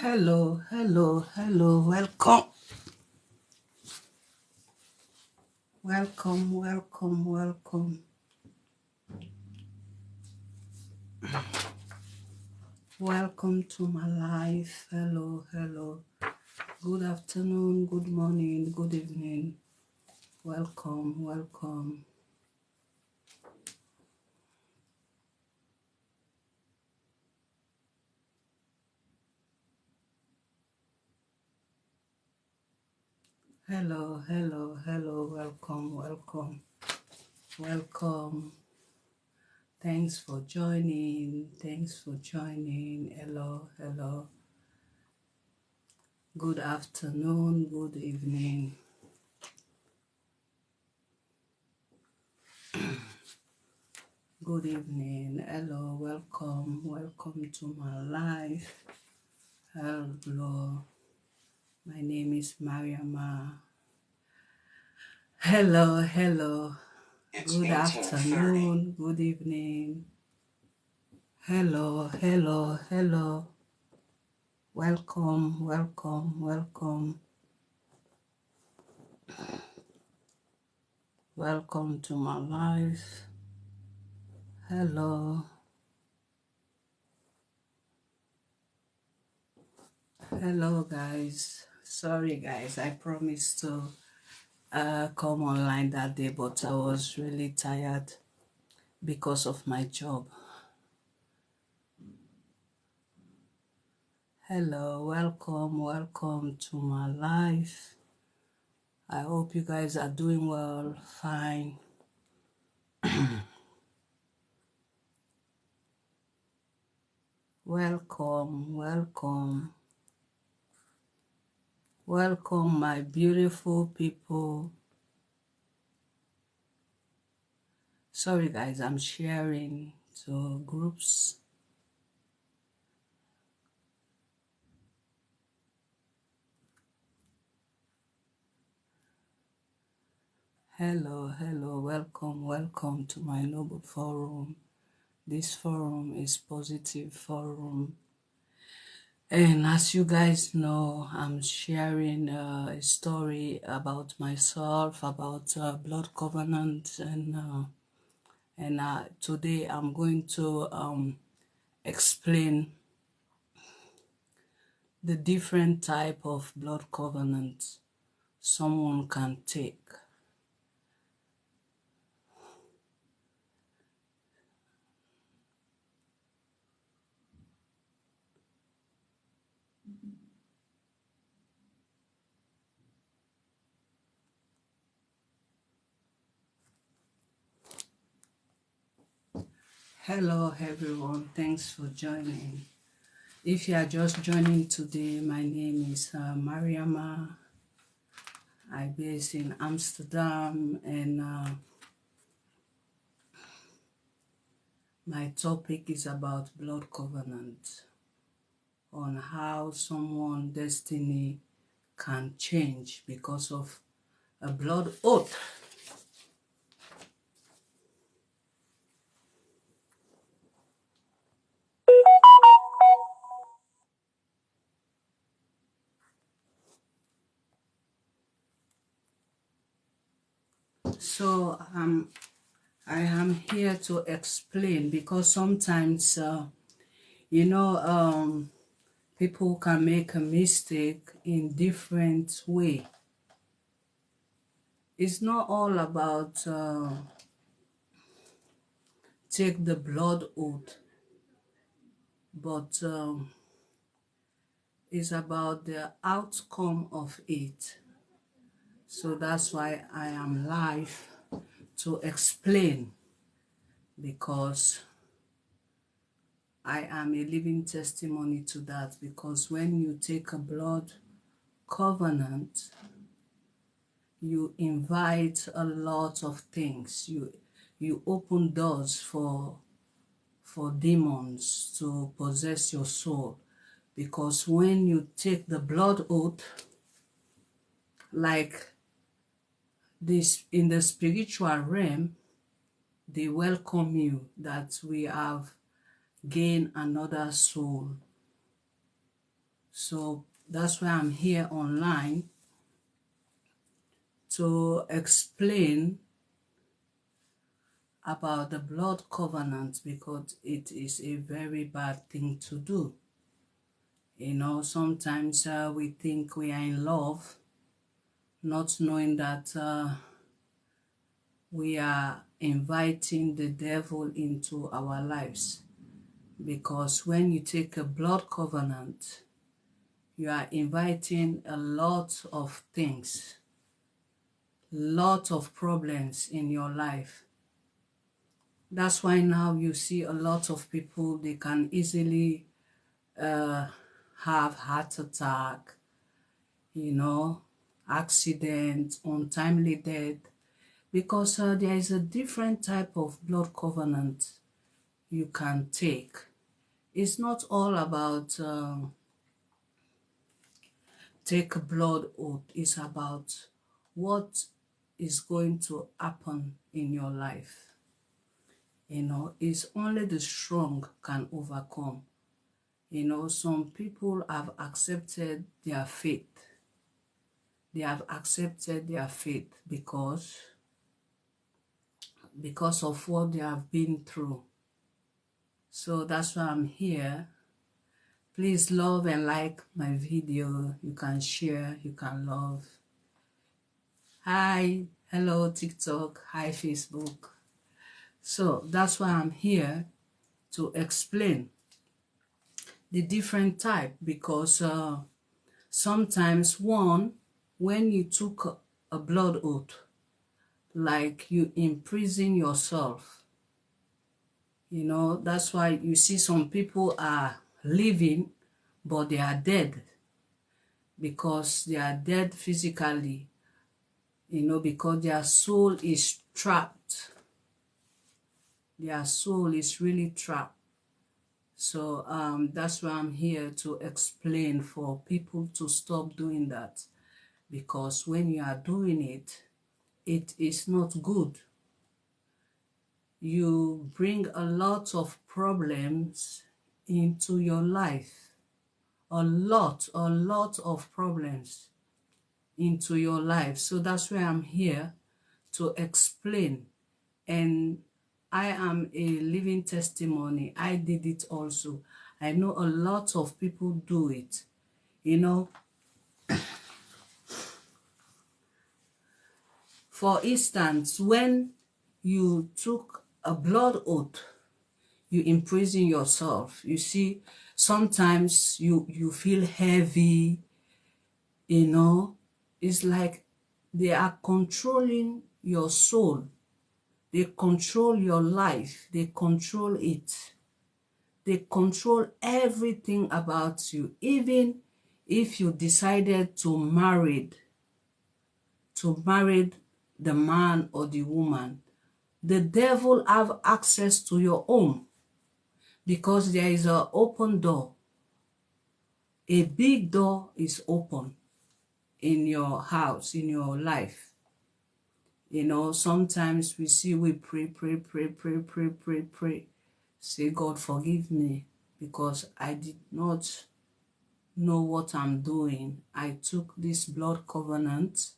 Hello, hello, hello. Welcome. Welcome to my life. Hello. Good afternoon, good morning, good evening. Welcome. Hello. Welcome. Thanks for joining. Hello. Good afternoon, good evening. Good evening. Hello, welcome to my life. Hello. My name is Mariama. Hello. Good afternoon, good evening. Hello. Welcome. Welcome to my life. Hello, guys. Sorry, guys. I promised to come online that day, but I was really tired because of my job. Hello, welcome to my life. I hope you guys are doing well, fine. Welcome, my beautiful people. Sorry, guys, I'm sharing to groups. Hello, welcome to my noble forum. This forum is positive forum. And as you guys know, I'm sharing a story about myself, about blood covenant, and today I'm going to explain the different type of blood covenant someone can take. Hello everyone, thanks for joining. If you are just joining today, my name is Mariama. I'm based in Amsterdam, and my topic is about blood covenant, on how someone's destiny can change because of a blood oath. So I am here to explain, because sometimes people can make a mistake in different way. It's not all about take the blood oath, but it's about the outcome of it. So that's why I am live to explain, because I am a living testimony to that. Because when you take a blood covenant, you invite a lot of things. You open doors for demons to possess your soul. Because when you take the blood oath, like this in the spiritual realm, they welcome you that we have gained another soul. So that's why I'm here online to explain about the blood covenant, because it is a very bad thing to do. You know, sometimes we think we are in love, not knowing that we are inviting the devil into our lives. Because when you take a blood covenant, you are inviting a lot of things, lot of problems in your life. That's why now you see a lot of people, they can easily have heart attack, you know, accident, untimely death, because there is a different type of blood covenant you can take. It's not all about take a blood oath. It's about what is going to happen in your life. You know, it's only the strong can overcome. You know, some people have accepted their faith. They have accepted their faith because of what they have been through. So that's why I'm here. Please love and like my video. You can share, you can love. Hi, hello TikTok, hi Facebook. So that's why I'm here to explain the different type, because sometimes when you took a blood oath, like you imprison yourself, you know, that's why you see some people are living but they are dead, because they are dead physically, you know, because their soul is trapped. Their soul is really trapped. So that's why I'm here to explain for people to stop doing that, because when you are doing it, it is not good. You bring a lot of problems into your life, a lot of problems into your life. So that's why I'm here to explain, and I am a living testimony. I did it also. I know a lot of people do it. You know, for instance, when you took a blood oath, you imprison yourself. You see, sometimes you feel heavy, you know. It's like they are controlling your soul. They control your life. They control it. They control everything about you. Even if you decided to marry the man or the woman, the devil have access to your home, because there is an open door. A big door is open in your house, in your life. You know, sometimes we pray, say, God, forgive me, because I did not know what I'm doing. I took this blood covenant.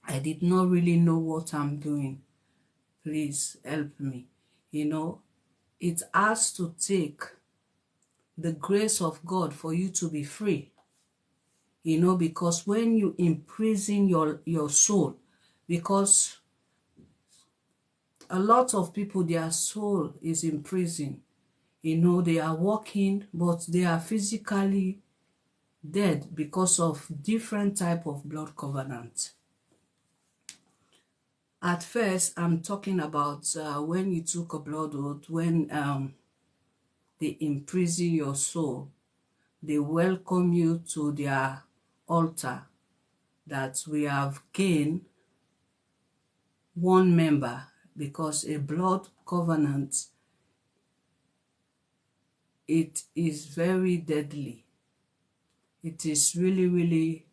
I did not really know what I'm doing. Please help me. You know, it has to take the grace of God for you to be free. You know, because when you imprison your soul, because a lot of people, their soul is in prison. You know, they are walking, but they are physically dead because of different type of blood covenant. At first, I'm talking about when you took a blood oath, when they imprison your soul, they welcome you to their altar, that we have gained one member, because a blood covenant, it is very deadly. It is really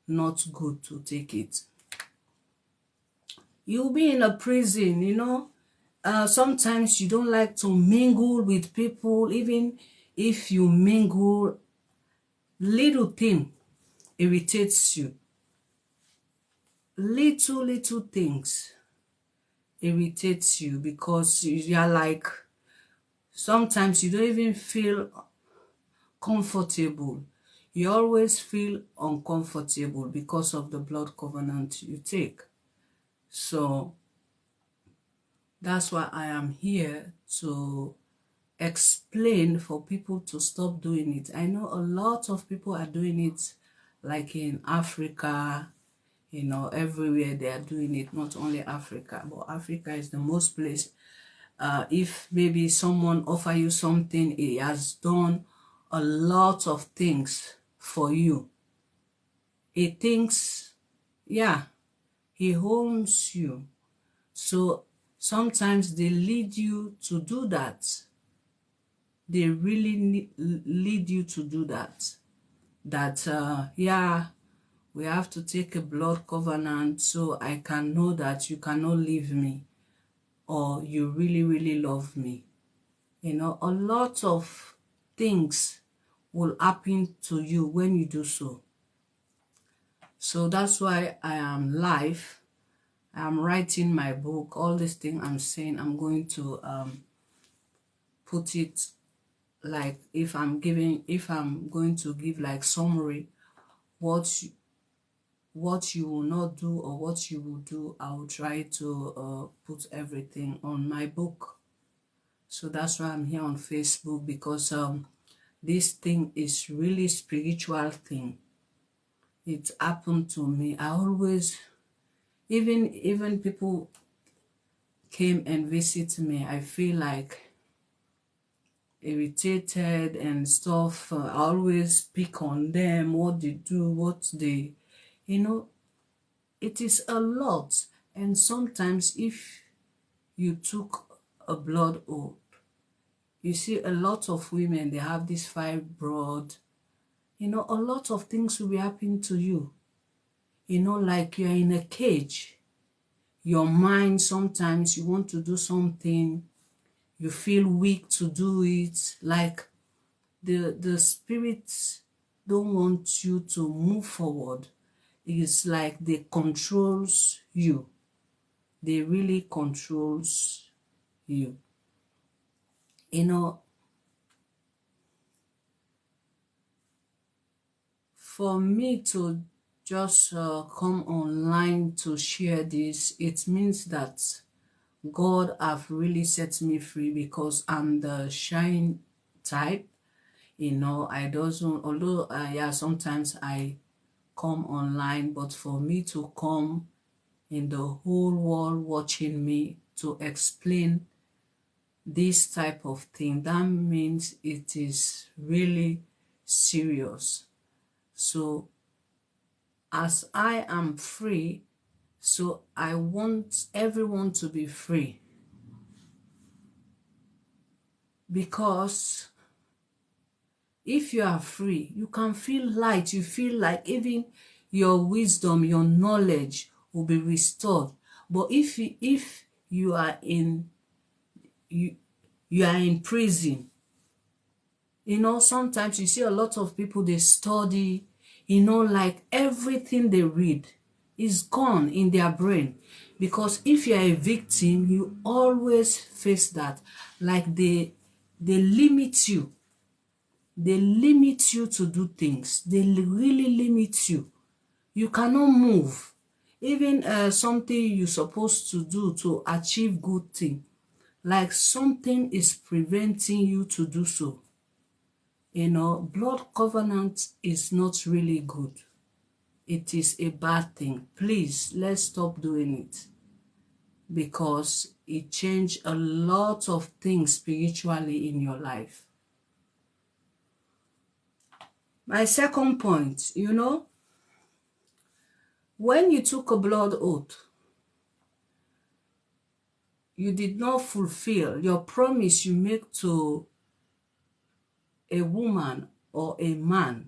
not good to take it. You'll be in a prison, you know. Sometimes you don't like to mingle with people. Even if you mingle, little thing irritates you. Little things irritates you because you're like, sometimes you don't even feel comfortable. You always feel uncomfortable because of the blood covenant you take. So that's why I am here to explain for people to stop doing it. I know a lot of people are doing it, like in Africa, you know, everywhere they are doing it, not only Africa, but Africa is the most place. If maybe someone offer you something, he has done a lot of things for you. He thinks, yeah, he owns you. So sometimes they lead you to do that. They really lead you to do that. That, yeah, we have to take a blood covenant so I can know that you cannot leave me or you really love me. You know, a lot of things will happen to you when you do so. So that's why I am live. I'm writing my book. All these things I'm saying, I'm going to put it like, if I'm going to give like summary, what you will not do or what you will do, I will try to put everything on my book. So that's why I'm here on Facebook, because this thing is really spiritual thing. It happened to me. I always, even people came and visit me, I feel like irritated and stuff. I always pick on them, what they do, what they, you know, it is a lot. And sometimes if you took a blood oath, you see a lot of women, they have this fibroid, you know, a lot of things will be happening to you. You know, like you're in a cage. Your mind, sometimes you want to do something, you feel weak to do it, like the spirits don't want you to move forward. It's like they controls you. They really controls you. You know, for me to just come online to share this, it means that God have really set me free, because I'm the shine type. You know, I doesn't, although yeah, sometimes I come online, but for me to come in the whole world watching me to explain this type of thing, that means it is really serious. So as I am free, so I want everyone to be free, because if you are free, you can feel light. You feel like even your wisdom, your knowledge will be restored. But if you are in you are in prison, you know, sometimes you see a lot of people, they study, you know, like everything they read is gone in their brain. Because if you're a victim, you always face that. Like they limit you. They limit you to do things. They really limit you. You cannot move. Even something you're supposed to do to achieve good thing, like something is preventing you to do so. You know, blood covenant is not really good. It is a bad thing. Please, let's stop doing it, because it changed a lot of things spiritually in your life. My second point, you know, when you took a blood oath, you did not fulfill your promise you make to a woman or a man.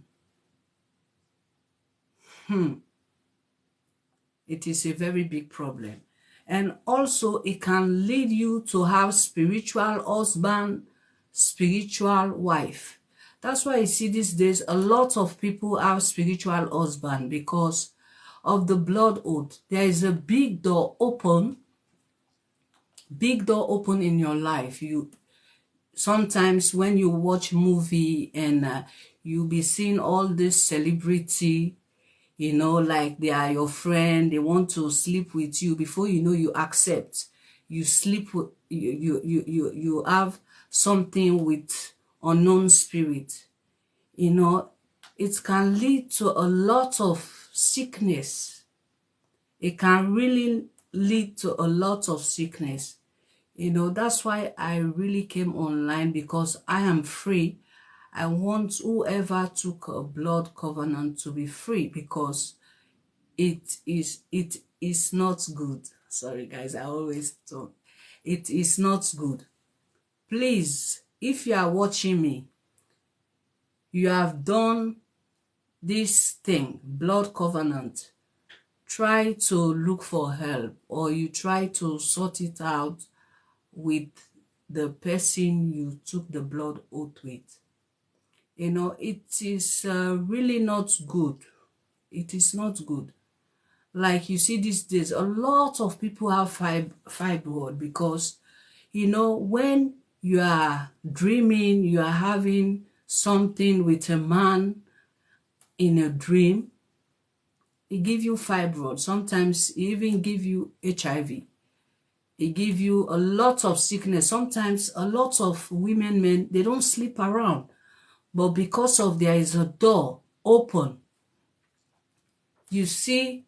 It is a very big problem. And also it can lead you to have spiritual husband, spiritual wife. That's why you see these days a lot of people have spiritual husband because of the blood oath. There is a big door open in your life. You sometimes when you watch movie and you'll be seeing all this celebrity, you know, like they are your friend, they want to sleep with you. Before you know, you accept. You sleep with you have something with unknown spirit. You know, it can lead to a lot of sickness. It can really lead to a lot of sickness. You know, that's why I really came online, because I am free. I want whoever took a blood covenant to be free, because it is not good. Sorry guys, I always talk. It is not good. Please, if you are watching me, you have done this thing, blood covenant, try to look for help, or you try to sort it out with the person you took the blood oath with. You know, it is really not good. It is not good. Like you see these days, a lot of people have fibroid because, you know, when you are dreaming, you are having something with a man in a dream, it gives you fibroid. Sometimes it even give you HIV. It give you a lot of sickness. Sometimes a lot of women, men, they don't sleep around. But because of there is a door open, you see,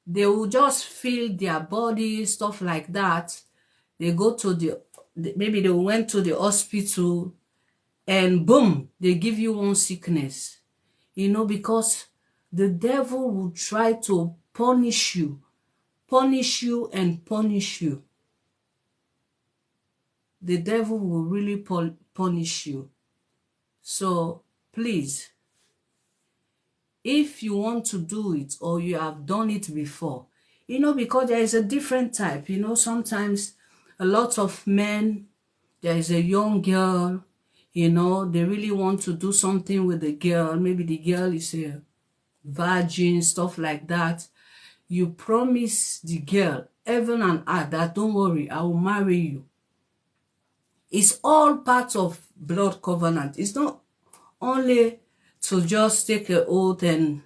they will just feel their body, stuff like that. They go to maybe they went to the hospital and boom, they give you one sickness. You know, because the devil will try to punish you and punish you. The devil will really punish you. So please, if you want to do it or you have done it before, you know, because there is a different type. You know, sometimes a lot of men, there is a young girl, you know, they really want to do something with the girl. Maybe the girl is a virgin, stuff like that. You promise the girl, heaven and earth, that don't worry, I will marry you. It's all part of blood covenant. It's not only to just take an oath, and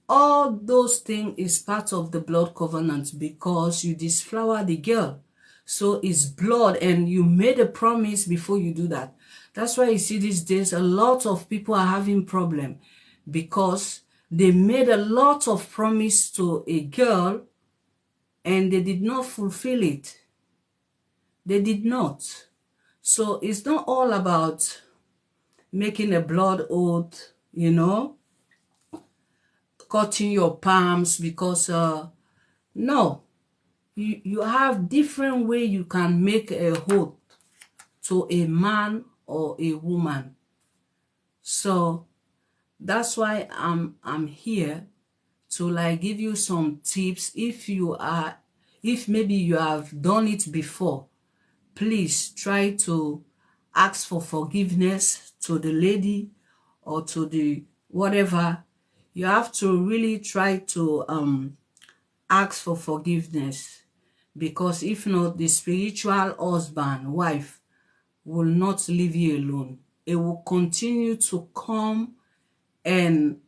all those things is part of the blood covenant, because you disflower the girl. So it's blood, and you made a promise before you do that. That's why you see these days a lot of people are having problem, because they made a lot of promise to a girl and they did not fulfill it. They did not. So it's not all about making a blood oath, you know, cutting your palms, because no, you have different way you can make a oath to a man or a woman. So that's why I'm here to like give you some tips. If maybe you have done it before, please try to ask for forgiveness to the lady or to the whatever. You have to really try to ask for forgiveness, because if not, the spiritual husband, wife, will not leave you alone. It will continue to come and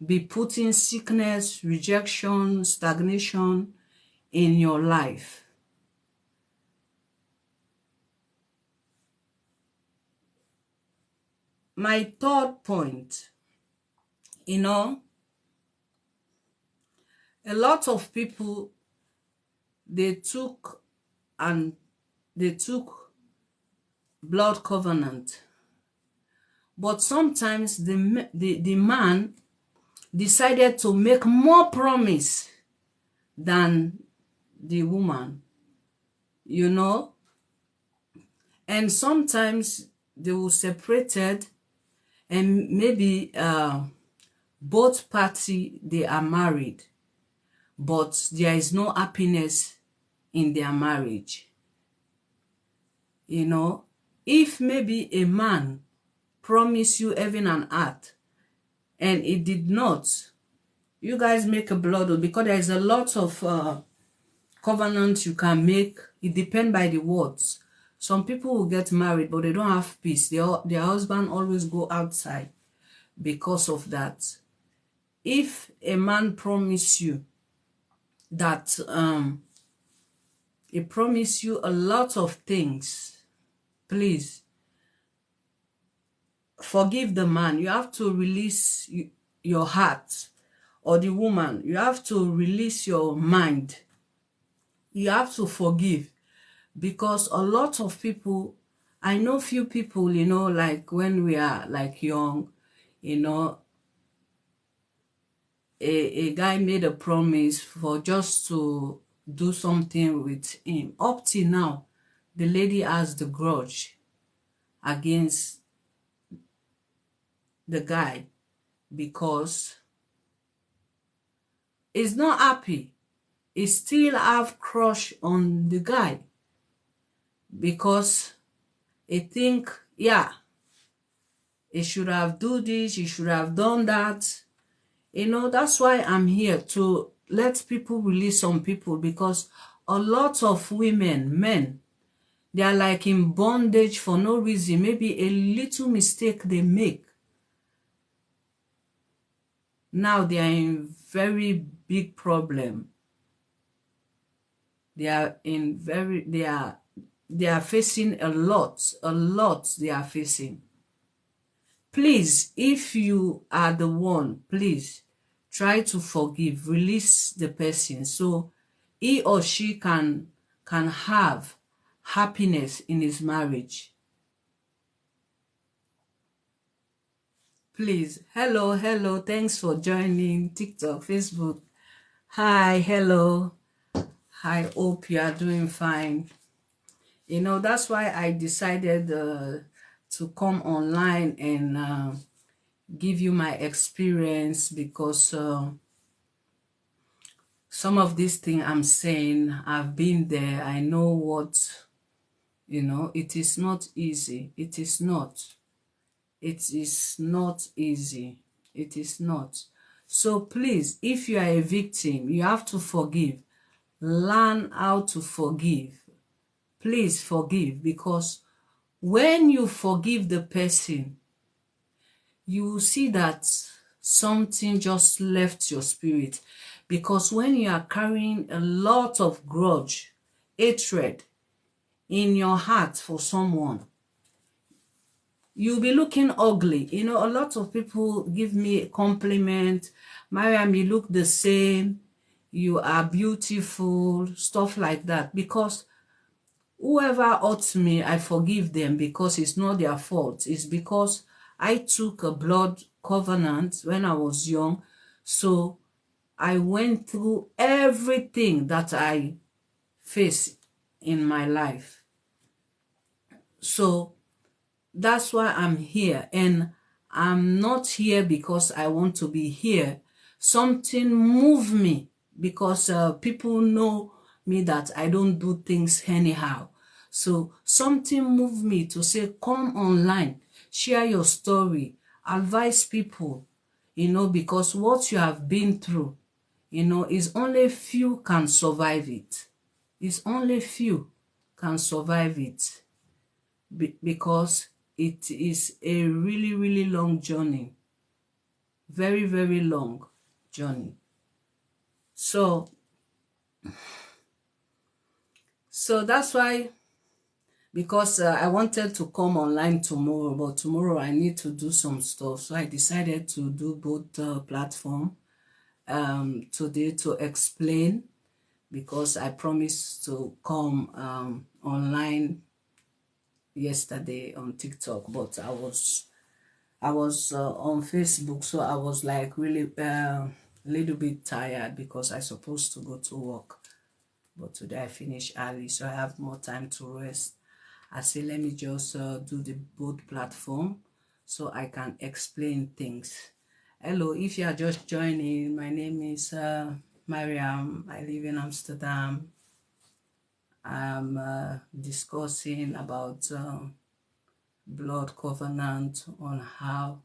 be putting sickness, rejection, stagnation in your life. My third point, you know, a lot of people, they took blood covenant, but sometimes the man decided to make more promise than the woman, you know, and sometimes they will separated, and maybe both parties, they are married, but there is no happiness in their marriage. You know, If maybe a man promised you heaven and earth and it did not, you guys make a blood oath, because there is a lot of covenants you can make. It depends by the words. Some people will get married, but they don't have peace. Their husband always go outside because of that. If a man promise you that he promise you a lot of things, please forgive the man. You have to release your heart, or the woman, you have to release your mind. You have to forgive, because a lot of people, I know few people, you know, like when we are like young, you know, a guy made a promise for just to do something with him. Up till now, the lady has the grudge against the guy because he's not happy. He still have crush on the guy because he think, yeah, he should have do this, he should have done that. You know, that's why I'm here, to let people release some people, because a lot of women, men, they are like in bondage for no reason. Maybe a little mistake they make, now they are in very big problem. They are facing a lot they are facing. Please, if you are the one, please try to forgive, release the person, so he or she can have happiness in his marriage. Please. Hello, thanks for joining TikTok, Facebook. Hi, hello. I hope you are doing fine. You know, that's why I decided to come online and give you my experience, because some of these things I'm saying, I've been there. I know what, you know, it is not easy. It is not. It is not easy. It is not. So please, if you are a victim, you have to forgive. Learn how to forgive. Please forgive, because when you forgive the person, you will see that something just left your spirit. Because when you are carrying a lot of grudge, hatred in your heart for someone, you'll be looking ugly. You know, a lot of people give me a compliment. Mariam, you look the same. You are beautiful, stuff like that. Because whoever hurts me, I forgive them, because it's not their fault. It's because I took a blood covenant when I was young. So I went through everything that I face in my life. So that's why I'm here. And I'm not here because I want to be here. Something moved me, because people know me that I don't do things anyhow. So something moved me to say, come online, share your story, advise people, you know, because what you have been through, you know, is only few can survive it. It's only few can survive it, because it is a really, really long journey. Very, very long journey. So that's why, because I wanted to come online tomorrow, but tomorrow I need to do some stuff. So I decided to do both platform today to explain, because I promised to come online yesterday on TikTok, but I was on Facebook, so I was like really a little bit tired, because I supposed to go to work, but today I finished early, so I have more time to rest. I say, let me just do the both platform so I can explain things. Hello, if you are just joining, my name is Mariam. I live in Amsterdam. I'm discussing about blood covenant, on how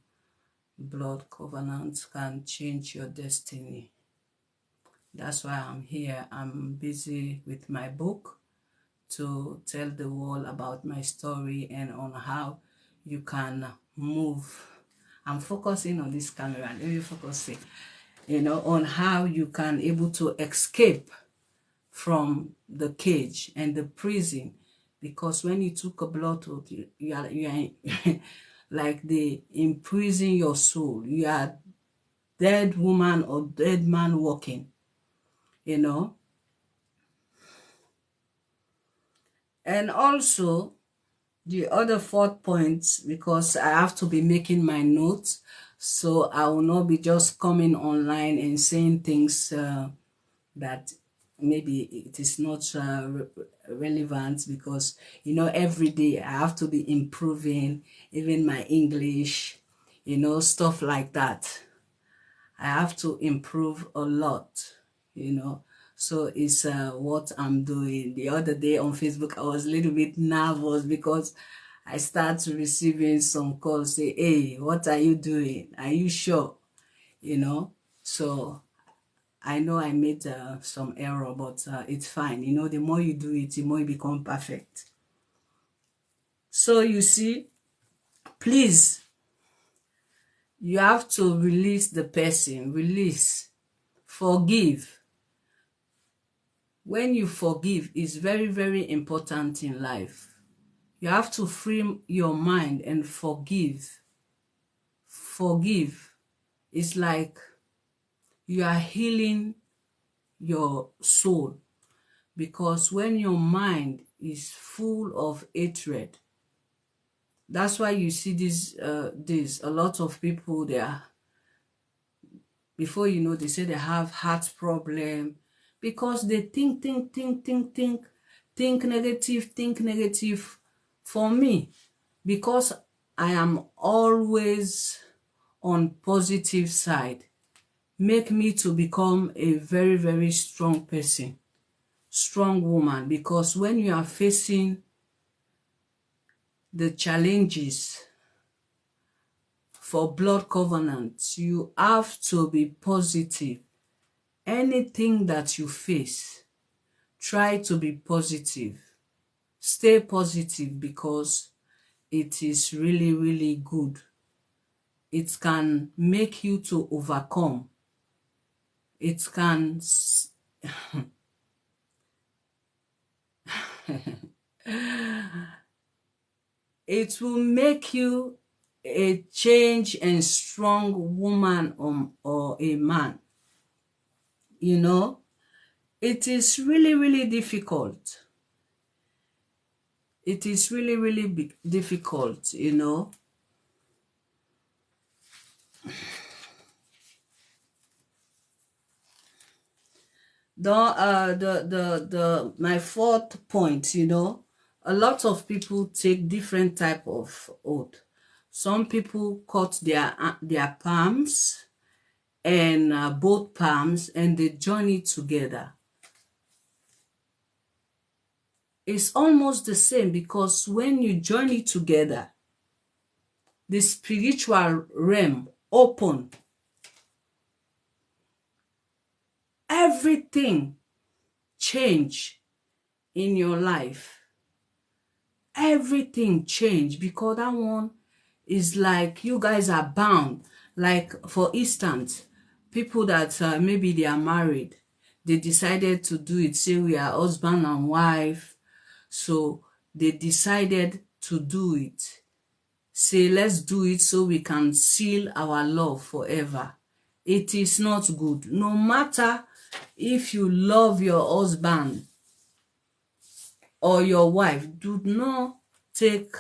blood covenant can change your destiny. That's why I'm here. I'm busy with my book to tell the world about my story and on how you can move. I'm focusing on this camera. Let me focus it. On how you can able to escape from the cage and the prison, because when you took a blood oath, you are like they imprison your soul. You are dead woman or dead man walking, And also the other fourth point, because I have to be making my notes, so I will not be just coming online and saying things that maybe it is not relevant, because every day I have to be improving, even my English, stuff like that. I have to improve a lot, so it's what I'm doing. The other day on Facebook I was a little bit nervous because I started receiving some calls say, hey, what are you doing, are you sure? So I know I made some error, but it's fine. The more you do it, the more you become perfect. So you see, please, you have to release the person. Release. Forgive. When you forgive, it's very, very important in life. You have to free your mind and forgive. Forgive. It's like you are healing your soul. Because when your mind is full of hatred, that's why you see this a lot of people there, before they say they have heart problem, because they think negative. For me, because I am always on positive side, make me to become a very, very strong person, strong woman. Because when you are facing the challenges for blood covenants, you have to be positive. Anything that you face, try to be positive. Stay positive, because it is really, really good. It can make you to overcome. It can it will make you a change and strong woman or a man. It is really, really difficult. It is really, really difficult, My fourth point, a lot of people take different type of oath. Some people cut their palms and both palms, and they join it together. It's almost the same, because when you join it together, the spiritual realm open. Everything change in your life. Everything change, because that one is like you guys are bound. Like, for instance, people that maybe they are married, they decided to do it, say we are husband and wife, so they decided to do it. Say, let's do it so we can seal our love forever. It is not good. No matter if you love your husband or your wife, do not take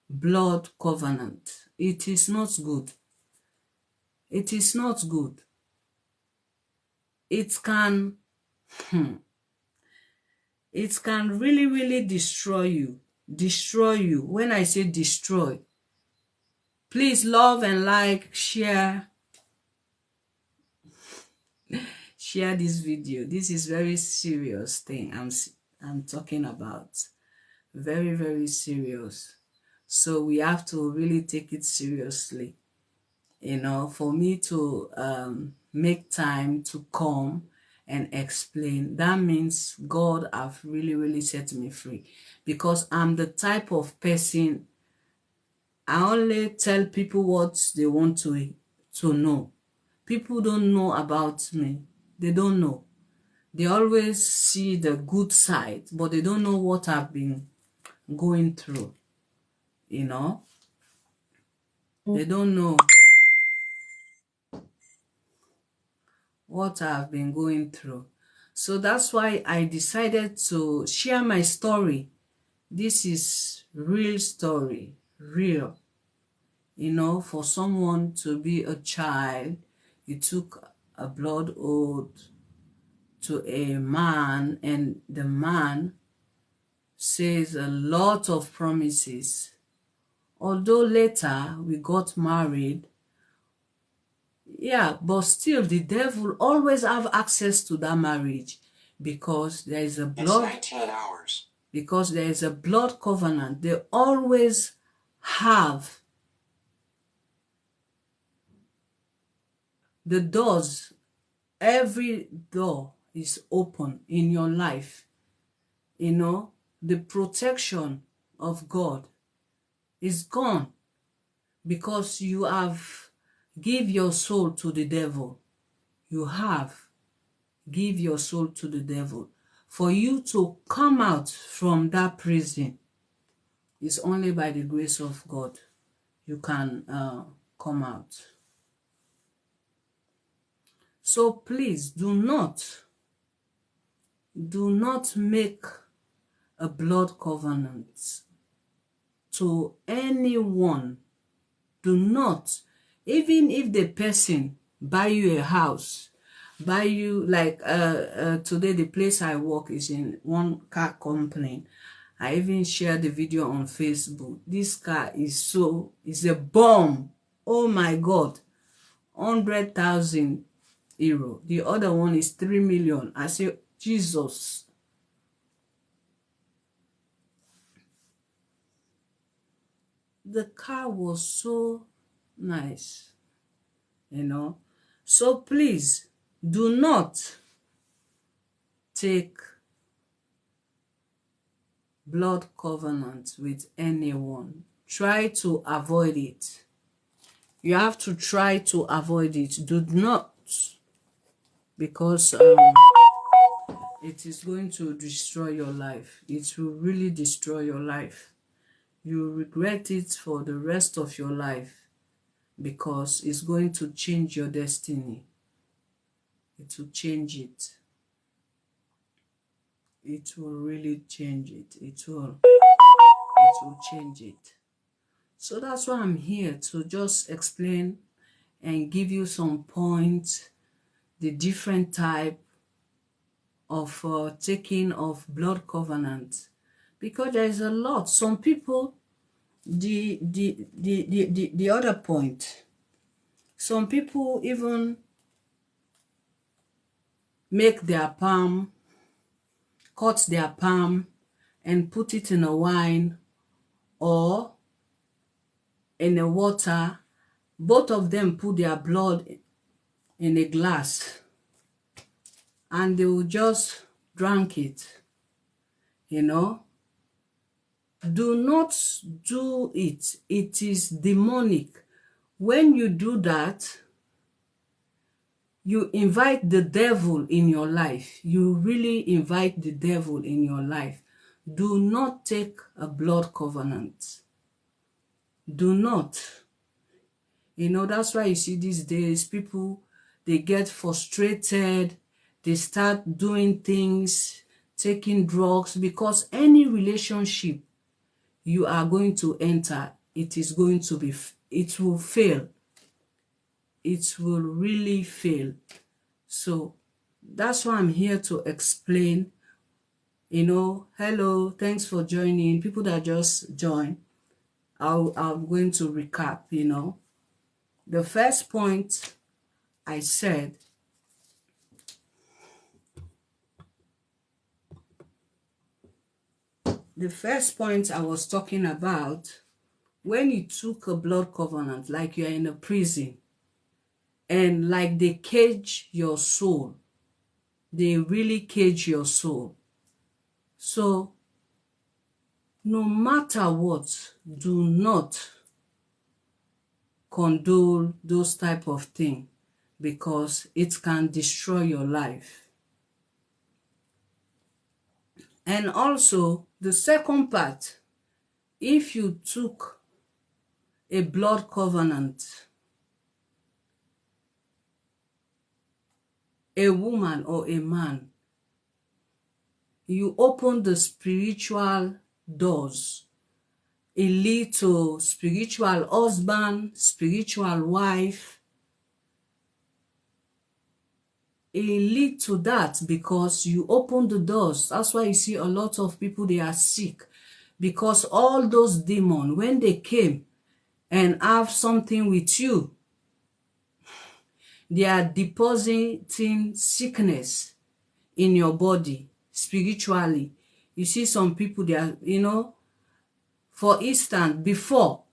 blood covenant. It is not good. It is not good. It can really, really destroy you. Destroy you. When I say destroy, please love and like, share this video. This is very serious thing I'm talking about. Very, very serious. So we have to really take it seriously. You know, for me to make time to come and explain, that means God have really set me free, because I'm the type of person, I only tell people what they want to know. People don't know about me. They don't know. They always see the good side, but they don't know what I've been going through, you know. They don't know what I've been going through. So that's why I decided to share my story. This is real story, real. You know, for someone to be a child, you took a blood oath to a man, and the man says a lot of promises. Although later we got married, yeah, but still the devil always have access to that marriage, because there is a blood. It's 19 hours. Because there is a blood covenant. They always have the doors. Every door is open in your life. You know, the protection of God is gone because you have give your soul to the devil. You have give your soul to the devil. For you to come out from that prison, it's only by the grace of God you can come out. So please do not make a blood covenant to anyone. Do not. Even if the person buy you a house, buy you, like today the place I work is in one car company. I even shared the video on Facebook. This car is a bomb. Oh my God. 100,000 euro. The other one is 3 million. I say, Jesus. The car was so nice, you know. So please do not take blood covenant with anyone. Try to avoid it. You have to try to avoid it. Do not, because it is going to destroy your life. It will really destroy your life. You regret it for the rest of your life, because it's going to change your destiny. It will change it. It will really change it. It will change it. So that's why I'm here, to just explain and give you some points, the different type of taking of blood covenant, because there is a lot. Some people, the other point, some people even make their palm, cut their palm and put it in a wine or in a water. Both of them put their blood in a glass and they will just drink it, you know. Do not do it. It is demonic. When you do that, you invite the devil in your life. You really invite the devil in your life. Do not take a blood covenant. Do not. You know, that's why you see these days people, they get frustrated. They start doing things, taking drugs, because any relationship you are going to enter, it is going to be, it will fail. It will really fail. So that's why I'm here to explain. You know, hello, thanks for joining. People that just joined, I'm going to recap, you know. The first point I said, the first point I was talking about when you took a blood covenant, like you're in a prison, and like they cage your soul, they really cage your soul. So no matter what, do not condone those type of things, because it can destroy your life. And also the second part, if you took a blood covenant, a woman or a man, you open the spiritual doors. It leads to spiritual husband, spiritual wife. It leads to that because you open the doors. That's why you see a lot of people, they are sick, because all those demons, when they came and have something with you, they are depositing sickness in your body spiritually. You see some people, they are, for instance, before,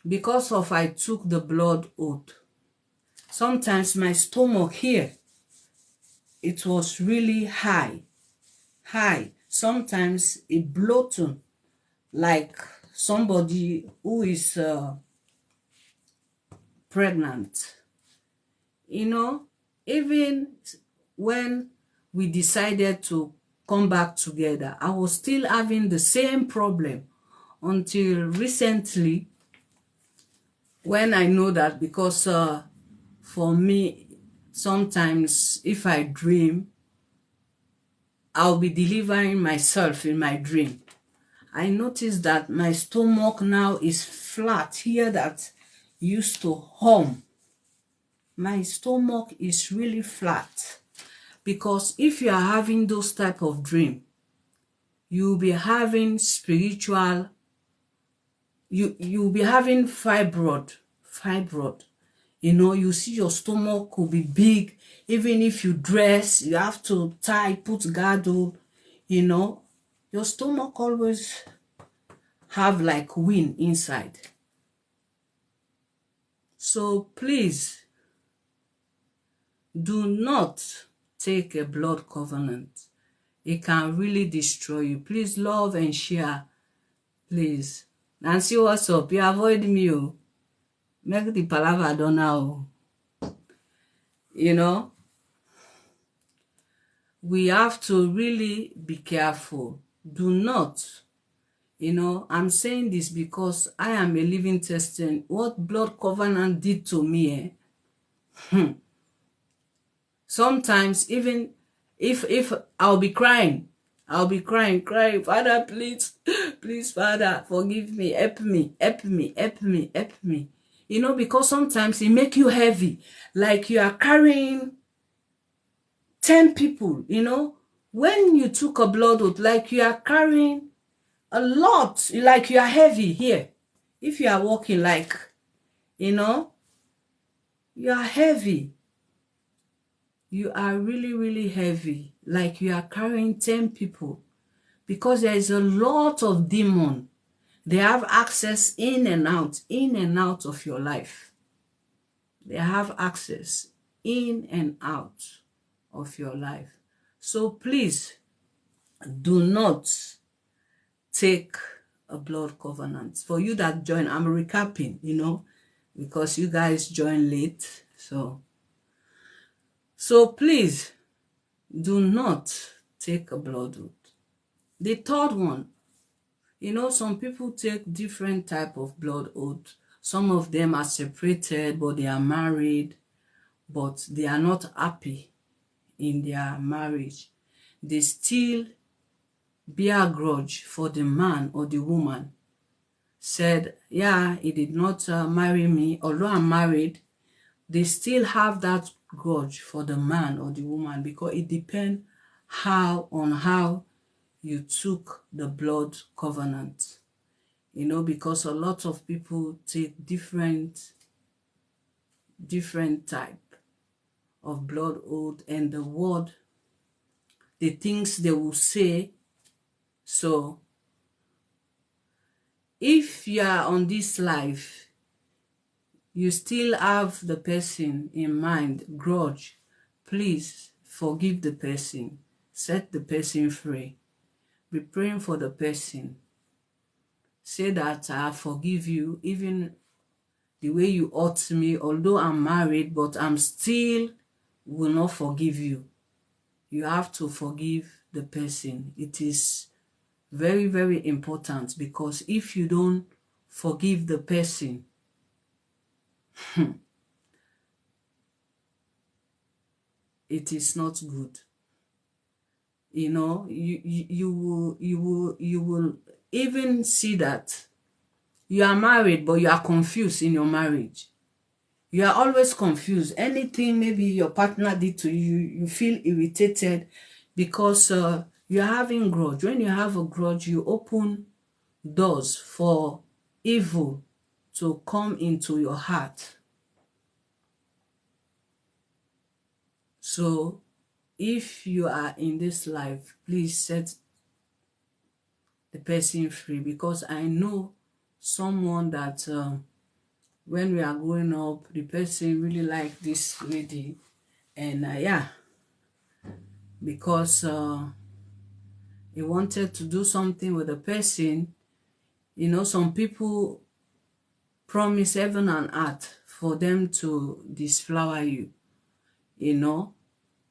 because of I took the blood oath, sometimes my stomach here, it was really high. Sometimes it bloating, like somebody who is pregnant. Even when we decided to come back together, I was still having the same problem until recently, when I know that, because for me, sometimes if I dream, I'll be delivering myself in my dream. I noticed that my stomach now is flat here, that used to hum. My stomach is really flat, because if you are having those type of dream, you'll be having spiritual, you'll be having fibroid. You see your stomach could be big. Even if you dress, you have to put girdle. Your stomach always have like wind inside. So please, do not take a blood covenant. It can really destroy you. Please love and share. Please. Nancy, what's up? You avoid me. Make the palaver done now. We have to really be careful. Do not. I'm saying this because I am a living testimony. What blood covenant did to me, sometimes even if I'll be crying, Father, please, Father, forgive me, help me. Because sometimes it make you heavy, like you are carrying 10 people, when you took a blood oath, like you are carrying a lot, like you are heavy here. If you are walking, like, you are heavy. You are really, really heavy, like you are carrying 10 people, because there is a lot of demon. They have access in and out of your life. They have access in and out of your life. So please, do not take a blood covenant. For you that join, I'm recapping, because you guys join late. So please, do not take a blood oath. The third one, some people take different type of blood oath. Some of them are separated, but they are married, but they are not happy in their marriage. They still bear grudge for the man or the woman. Said, yeah, he did not marry me. Although I'm married, they still have that grudge for the man or the woman, because it depends on how you took the blood covenant. Because a lot of people take different type of blood oath, and the things they will say. So if you are on this life, you still have the person in mind, grudge, please forgive the person. Set the person free. Be praying for the person. Say that I forgive you, even the way you hurt me, although I'm married, but I'm still will not forgive you. You have to forgive the person. It is very, very important, because if you don't forgive the person, it is not good. You know, you will even see that you are married, but you are confused in your marriage. You are always confused. Anything maybe your partner did to you, you feel irritated because you are having grudge. When you have a grudge, you open doors for evil to come into your heart. So if you are in this life, please set the person free, because I know someone that when we are growing up, the person really liked this lady, and yeah, because he wanted to do something with the person. You know, some people promise heaven and earth for them to disflower you, you know.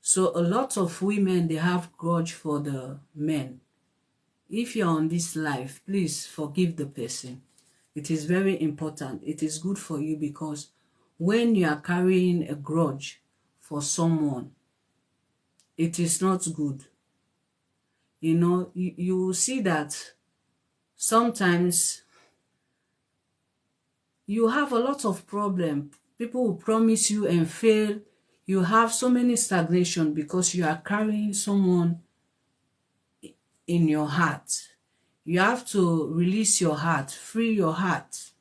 So a lot of women, they have grudge for the men. If you're on this life, please forgive the person. It is very important. It is good for you, because when you are carrying a grudge for someone, it is not good. You know, you will see that sometimes you have a lot of problem. People will promise you and fail. You have so many stagnation because you are carrying someone in your heart. You have to release your heart, free your heart,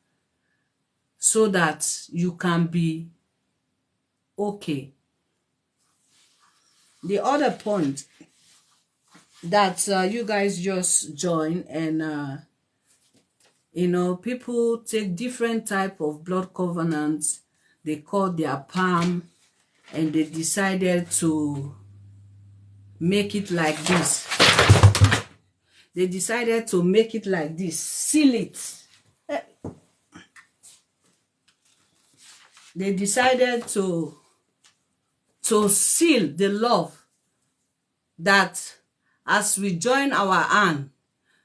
so that you can be okay. The other point that you guys just join, and you know, people take different type of blood covenants. They call their palm, and they decided to make it like this. They decided to make it like this, seal it. They decided to seal the love, that as we join our hand,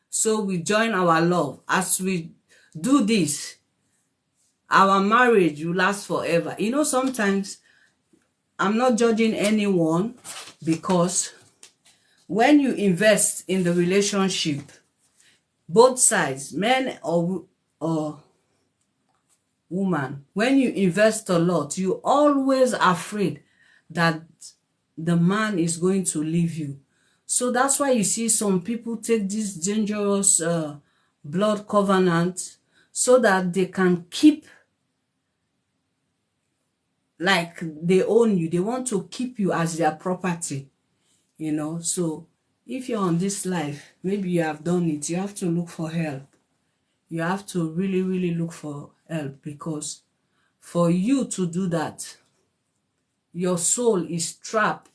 so we join our love. As we do this, our marriage will last forever. You know, sometimes I'm not judging anyone, because when you invest in the relationship, both sides, men or woman, when you invest a lot, you always afraid that the man is going to leave you. So that's why you see some people take this dangerous blood covenant, so that they can keep, like they own you. They want to keep you as their property, you know. So if you're on this life, maybe you have done it, you have to look for help. You have to really, really look for help, because for you to do that, your soul is trapped,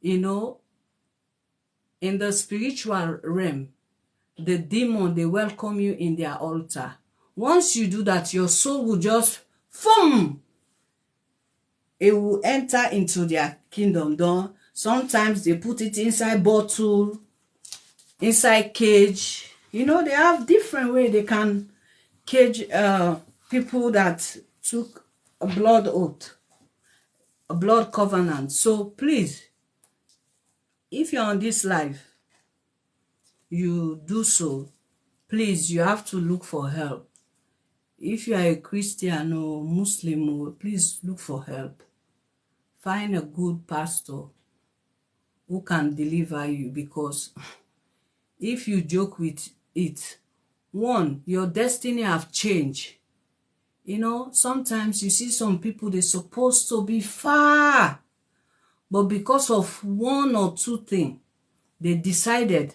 you know. In the spiritual realm, the demon, they welcome you in their altar. Once you do that, your soul will just, boom, it will enter into their kingdom. Sometimes they put it inside bottle, inside cage. You know, they have different way they can cage people that took a blood oath, a blood covenant. So please, if you're on this life, you do so, please, you have to look for help. If you are a Christian or Muslim, please look for help. Find a good pastor who can deliver you, because if you joke with it, one, your destiny have changed. You know, sometimes you see some people, they're supposed to be far, but because of one or two things, they decided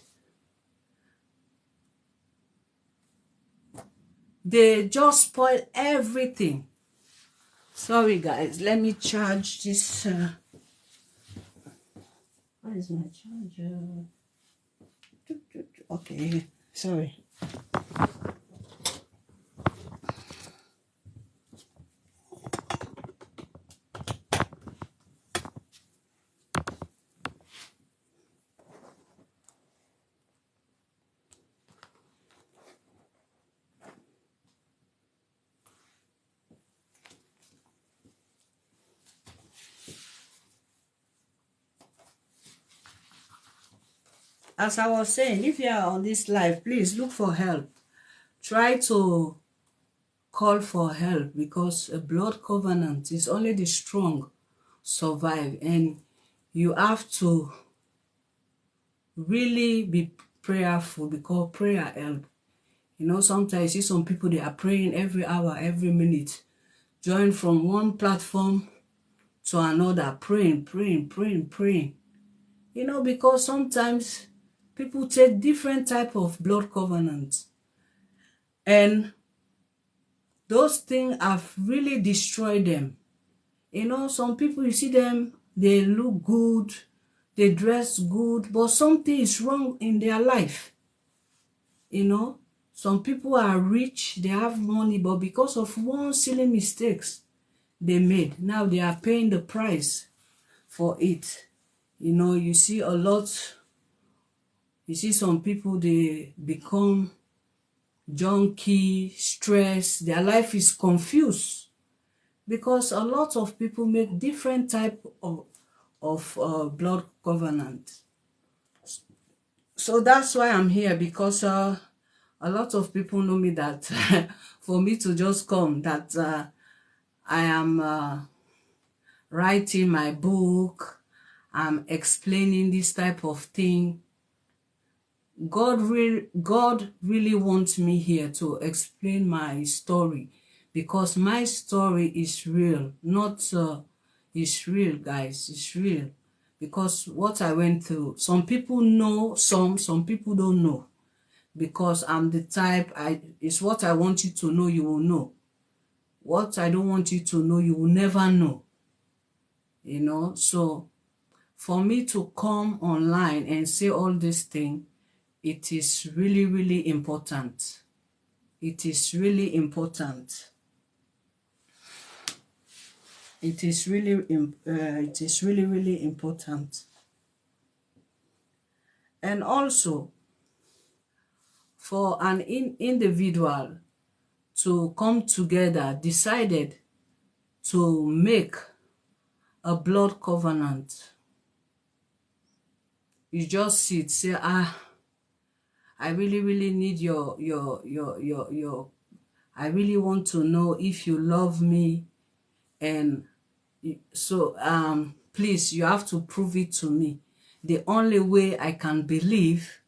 they just spoil everything. Sorry guys, let me charge this. Where is my charger? Okay, sorry. As I was saying, if you are on this live, please look for help. Try to call for help, because a blood covenant is only the strong survive, and you have to really be prayerful, because prayer help. You know, sometimes you see some people, they are praying every hour, every minute, join from one platform to another, praying. You know, because sometimes people take different type of blood covenants, and those things have really destroyed them. You know, some people, you see them, they look good, they dress good, but something is wrong in their life. You know, some people are rich, they have money, but because of one silly mistakes they made, now they are paying the price for it. You know, you see a lot, you see some people, they become junkie, stress, their life is confused, because a lot of people make different type of blood covenant. So that's why I'm here, because a lot of people know me that for me to just come, that I am writing my book, I'm explaining this type of thing. God really wants me here to explain my story, because my story is real, not it's real, guys, it's real. Because what I went through, some people know, some people don't know, because I'm the type, it's what I want you to know, you will know. What I don't want you to know, you will never know. You know, so for me to come online and say all this thing, it is really, really important. It is really important. It is really, really important. And also, for an individual to come together, decided to make a blood covenant, you just sit, say, I really need your I really want to know if you love me, and so please, you have to prove it to me. The only way I can believe,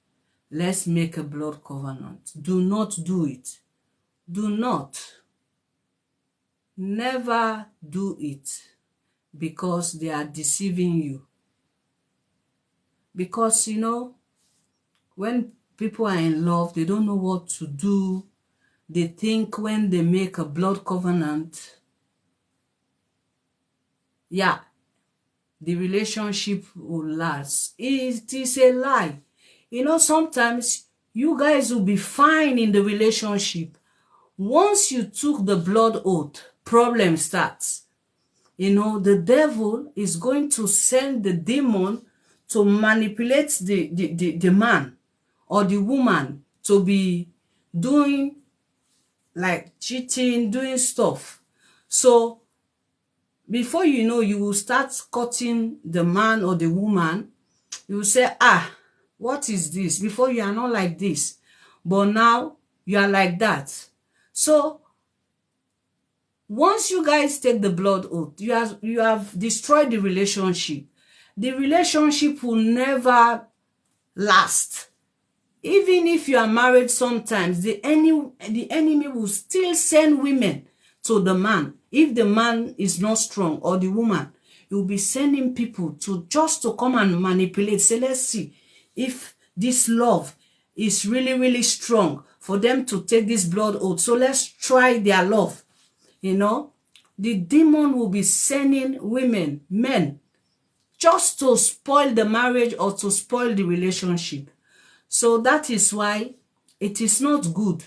let's make a blood covenant. Do not do it. Do not. Never do it, because they are deceiving you. Because, you know, when people are in love, they don't know what to do. They think when they make a blood covenant, yeah, the relationship will last. It is a lie. You know, sometimes you guys will be fine in the relationship. Once you took the blood oath, problem starts. You know, the devil is going to send the demon to manipulate the man or the woman to be doing like cheating, doing stuff. So before you know, you will start cutting the man or the woman. You will say, what is this? Before, you are not like this, but now you are like that. So once you guys take the blood oath, you have destroyed the relationship. The relationship will never last. Even if you are married, sometimes the enemy will still send women to the man. If the man is not strong, or the woman, you'll be sending people to just to come and manipulate. Say, let's see if this love is really, really strong for them to take this blood oath. So let's try their love. You know, the demon will be sending women, men, just to spoil the marriage or to spoil the relationship. So that is why it is not good.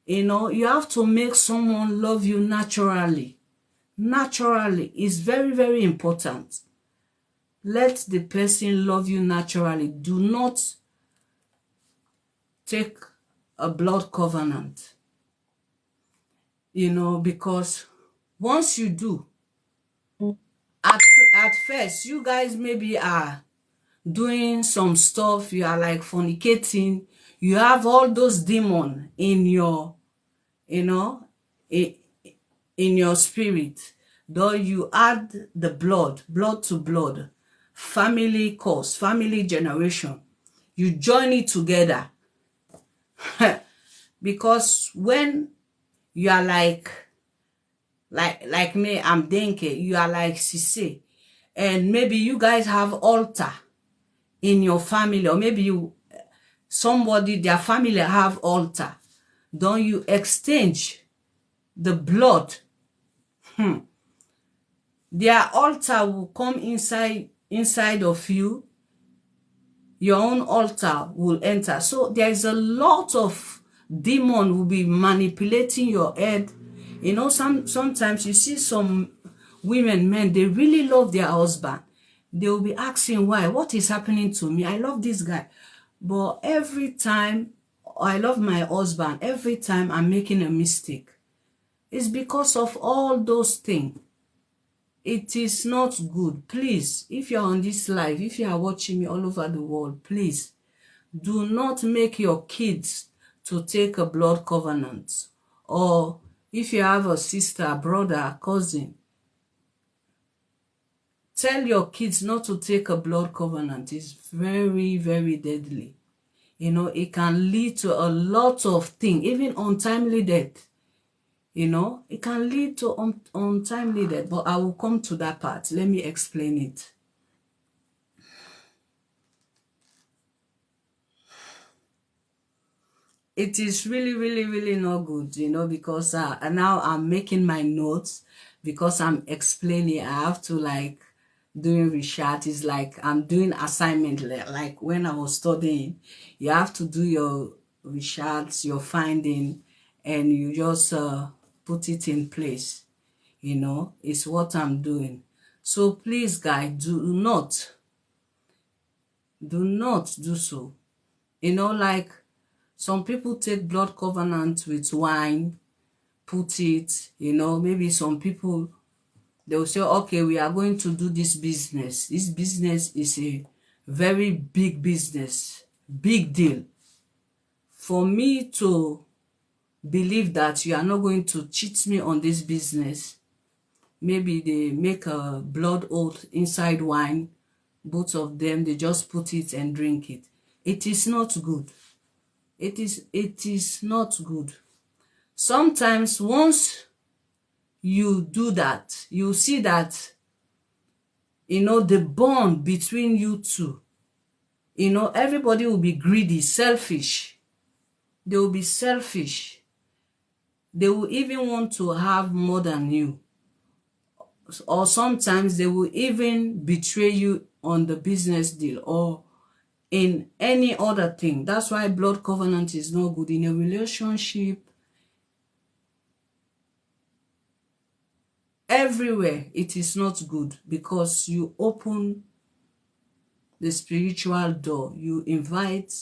You know, you have to make someone love you naturally. Naturally is very, very important. Let the person love you naturally. Do not take a blood covenant. You know, because once you do, at first, you guys maybe are doing some stuff, you are like fornicating, you have all those demons in your, you know, in your spirit. Though you add the blood to blood, family cause, family generation, you join it together. Because when you are like me, I'm Denke, you are like Sise, and maybe you guys have altar in your family, or maybe somebody, their family have altar. Don't you exchange the blood? Their altar will come inside of you. Your own altar will enter. So there is a lot of demon will be manipulating your head. You know, sometimes you see some women, men, they really love their husband. They will be asking why, what is happening to me? I love this guy. But every time I love my husband, every time I'm making a mistake. It's because of all those things. It is not good. Please, if you're on this live, if you are watching me all over the world, please do not make your kids to take a blood covenant. Or if you have a sister, brother, cousin, tell your kids not to take a blood covenant. It's very, very deadly. You know, it can lead to a lot of things, even untimely death. You know, it can lead to untimely death, but I will come to that part. Let me explain it. It is really, really, really not good, you know, because now I'm making my notes, because I'm explaining. I have to like doing research. It's like I'm doing assignment, like when I was studying. You have to do your research, your finding, and you just put it in place. You know, it's what I'm doing. So please, guys, do not do so. You know, like some people take blood covenant with wine, put it, you know, maybe some people, they will say, okay, we are going to do this business. This business is a very big business, big deal. For me to believe that you are not going to cheat me on this business, maybe they make a blood oath inside wine, both of them, they just put it and drink it. It is not good. It is not good. Sometimes once you do that, you see that, you know, the bond between you two, you know, everybody will be greedy, selfish. They will be selfish. They will even want to have more than you. Or sometimes they will even betray you on the business deal or in any other thing. That's why blood covenant is not good in a relationship. Everywhere it is not good, because you open the spiritual door. You invite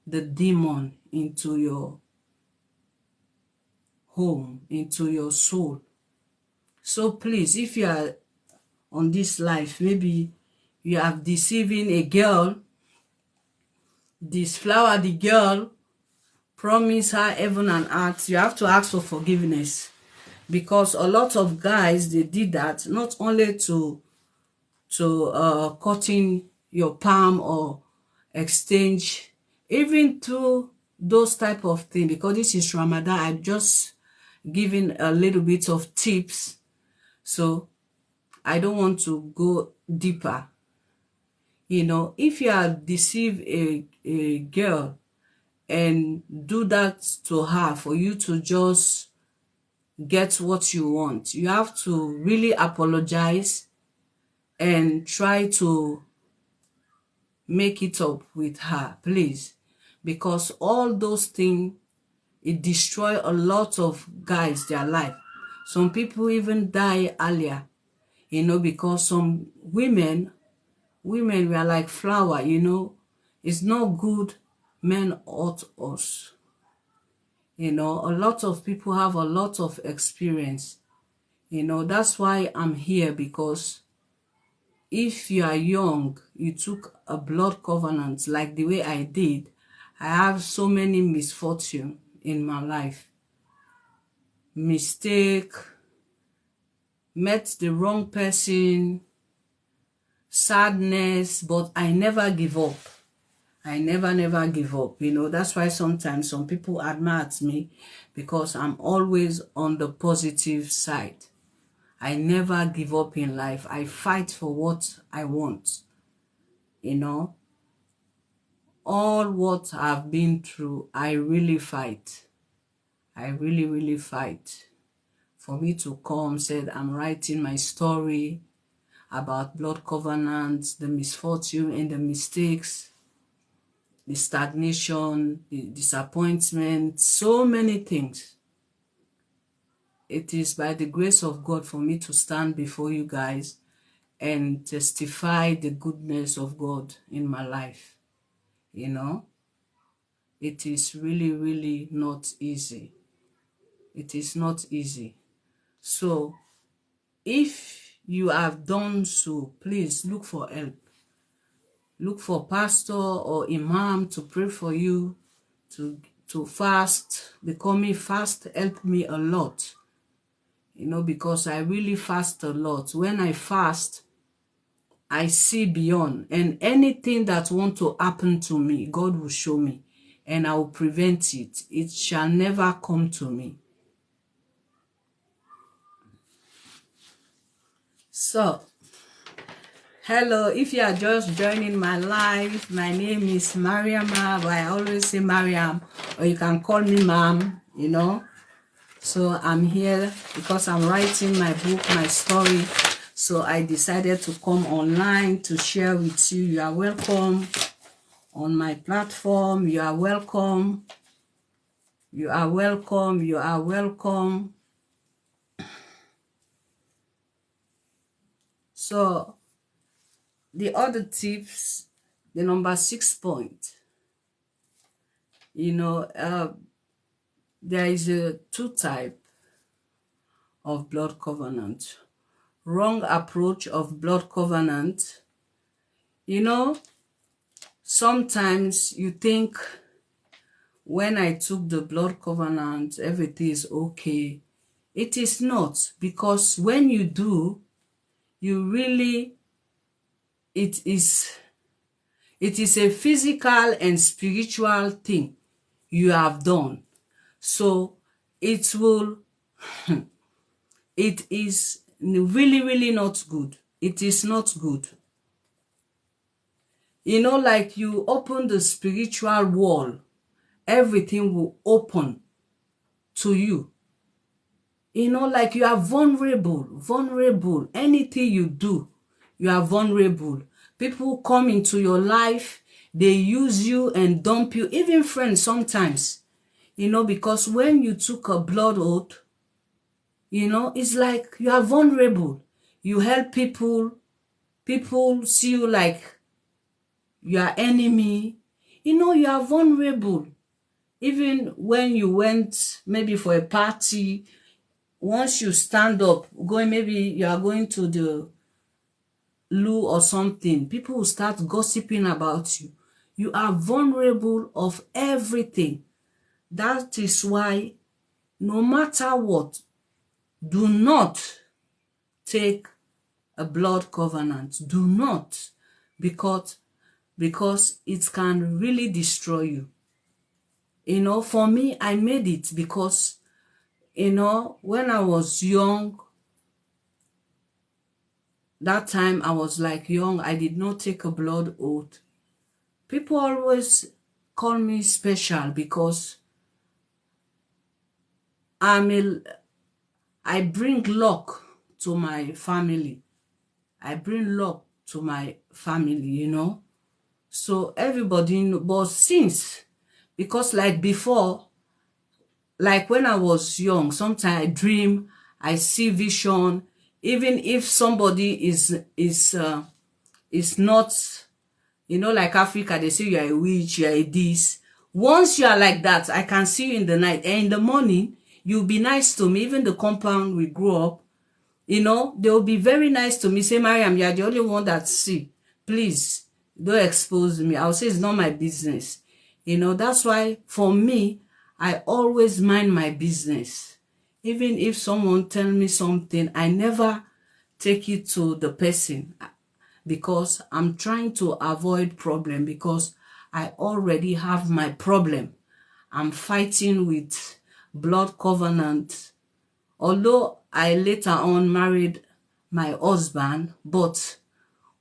the demon into your home, into your soul. So please, if you are on this life, maybe you are deceiving a girl, disflower the girl, promise her heaven and earth, you have to ask for forgiveness. Because a lot of guys, they did that not only to cutting your palm or exchange, even to those type of things. Because this is Ramadan, I'm just giving a little bit of tips, so I don't want to go deeper. You know, if you are deceive a girl and do that to her for you to just get what you want. You have to really apologize and try to make it up with her, please, because all those things, it destroy a lot of guys their life. Some people even die earlier, because some women we are like flower. It's not good men hurt us. A lot of people have a lot of experience. That's why I'm here, because if you are young, you took a blood covenant like the way I did. I have so many misfortune in my life. Mistake, met the wrong person, sadness, but I never give up. I never give up. That's why sometimes some people admire me, because I'm always on the positive side. I never give up in life. I fight for what I want. All what I've been through, I really fight. I really fight. For me to come, said I'm writing my story about blood covenants, the misfortune and the mistakes, the stagnation, the disappointment, so many things. It is by the grace of God for me to stand before you guys and testify the goodness of God in my life. It is really not easy. It is not easy. So if you have done so, please look for help. Look for pastor or imam to pray for you, to fast. Becoming fast helped me a lot, because I really fast a lot. When I fast, I see beyond, and anything that want to happen to me, God will show me, and I will prevent it. It shall never come to me. So, hello, if you are just joining my live, my name is Mariama, but I always say Mariam, or you can call me Mom, So I'm here because I'm writing my book, my story. So I decided to come online to share with you. You are welcome on my platform. You are welcome. You are welcome. You are welcome. So the other tips, the number 6 point, there is a 2 type of blood covenant. Wrong approach of blood covenant. Sometimes you think when I took the blood covenant, everything is okay. It is not, because when you do, you really, it is a physical and spiritual thing you have done. So it will, it is really not good. It is not good. Like you open the spiritual wall, everything will open to you. Like you are vulnerable. Anything you do, you are vulnerable. People come into your life, they use you and dump you, even friends sometimes, because when you took a blood oath, it's like you are vulnerable. You help people see you like you are enemy. You are vulnerable. Even when you went maybe for a party, once you stand up, maybe you are going to the loo or something, people will start gossiping about you. You are vulnerable of everything. That is why no matter what, do not take a blood covenant. Do not, because it can really destroy you. For me, I made it because, when I was young, that time I was like young, I did not take a blood oath. People always call me special because I bring luck to my family. I bring luck to my family, you know. So everybody know, but since, because like before, like when I was young, sometimes I dream, I see vision. Even if somebody is not, you know, like Africa, they say you are a witch, you are a this. Once you are like that, I can see you in the night. And in the morning, you'll be nice to me. Even the compound we grew up, you know, they'll be very nice to me. Say, Mariam, you're the only one that see. Please, don't expose me. I'll say it's not my business. You know, that's why for me, I always mind my business. Even if someone tell me something, I never take it to the person because I'm trying to avoid problem because I already have my problem. I'm fighting with blood covenant. Although I later on married my husband, but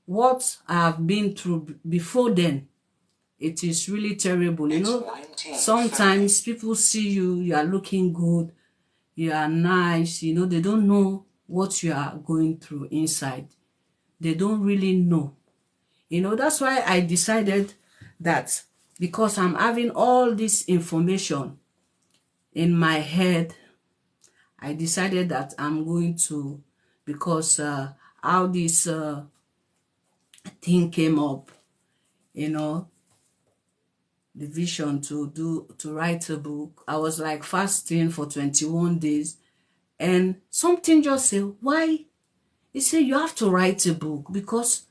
what I have been through before then, it is really terrible. You know, sometimes people see you, you are looking good, you are nice, you know, they don't know what you are going through inside. They don't really know. You know, that's why I decided that because I'm having all this information in my head, I decided that I'm going to, because how this thing came up, you know, the vision to write a book. I was like fasting for 21 days and something just said, why? He said, you have to write a book because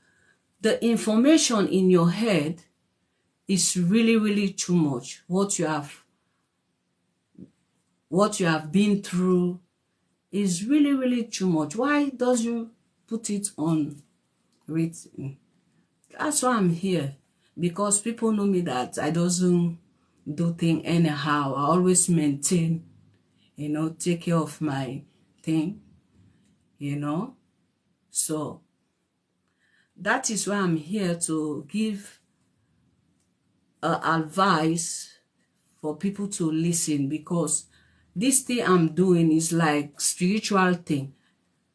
the information in your head is really, really too much. What you have been through is really, really too much. Why does you put it on written? That's why I'm here, because people know me that I doesn't do things anyhow. I always maintain, you know, take care of my thing, you know. So that is why I'm here to give advice for people to listen, because this thing I'm doing is like spiritual thing.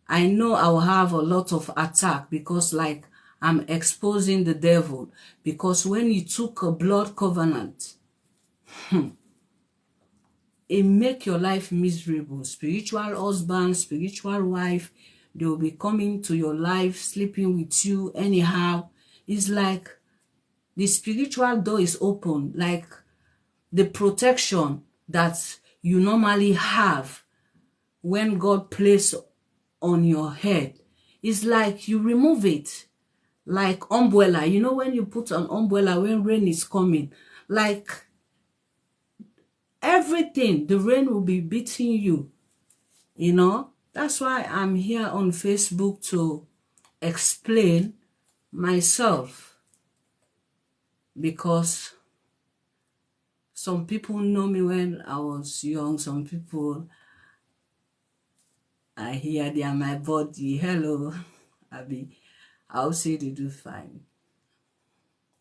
I know I will have a lot of attack because like I'm exposing the devil, because when you took a blood covenant, it make your life miserable. Spiritual husband, spiritual wife, they will be coming to your life, sleeping with you anyhow. It's like the spiritual door is open, like the protection that you normally have when God places on your head. It's like you remove it, like umbrella. You know when you put an umbrella when rain is coming, like everything, the rain will be beating you, you know. That's why I'm here on Facebook to explain myself, because some people know me when I was young. Some people, I hear they are my body. Hello, Abby. I'll say they do fine.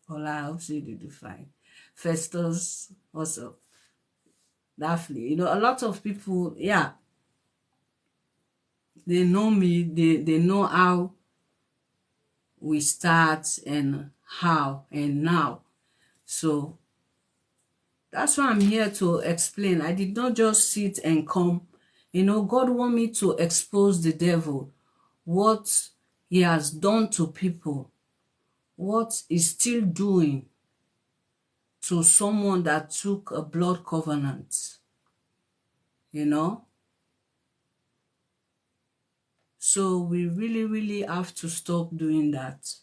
Hola, I'll say they do fine. Festus, also. Daphne, you know, a lot of people, yeah, they know me, they know how we start and how and now. So that's why I'm here to explain. I did not just sit and come. You know, God want me to expose the devil, what he has done to people, what he's still doing to someone that took a blood covenant, you know. So we really, really have to stop doing that.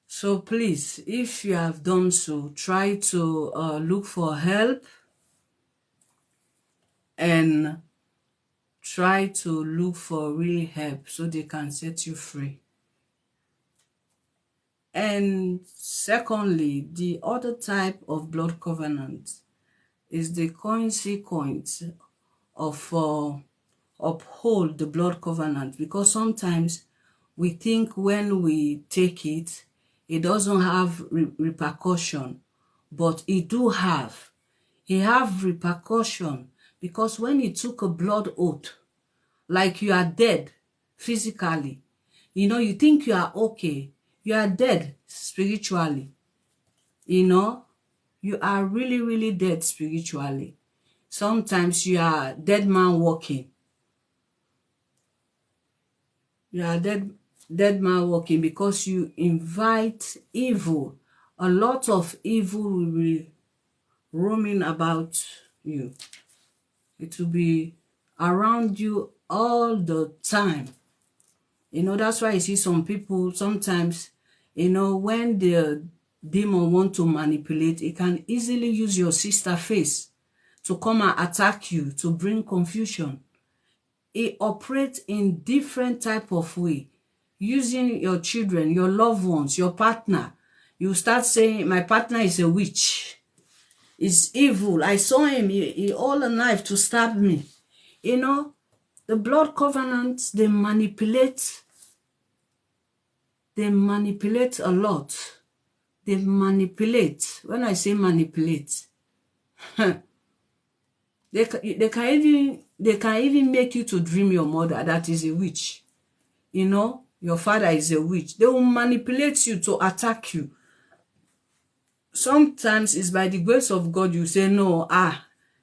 So please, if you have done so, try to look for help and try to look for real help so they can set you free. And secondly, the other type of blood covenant is the consequence of uphold the blood covenant, because sometimes we think when we take it, it doesn't have repercussion, but it do have. It have repercussion because when you took a blood oath, like you are dead physically, you know, you think you are okay, you are dead spiritually, you know, you are really, really dead spiritually. Sometimes you are dead man walking. You are dead man walking because you invite evil. A lot of evil will be roaming about you. It will be around you all the time. You know, that's why you see some people sometimes, you know, when the demon want to manipulate, it can easily use your sister face to come and attack you, to bring confusion. It operates in different type of way, using your children, your loved ones, your partner. You start saying, my partner is a witch, is evil. I saw him, he hold a knife to stab me. You know, the blood covenants, they manipulate a lot. They manipulate. When I say manipulate, they can even make you to dream your mother that is a witch. You know, your father is a witch. They will manipulate you to attack you. Sometimes it's by the grace of God you say, no,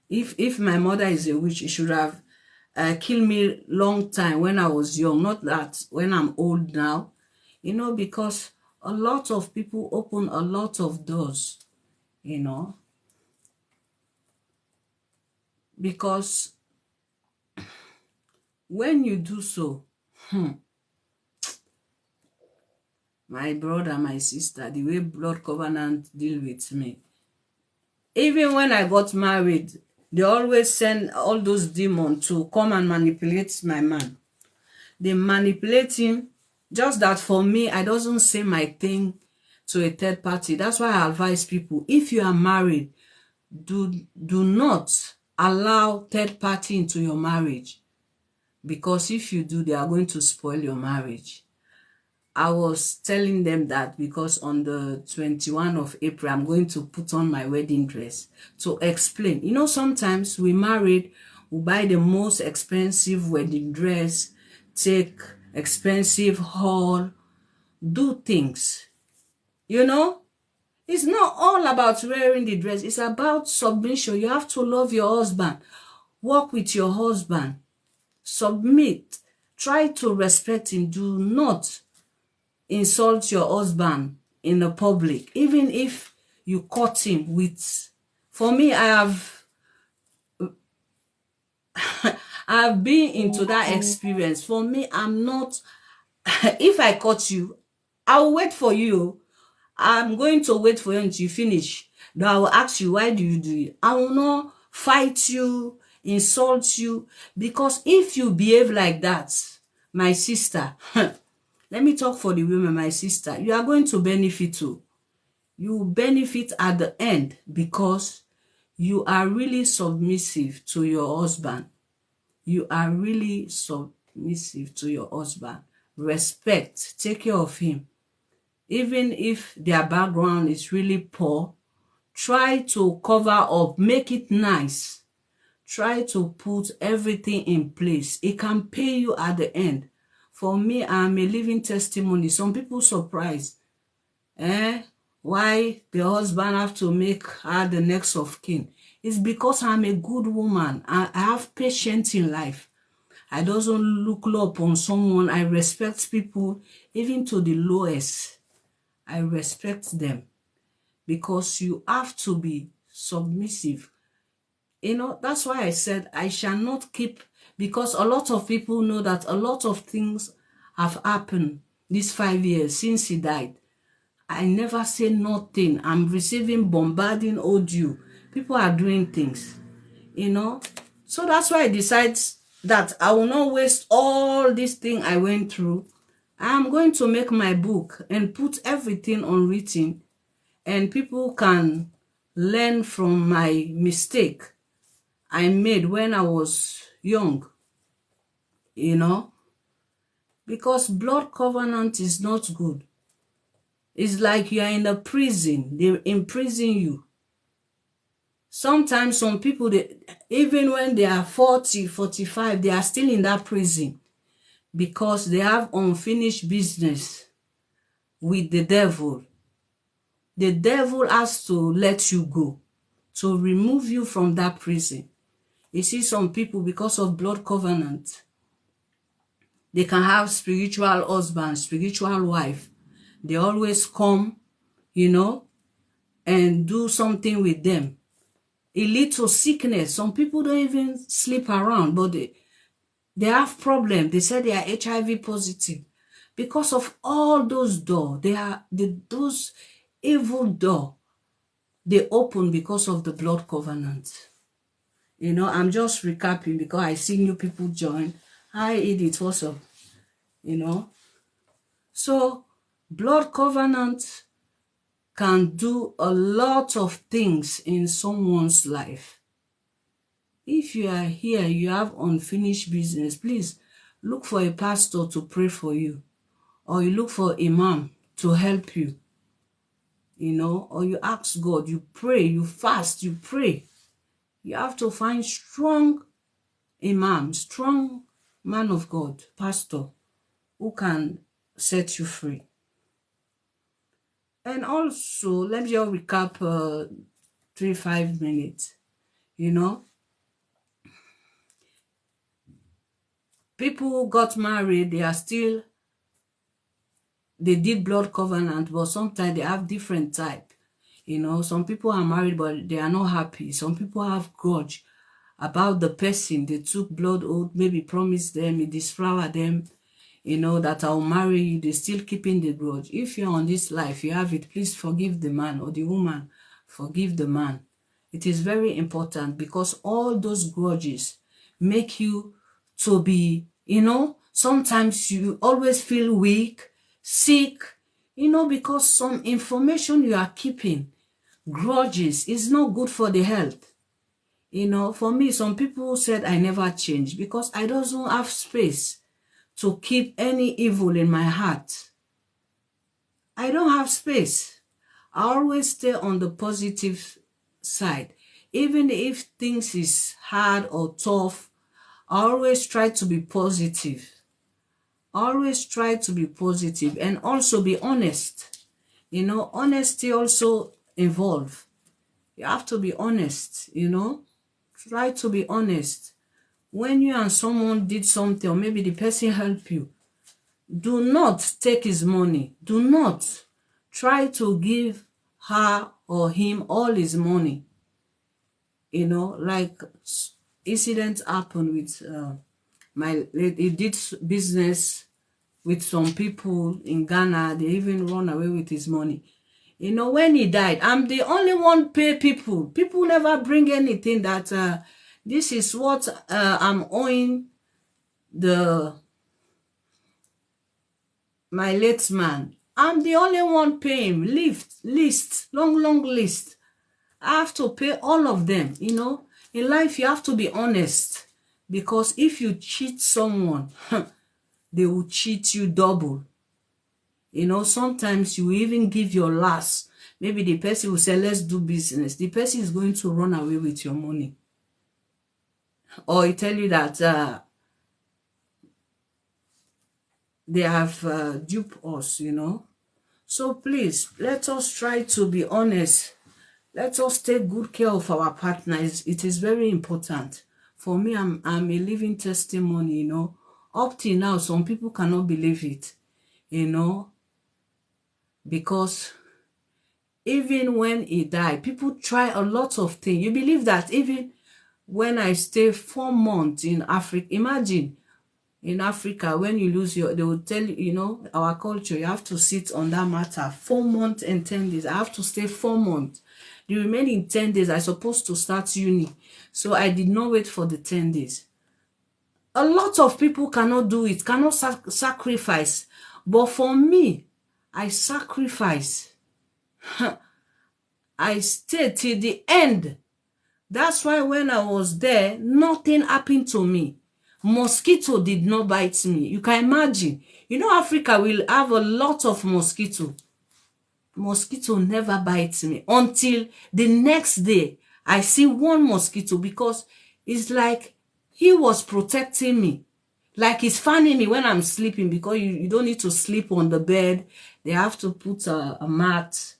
if my mother is a witch, she should have killed me long time when I was young, not that when I'm old now. You know, because a lot of people open a lot of doors, you know, because when you do so, my brother, my sister, the way blood covenant deal with me, even when I got married, they always send all those demons to come and manipulate my man. They manipulate him, just that for me, I doesn't say my thing to a third party. That's why I advise people, if you are married, do not allow third party into your marriage, because if you do, they are going to spoil your marriage. I was telling them that because on the 21st of April, I'm going to put on my wedding dress to explain. You know, sometimes we married, we buy the most expensive wedding dress, take expensive haul, do things. You know, it's not all about wearing the dress. It's about submission. You have to love your husband. Work with your husband. Submit. Try to respect him. Do not insult your husband in the public, even if you caught him with. For me, I've been into that experience. For me, I'm not. If I caught you, I'll wait for you. I'm going to wait for you until you finish. Then I will ask you, why do you do it? I will not fight you, insult you, because if you behave like that, my sister, let me talk for the women, my sister, you are going to benefit too. You will benefit at the end because you are really submissive to your husband. You are really submissive to your husband. Respect, take care of him. Even if their background is really poor, try to cover up, make it nice. Try to put everything in place. It can pay you at the end. For me, I'm a living testimony. Some people surprised. Why the husband have to make her the next of kin? It's because I'm a good woman. I have patience in life. I doesn't look low upon someone. I respect people, even to the lowest. I respect them because you have to be submissive. You know, that's why I said I shall not keep, because a lot of people know that a lot of things have happened these 5 years since he died. I never say nothing. I'm receiving bombarding audio. People are doing things, you know. So that's why I decide that I will not waste all this thing I went through. I'm going to make my book and put everything unwritten, and people can learn from my mistake I made when I was young, you know. because blood covenant is not good. It's like you are in a prison. They imprison you. Sometimes some people, even when they are 40, 45, they are still in that prison because they have unfinished business with the devil. The devil has to let you go, to remove you from that prison. You see, some people, because of blood covenant, they can have spiritual husband, spiritual wife. They always come, and do something with them. It leads to sickness. Some people don't even sleep around, but they have problems. They say they are HIV positive. Because of all those doors, those evil doors, they open because of the blood covenant. I'm just recapping because I see new people join. Hi, Edith, what's up? So blood covenant can do a lot of things in someone's life. If you are here, you have unfinished business, please look for a pastor to pray for you, or you look for imam to help you, or you ask God, you pray, you fast, you pray. You have to find strong imam, strong man of God, pastor, who can set you free. And also, let me just recap 3-5 minutes. People who got married, they did blood covenant, but sometimes they have different type. Some people are married, but they are not happy. Some people have grudge about the person. They took blood oath, maybe promised them, it disflower them, that I'll marry you. They're still keeping the grudge. If you're on this life, you have it, please forgive the man, or the woman, forgive the man. It is very important, because all those grudges make you to be, sometimes you always feel weak, sick, because some information you are keeping, grudges, is not good for the health. For me, some people said I never change because I don't have space to keep any evil in my heart. I don't have space. I always stay on the positive side. Even if things is hard or tough, I always try to be positive. Always try to be positive and also be honest. Honesty also involves. You have to be honest, Try to be honest. When you and someone did something, or maybe the person helped you, do not take his money. Do not try to give her or him all his money. Like incidents happen with he did business with some people in Ghana. They even run away with his money. When he died, I'm the only one pay people. People never bring anything that this is what I'm owing my late man. I'm the only one paying. Long list. I have to pay all of them. In life, you have to be honest, because if you cheat someone, they will cheat you double. Sometimes you even give your last. Maybe the person will say, let's do business. The person is going to run away with your money. Or he tell you that they have duped us, So please, let us try to be honest. Let us take good care of our partners. It is very important. For me, I'm a living testimony, Up till now, some people cannot believe it, because even when he died, people try a lot of things. You believe that even when I stay 4 months in Africa, imagine in Africa, when you lose they will tell you, our culture, you have to sit on that matter 4 months and 10 days. I have to stay 4 months. The remaining 10 days, I'm supposed to start uni. So I did not wait for the 10 days. A lot of people cannot do it, cannot sacrifice. But for me, I sacrifice. I stayed till the end. That's why when I was there, nothing happened to me. Mosquito did not bite me. You can imagine. You know, Africa will have a lot of mosquito. Mosquito never bites me until the next day. I see one mosquito because it's like he was protecting me. Like he's fanning me when I'm sleeping, because you don't need to sleep on the bed. They have to put a mat,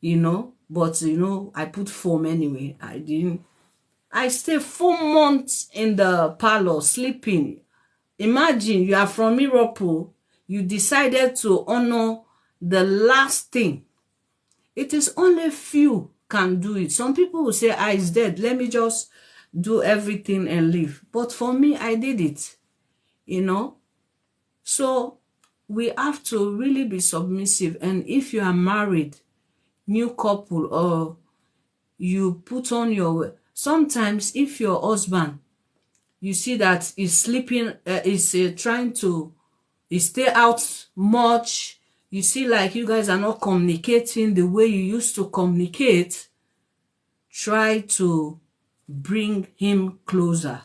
you know. But, you know, I put foam anyway. I stayed 4 months in the parlor sleeping. Imagine you are from Europe. You decided to honor the last thing. It is only few can do it. Some people will say, "Ah, it's dead. Let me just do everything and leave." But for me, I did it, you know. So we have to really be submissive. And if you are married, new couple, or you put on your... Sometimes if your husband, you see that he's sleeping, is trying to stay out much, you see like you guys are not communicating the way you used to communicate, try to bring him closer.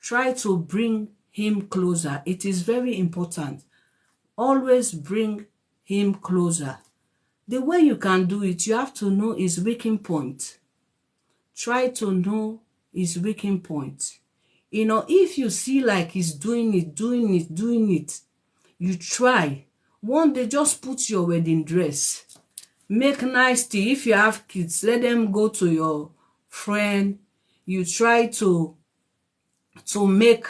Try to bring him closer. It is very important. Always bring him closer. The way you can do it, you have to know his weakening point. Try to know his weakening point. You know, if you see like he's doing it, you try. One day, just put your wedding dress. Make nice tea. If you have kids, let them go to your friend. You try to make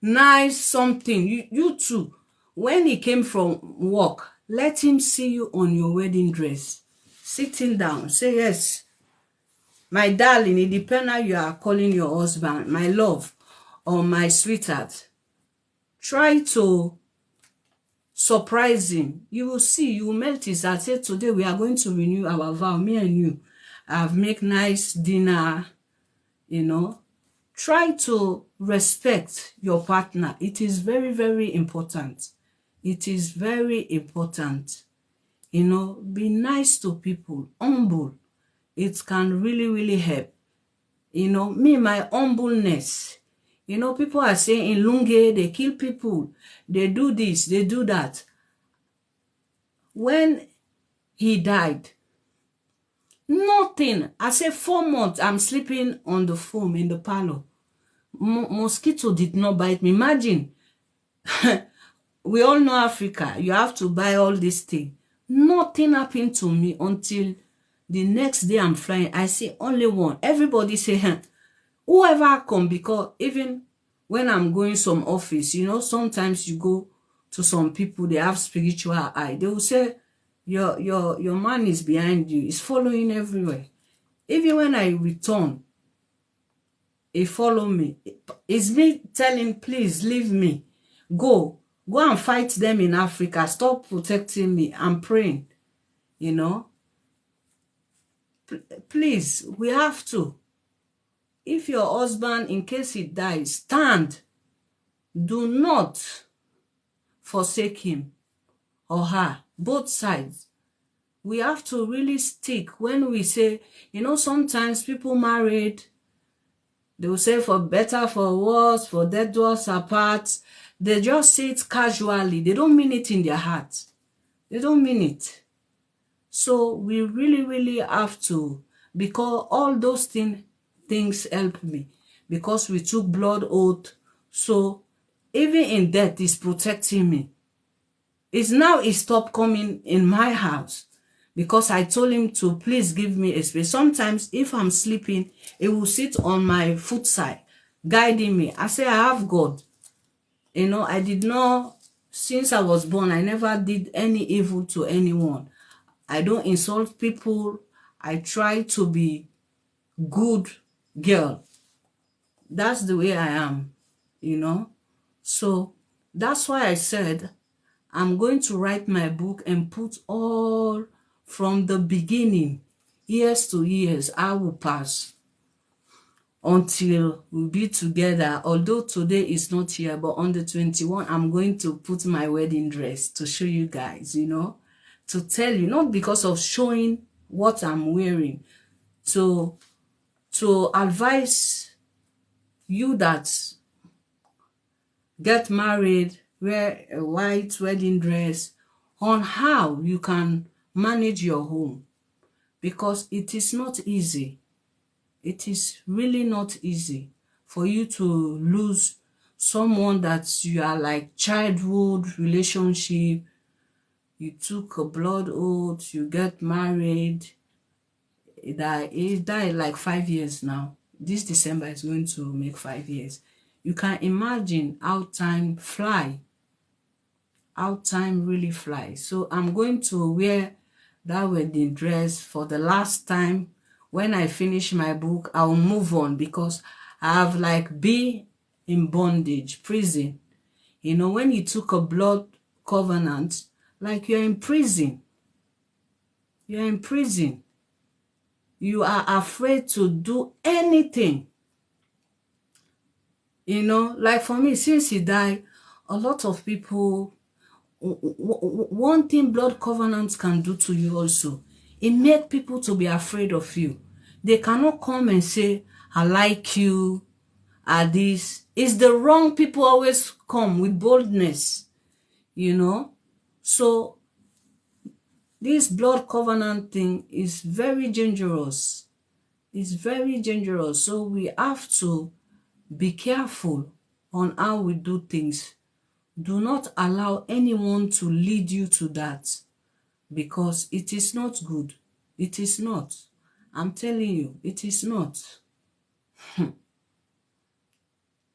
nice something. You too. When he came from work, let him see you on your wedding dress. Sitting down. Say, "Yes, my darling," it depends how you are calling your husband, "my love," or "my sweetheart." Try to surprise him. You will see, you will melt his heart. Say, "Today we are going to renew our vow, me and you. I've make nice dinner," you know. Try to respect your partner. It is very, very important. It is very important. You know, be nice to people, humble. It can really, really help. You know, me, my humbleness. You know, people are saying in Lunge, they kill people. They do this, they do that. When he died, nothing. I say 4 months, I'm sleeping on the foam in the parlor. Mosquito did not bite me. Imagine. We all know Africa. You have to buy all this thing. Nothing happened to me until the next day I'm flying. I see only one. Everybody say, whoever come, because even when I'm going some office, you know, sometimes you go to some people, they have spiritual eye. They will say, your man is behind you. He's following everywhere. Even when I return, he follow me. It's me telling, "Please leave me. Go and fight them in Africa. Stop protecting me. I'm praying." You know, please, we have to. If your husband, in case he dies, stand. Do not forsake him or her. Both sides. We have to really stick. When we say, you know, sometimes people married, they will say for better, for worse, for death do us apart. They just say it casually. They don't mean it in their heart. They don't mean it. So we really, really have to, because all those things help me. Because we took blood oath. So even in death, it's protecting me. It's now he stopped coming in my house. Because I told him to please give me a space. Sometimes if I'm sleeping, it will sit on my foot side, guiding me. I say, I have God. You know, I did not, since I was born, I never did any evil to anyone. I don't insult people. I try to be good girl. That's the way I am, you know. So that's why I said I'm going to write my book and put all from the beginning, years to years, I will pass until we'll be together. Although today is not here, but on the 21, I'm going to put my wedding dress to show you guys, you know, to tell you, not because of showing what I'm wearing, to advise you that get married, wear a white wedding dress on how you can manage your home, because it is not easy. It is really not easy for you to lose someone that you are like childhood relationship. You took a blood oath, you get married. He died like 5 years now. This December is going to make 5 years. You can imagine how time fly, how time really flies. So I'm going to wear that wedding dress for the last time. When I finish my book, I'll move on, because I have like been in bondage, prison. You know, when you took a blood covenant, like you're in prison. You're in prison. You are afraid to do anything. You know, like for me, since he died, a lot of people, one thing blood covenants can do to you also, it makes people to be afraid of you. They cannot come and say, I like you, this. It's the wrong people always come with boldness, you know. So this blood covenant thing is very dangerous. It's very dangerous. So we have to be careful on how we do things. Do not allow anyone to lead you to that, because it is not good. It is not. I'm telling you, it is not.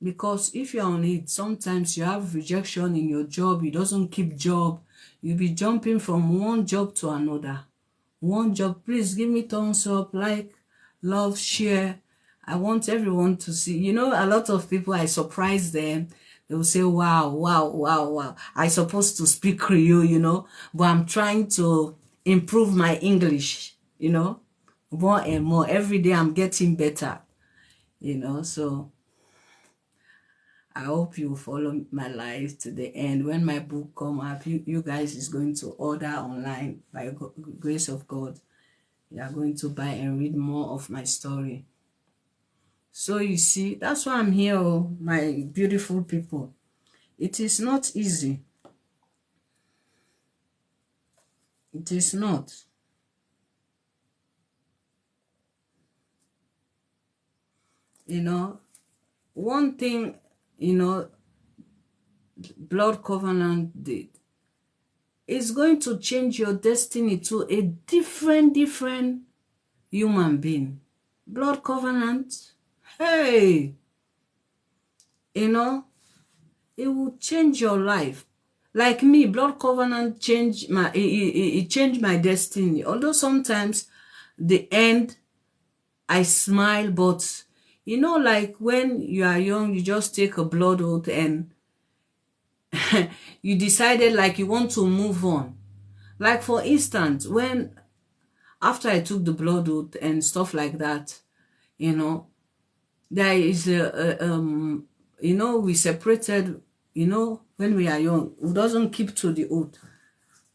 Because if you're on it, sometimes you have rejection in your job. You doesn't keep job. You'll be jumping from one job to another. One job. Please give me thumbs up, like, love, share. I want everyone to see. You know, a lot of people, I surprise them. They will say, wow, wow, wow, wow. I supposed to speak Creole, you know, but I'm trying to improve my English, you know, more and more. Every day I'm getting better, you know. So I hope you follow my life to the end. When my book come up, you guys is going to order online by grace of God. You are going to buy and read more of my story. So you see, that's why I'm here, oh, my beautiful people. It is not easy. It is not. You know, one thing, you know, blood covenant did, is going to change your destiny to a different human being. Blood covenant, hey, you know, it will change your life. Like me, blood covenant changed my, it changed my destiny. Although sometimes the end, I smile, but you know, like when you are young, you just take a blood oath and you decided like you want to move on. Like for instance, when after I took the blood oath and stuff like that, you know, there is you know, we separated, you know, when we are young, who doesn't keep to the oath.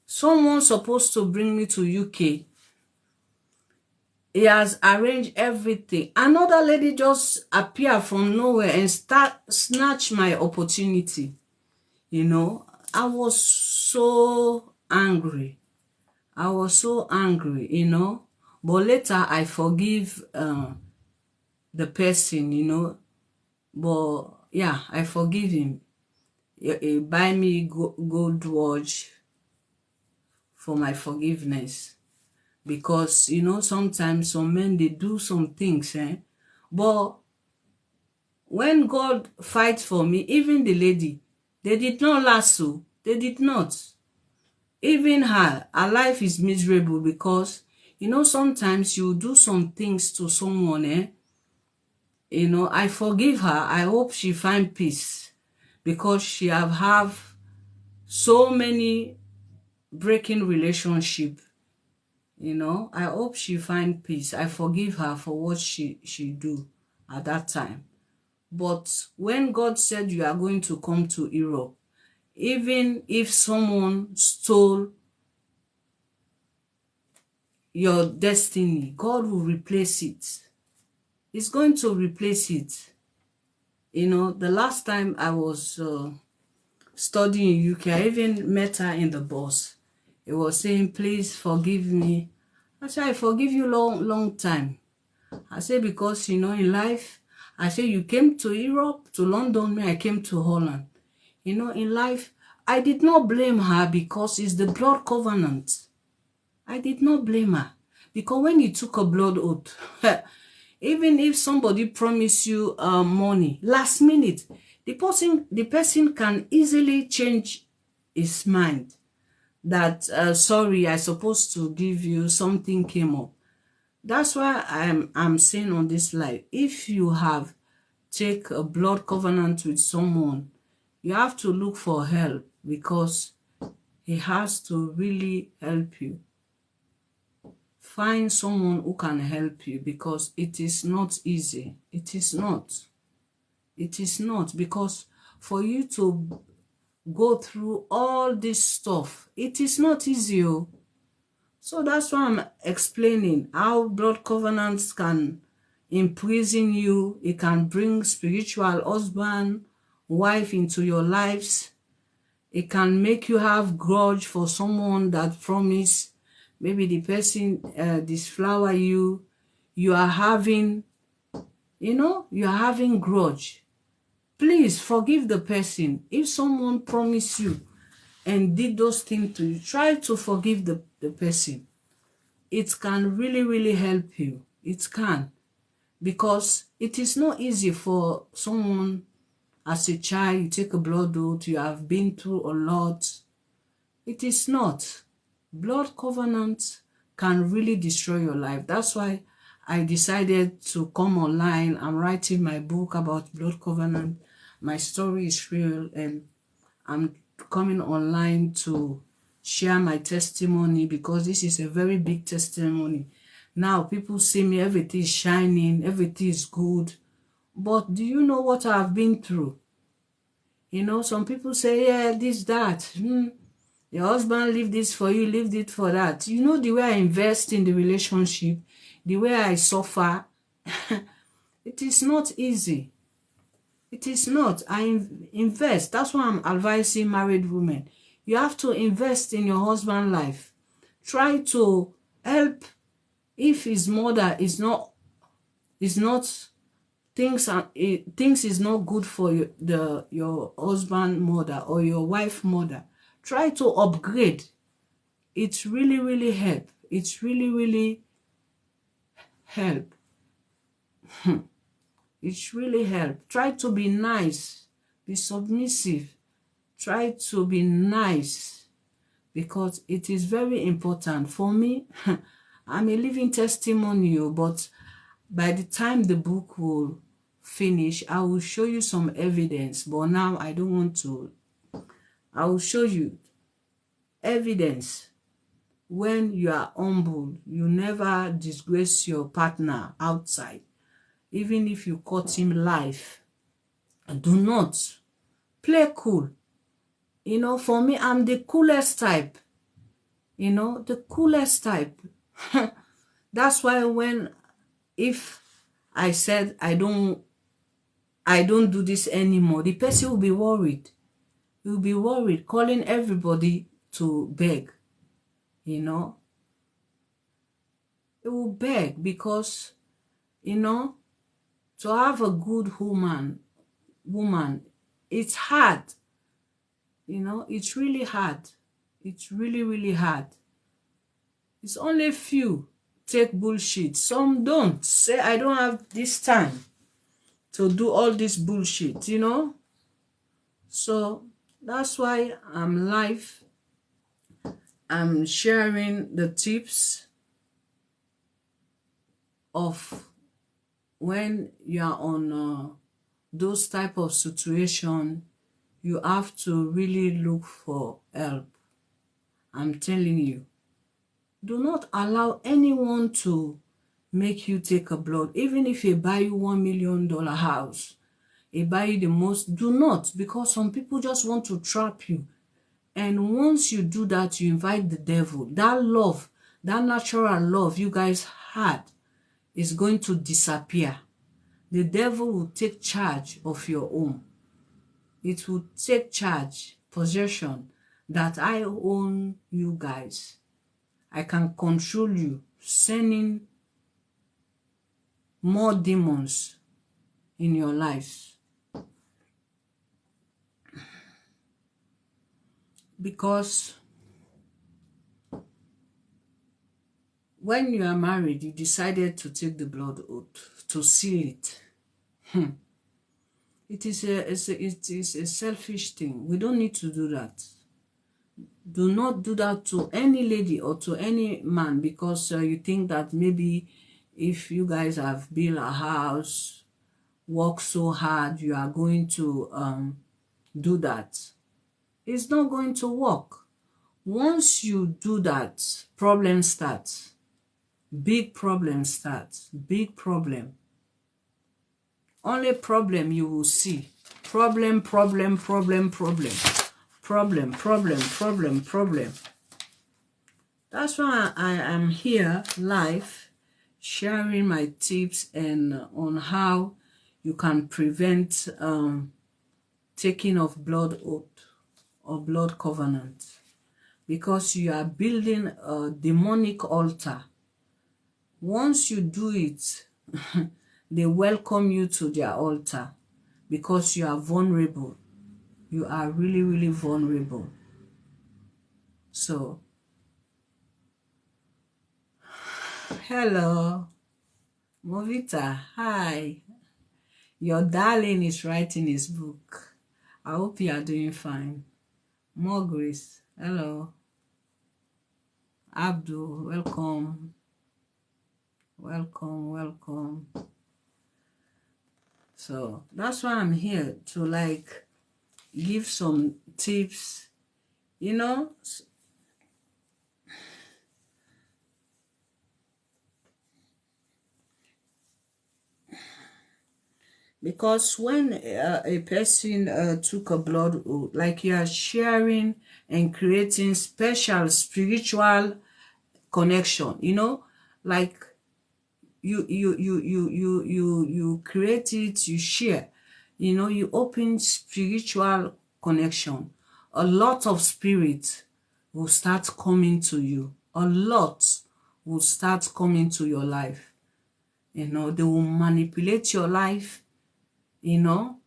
Someone supposed to bring me to UK. He has arranged everything. Another lady just appeared from nowhere and snatch my opportunity. You know, I was so angry. I was so angry, you know. But later I forgive the person, you know. But yeah, I forgive him. He buy me gold watch for my forgiveness. Because, you know, sometimes some men, they do some things, but when God fights for me, even the lady, they did not last, so they did not. Even her life is miserable, because, you know, sometimes you do some things to someone, you know, I forgive her. I hope she find peace, because she have so many breaking relationship. You know, I hope she find peace. I forgive her for what she do at that time. But when God said you are going to come to Europe, even if someone stole your destiny, God will replace it. He's going to replace it. You know, the last time I was studying in UK. I even met her in the bus. He was saying, please forgive me. I said, I forgive you long time. I said, because, you know, in life, I said, you came to Europe, to London, me, I came to Holland. You know, in life, I did not blame her because it's the blood covenant. I did not blame her. Because when you took a blood oath, even if somebody promised you money, last minute, the person can easily change his mind that, sorry, I supposed to give you, something came up. That's why I'm saying on this live, if you have take a blood covenant with someone, you have to look for help because he has to really help you. Find someone who can help you because it is not easy. It is not. It is not, because for you to go through all this stuff, it is not easy. So that's why I'm explaining how blood covenants can imprison you. It can bring spiritual husband, wife into your lives. It can make you have grudge for someone that promised. Maybe the person disflower you. You are having, you know, you are having grudge. Please forgive the person. If someone promised you and did those things to you, try to forgive the person. It can really help you. It can. Because it is not easy for someone as a child, you take a blood oath, you have been through a lot. It is not. Blood covenant can really destroy your life. That's why I decided to come online. I'm writing my book about blood covenant. My story is real, and I'm coming online to share my testimony because this is a very big testimony. Now people see me, everything is shining, everything is good. But do you know what I've been through? You know, some people say, yeah, this, that. Your husband leave this for you, leave it for that. You know, the way I invest in the relationship, the way I suffer, it is not easy. It is not. I invest. That's why I'm advising married women. You have to invest in your husband's life. Try to help if his mother is not things is not good for your husband mother or your wife mother. Try to upgrade. It's really help. It's really help. It's really help. Try to be nice. Be submissive. Try to be nice because it is very important. For me, I'm a living testimony, but by the time the book will finish, I will show you some evidence. But now I don't want to. I will show you evidence. When you are humble, you never disgrace your partner outside. Even if you caught him live, do not play cool. You know, for me, I'm the coolest type. You know, the coolest type. That's why if I said I don't do this anymore, the person will be worried. He will be worried, calling everybody to beg. You know, he will beg because, you know, to have a good woman, it's hard. You know, it's really hard. It's really hard. It's only few take bullshit. Some don't. Say, I don't have this time to do all this bullshit, you know? So that's why I'm live. I'm sharing the tips of when you are on those type of situation, you have to really look for help. I'm telling you. Do not allow anyone to make you take a blood. Even if they buy you $1 million house, they buy you the most, do not, because some people just want to trap you. And once you do that, you invite the devil. That love, that natural love you guys had is going to disappear. The devil will take charge of your home. It will take charge. possession, that I own you guys. I can control you, sending more demons in your lives. Because when you are married, you decided to take the blood oath, to seal it. It is a selfish thing. We don't need to do that. Do not do that to any lady or to any man, because you think that maybe if you guys have built a house, work so hard, you are going to do that. It's not going to work. Once you do that, problem starts. Big problem starts. Big problem. Only problem you will see. Problem. That's why I am here live, sharing my tips and on how you can prevent taking of blood oath or blood covenant, because you are building a demonic altar. Once you do it, they welcome you to their altar, because you are vulnerable. You are really, really vulnerable. So, hello, Movita, hi. Your darling is writing his book. I hope you are doing fine. More grace, hello. Abdul, welcome. Welcome. So that's why I'm here, to like give some tips, you know. Because when a person took a blood oath, like you are sharing and creating special spiritual connection, you know, like you create it, you share, you know, you open spiritual connection. A lot of spirit will start coming to you. A lot will start coming to your life. You know, they will manipulate your life. You know,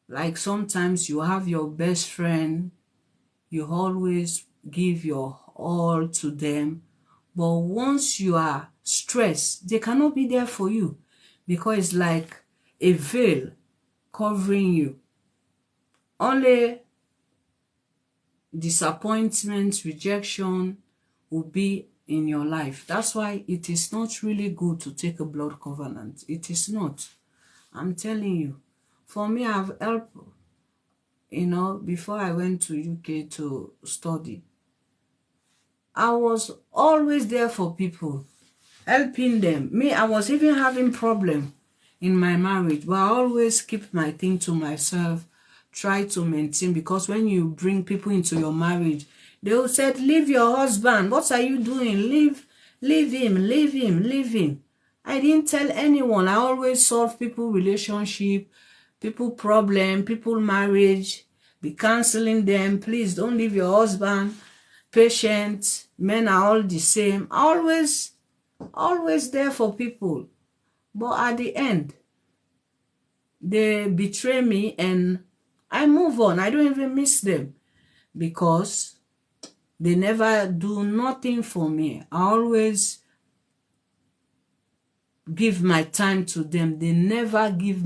like sometimes you have your best friend, you always give your all to them, but once you are stressed, they cannot be there for you, because it's like a veil covering you. Only disappointment, rejection will be in your life. That's why it is not really good to take a blood covenant. It is not. I'm telling you. For me, I've helped, you know, before I went to UK to study, I was always there for people, helping them. Me, I was even having problem in my marriage, but I always keep my thing to myself, try to maintain, because when you bring people into your marriage, they will say, leave your husband. What are you doing? Leave him. I didn't tell anyone. I always solve people relationship, people problem, people marriage, be counseling them. Please don't leave your husband. Patient, men are all the same. Always there for people. But at the end, they betray me and I move on. I don't even miss them, because they never do nothing for me. I always give my time to them. They never give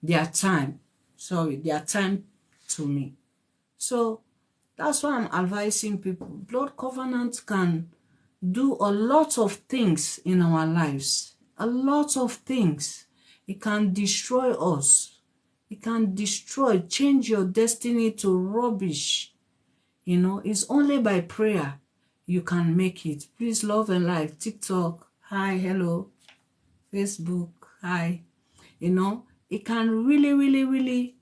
their time to me. So that's why I'm advising people. Blood covenant can do a lot of things in our lives. A lot of things. It can destroy us. It can change your destiny to rubbish. You know, it's only by prayer you can make it. Please, Love and Life, TikTok, hi, hello, Facebook, hi. You know, it can really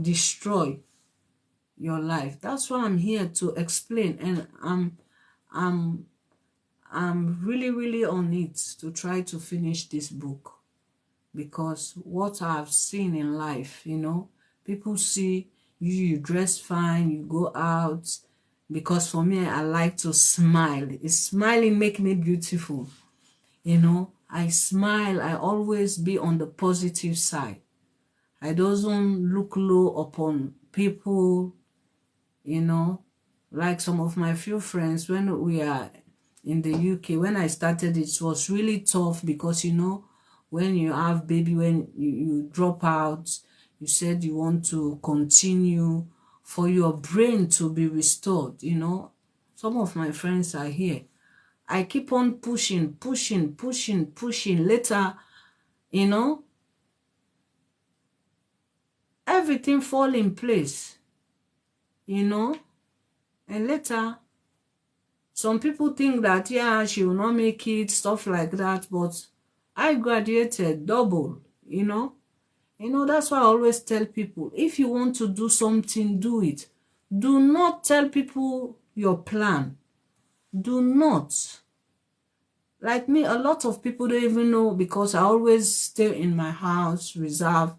destroy your life. That's why I'm here to explain, and I'm really on it to try to finish this book, because what I've seen in life, you know, people see You dress fine, you go out. Because for me, I like to smile. Smiling make me beautiful. You know, I smile. I always be on the positive side. I doesn't look low upon people, you know. Like some of my few friends, when we are in the UK, when I started, it was really tough because, you know, when you have baby, when you drop out, you said you want to continue for your brain to be restored, you know. Some of my friends are here. I keep on pushing. Later, you know, everything fall in place, you know. And later, some people think that, yeah, she will not make it, stuff like that. But I graduated double, you know. You know, that's why I always tell people, if you want to do something, do it. Do not tell people your plan. Do not. Like me, a lot of people don't even know because I always stay in my house, reserve.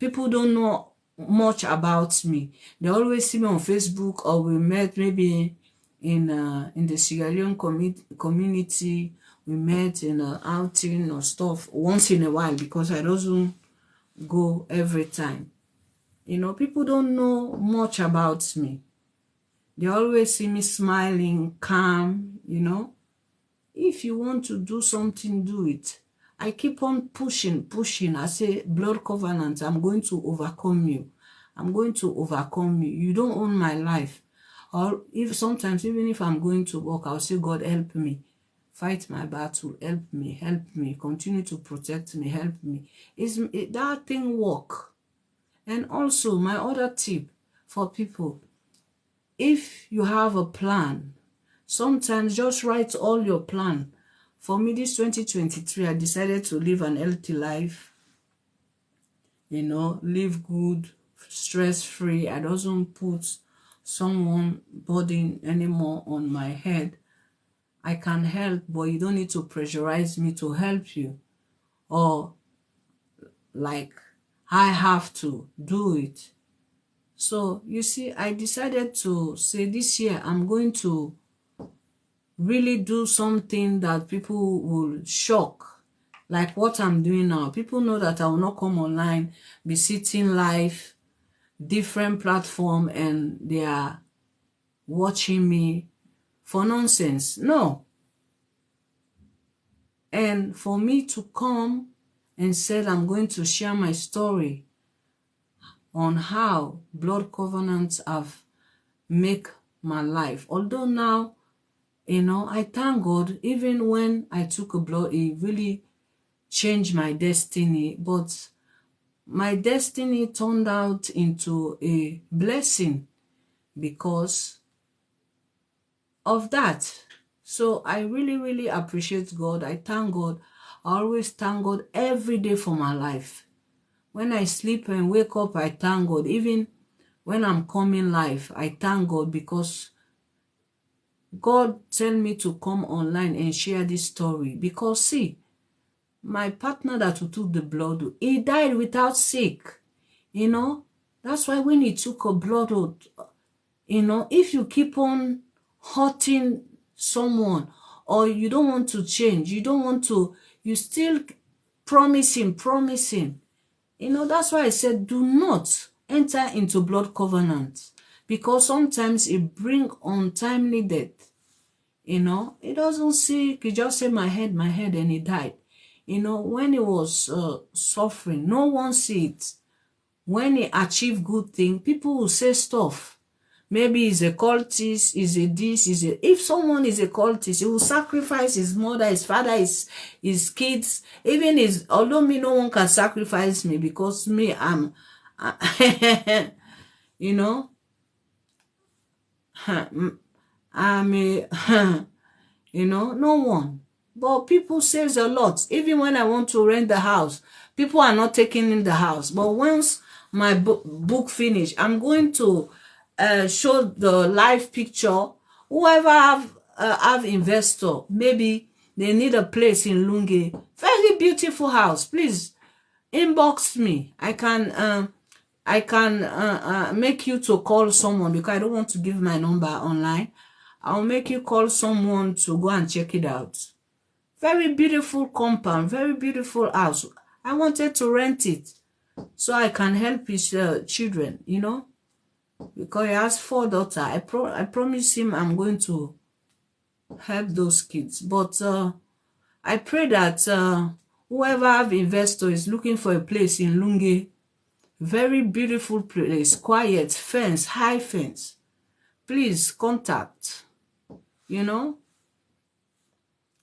People don't know much about me. They always see me on Facebook, or we met maybe in the Sierra Leone community. We met in an outing or stuff once in a while because I don't go every time. You know, people don't know much about me. They always see me smiling, calm, you know. If you want to do something, do it. I keep on pushing. I say, blood covenant, I'm going to overcome you. I'm going to overcome you. You don't own my life. Or if sometimes, even if I'm going to work, I'll say, God, help me. Fight my battle. Help me. Continue to protect me. Help me. That thing work. And also, my other tip for people, if you have a plan, sometimes just write all your plan. For me, this 2023, I decided to live an healthy life. You know, live good, stress-free. I don't put someone burden anymore on my head. I can help, but you don't need to pressurize me to help you. Or like, I have to do it. So, you see, I decided to say this year, I'm going to really do something that people will shock, like what I'm doing now. People know that I will not come online, be sitting live, different platform, and they are watching me for nonsense. No. And for me to come and say I'm going to share my story on how blood covenants have make my life. Although now, you know, I thank God, even when I took a blood, it really changed my destiny. But my destiny turned out into a blessing because of that. So I really, really appreciate God. I thank God. I always thank God every day for my life. When I sleep and wake up, I thank God. Even when I'm coming live, I thank God because God tell me to come online and share this story. Because see, my partner that who took the blood, he died without sick. You know, that's why when he took a blood, you know, if you keep on hurting someone or you don't want to change, you still promising. You know, that's why I said do not enter into blood covenant because sometimes it bring untimely death. You know, it doesn't sick. He just say my head, and he died. You know, when he was suffering, no one see it. When he achieved good thing, people will say stuff. Maybe he's a cultist, he's a this, if someone is a cultist, he will sacrifice his mother, his father, his kids, even although me, no one can sacrifice me because me, you know, I'm a, you know, no one. But people says a lot. Even when I want to rent the house, people are not taking in the house. But once my book finish, I'm going to show the live picture. Whoever have investor, maybe they need a place in Lungi. Very beautiful house. Please inbox me. I can make you to call someone, because I don't want to give my number online. I'll make you call someone to go and check it out. Very beautiful compound, very beautiful house. I wanted to rent it so I can help his children, you know, because he has 4 daughters. I promise him I'm going to help those kids. But I pray that whoever have investor is looking for a place in Lungi, very beautiful place, quiet, fence, high fence, please contact, you know,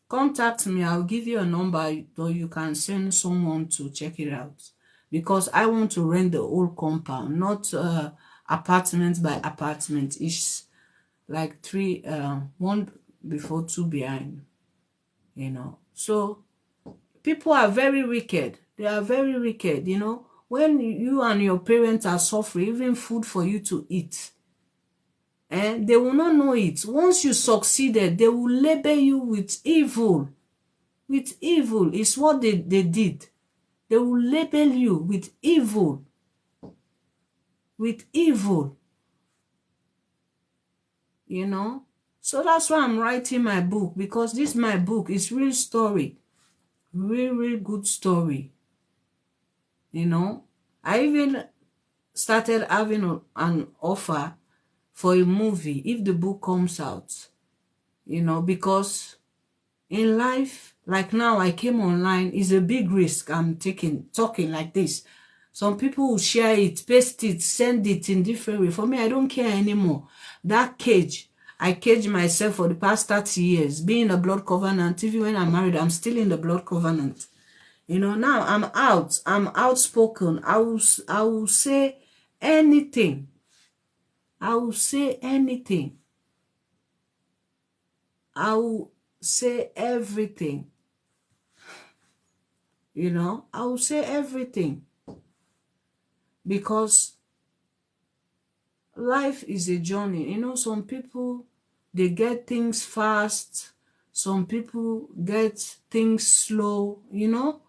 contact me. I'll give you a number, or you can send someone to check it out, because I want to rent the whole compound, not apartment by apartment. It's like 3 1 before 2 behind, you know. So people are very wicked. They are very wicked, you know. When you and your parents are suffering, even food for you to eat, and they will not know it. Once you succeeded, they will label you with evil. With evil is what they did. They will label you with evil. With evil. You know? So that's why I'm writing my book, because this my book is real story. Real good story. You know? I even started having an offer for a movie if the book comes out. You know, because in life, like now, I came online, is a big risk I'm taking, talking like this. Some people will share it, paste it, send it in different way. For me, I don't care anymore. That cage, I cage myself for the past 30 years, being in the blood covenant. Even when I'm married, I'm still in the blood covenant. You know, now I'm out. I'm outspoken. I will say anything. I will say anything. I will say everything. You know, I will say everything. Because life is a journey. You know, some people, they get things fast. Some people get things slow, you know.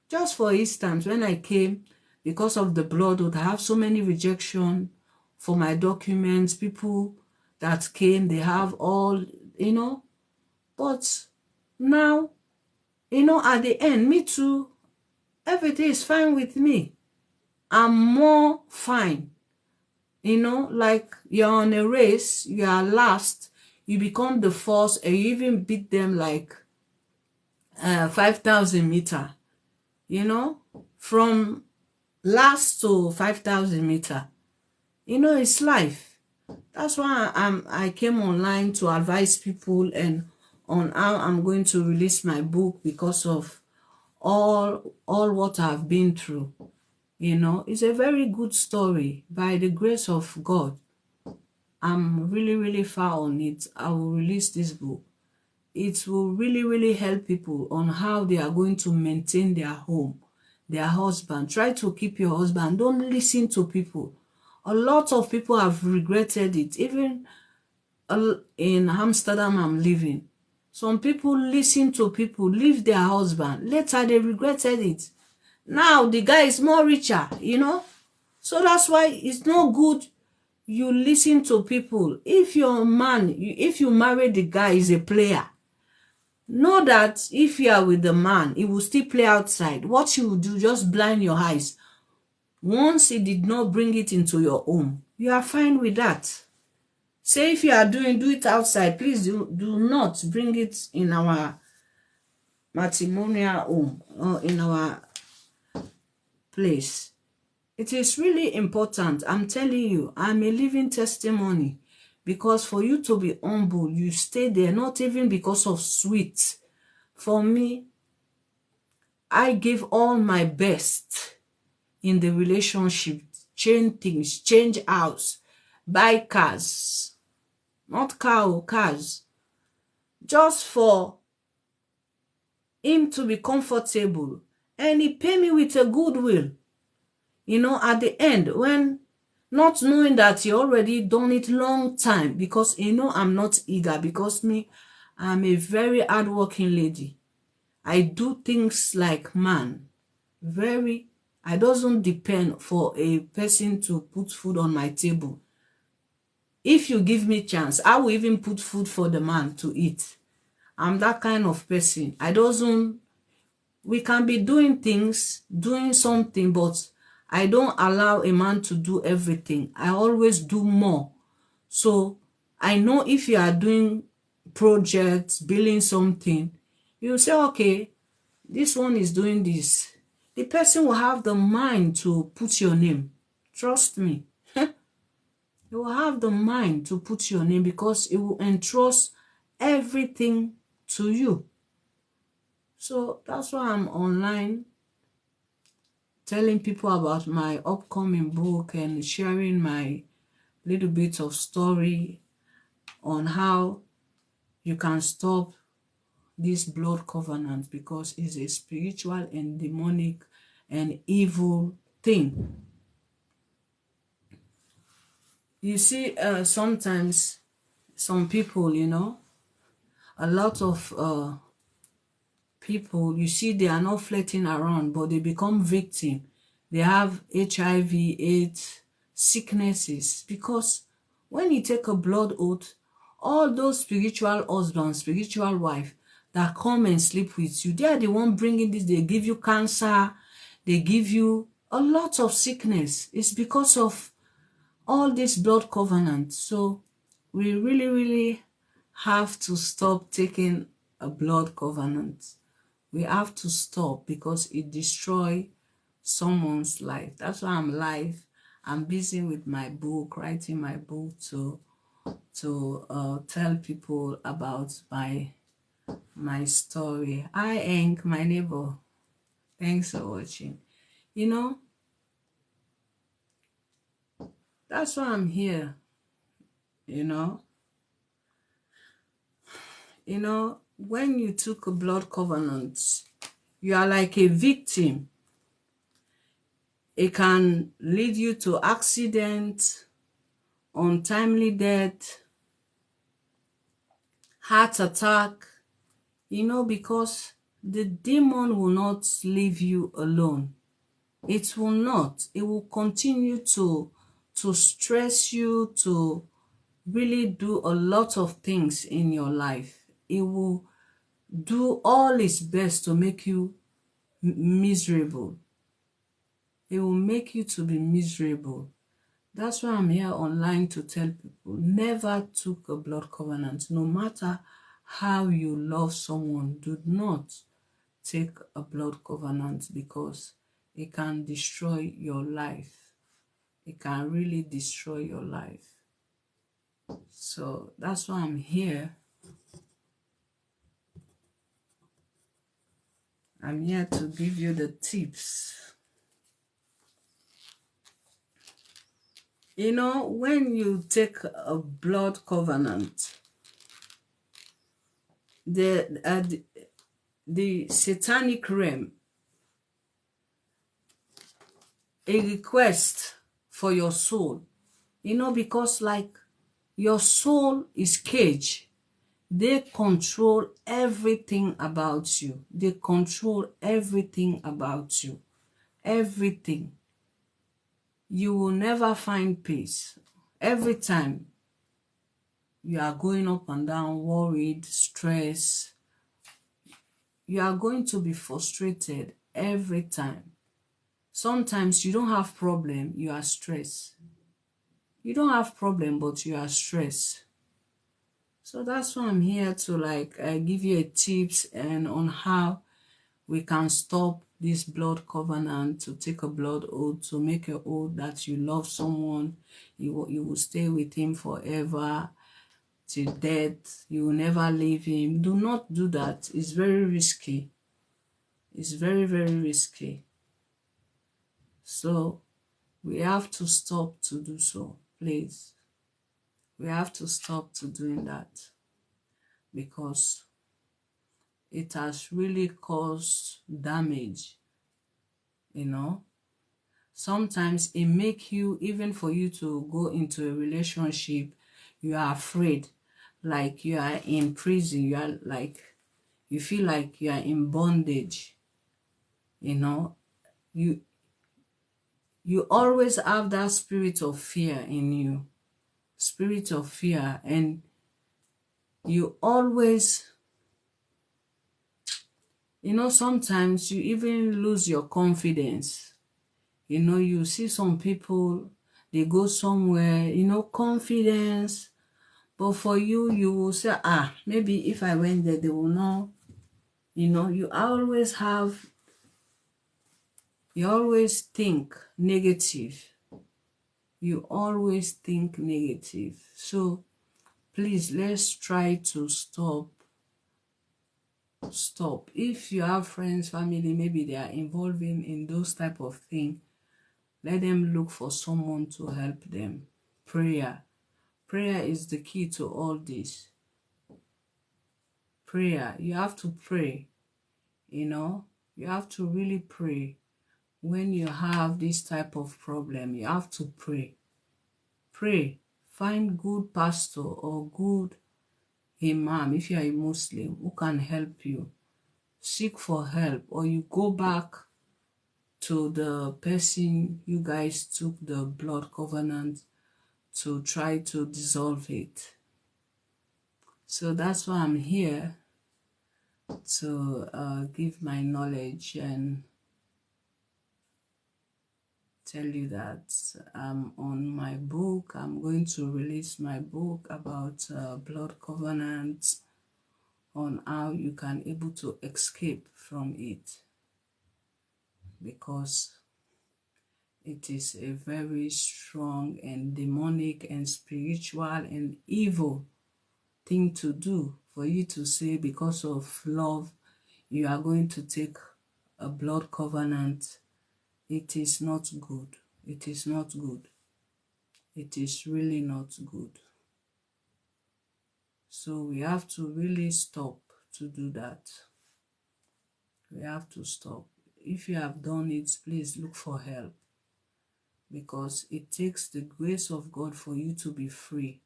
Just for instance, when I came, because of the blood, I have so many rejection for my documents. People that came, they have all, you know. But now, you know, at the end, me too, everything is fine with me. I'm more fine. You know, like you're on a race, you are last, you become the first, and you even beat them like 5,000 meter. You know, from last to 5,000 meter. You know, it's life. That's why I came online to advise people and on how I'm going to release my book, because of all what I've been through. You know, it's a very good story. By the grace of God, I'm really far on it. I will release this book. It will really help people on how they are going to maintain their home, their husband. Try to keep your husband. Don't listen to people. A lot of people have regretted it. Even in Amsterdam, I'm living. Some people listen to people, leave their husband. Later, they regretted it. Now, the guy is more richer, you know. So that's why it's not good you listen to people. If your man, if you marry the guy, is a player, know that if you are with the man, he will still play outside. What you will do, just blind your eyes. Once he did not bring it into your home, you are fine with that. Say if you are do it outside. Please do not bring it in our matrimonial home or in our place. It is really important. I'm telling you, I'm a living testimony. Because for you to be humble, you stay there, not even because of sweet. For me, I give all my best in the relationship. Change things, change house, buy cars. Not cars. Just for him to be comfortable. And he pay me with a goodwill. You know, at the end, when not knowing that he already done it long time, because you know I'm not eager, because I'm a very hardworking lady. I do things like man. Very, I doesn't depend for a person to put food on my table. If you give me chance, I will even put food for the man to eat. I'm that kind of person. We can be doing things, doing something, but I don't allow a man to do everything. I always do more. So I know if you are doing projects, building something, you say, okay, this one is doing this. The person will have the mind to put your name. Trust me. He will have the mind to put your name because it will entrust everything to you. So that's why I'm online telling people about my upcoming book and sharing my little bit of story on how you can stop this blood covenant, because it's a spiritual and demonic and evil thing. You see, sometimes some people, a lot of people, you see, they are not flirting around, but they become victim. They have HIV, AIDS, sicknesses, because when you take a blood oath, all those spiritual husbands, spiritual wife that come and sleep with you, they are the one bringing this. They give you cancer, they give you a lot of sickness. It's because of all this blood covenant. So we really, really have to stop taking a blood covenant. We have to stop because it destroys someone's life. That's why I'm live. I'm busy with my book, writing my book to tell people about my story. Hi, Hank, my neighbor. Thanks for watching. That's why I'm here. When you took a blood covenant, you are like a victim. It can lead you to accident, untimely death, heart attack, because the demon will not leave you alone. It will not. It will continue to stress you, to really do a lot of things in your life. It will do all its best to make you miserable. It will make you to be miserable. That's why I'm here online to tell people, never took a blood covenant. No matter how you love someone, do not take a blood covenant, because it can destroy your life. It can really destroy your life. So that's why I'm here. I'm here to give you the tips. When you take a blood covenant, the satanic realm, a request for your soul, because like your soul is caged. They control everything about you. They control everything about you. Everything. You will never find peace. Every time you are going up and down, worried, stressed, you are going to be frustrated every time. Sometimes you don't have problem, you are stressed. You don't have problem, but you are stressed. So that's why I'm here to give you a tips and on how we can stop this blood covenant, to take a blood oath, to make an oath that you love someone, you will stay with him forever till death, you will never leave him. Do not do that. It's very risky. It's very, very risky. So we have to stop to do so, please. We have to stop to doing that, because it has really caused damage. Sometimes it make you, even for you to go into a relationship, you are afraid, like you are in prison, you feel like you are in bondage. you always have that spirit of fear in you, spirit of fear, and you always, sometimes you even lose your confidence. You see some people, they go somewhere, confidence, but for you, you will say, maybe if I went there, they will not, you always think negative. You always think negative. So please, let's try to stop. If you have friends, family, maybe they are involving in those type of things, let them look for someone to help them. Prayer is the key to all this. Prayer, you have to pray. You have to really pray. When you have this type of problem, you have to pray. Find good pastor or good imam if you are a Muslim who can help you. Seek for help, or you go back to the person you guys took the blood covenant to try to dissolve it. So that's why I'm here, to give my knowledge and tell you that I'm on my book. I'm going to release my book about blood covenants, on how you can able to escape from it, because it is a very strong and demonic and spiritual and evil thing to do, for you to say because of love you are going to take a blood covenant. It is not good. It is not good. It is really not good. So we have to really stop to do that. We have to stop. If you have done it, please look for help, because it takes the grace of God for you to be free.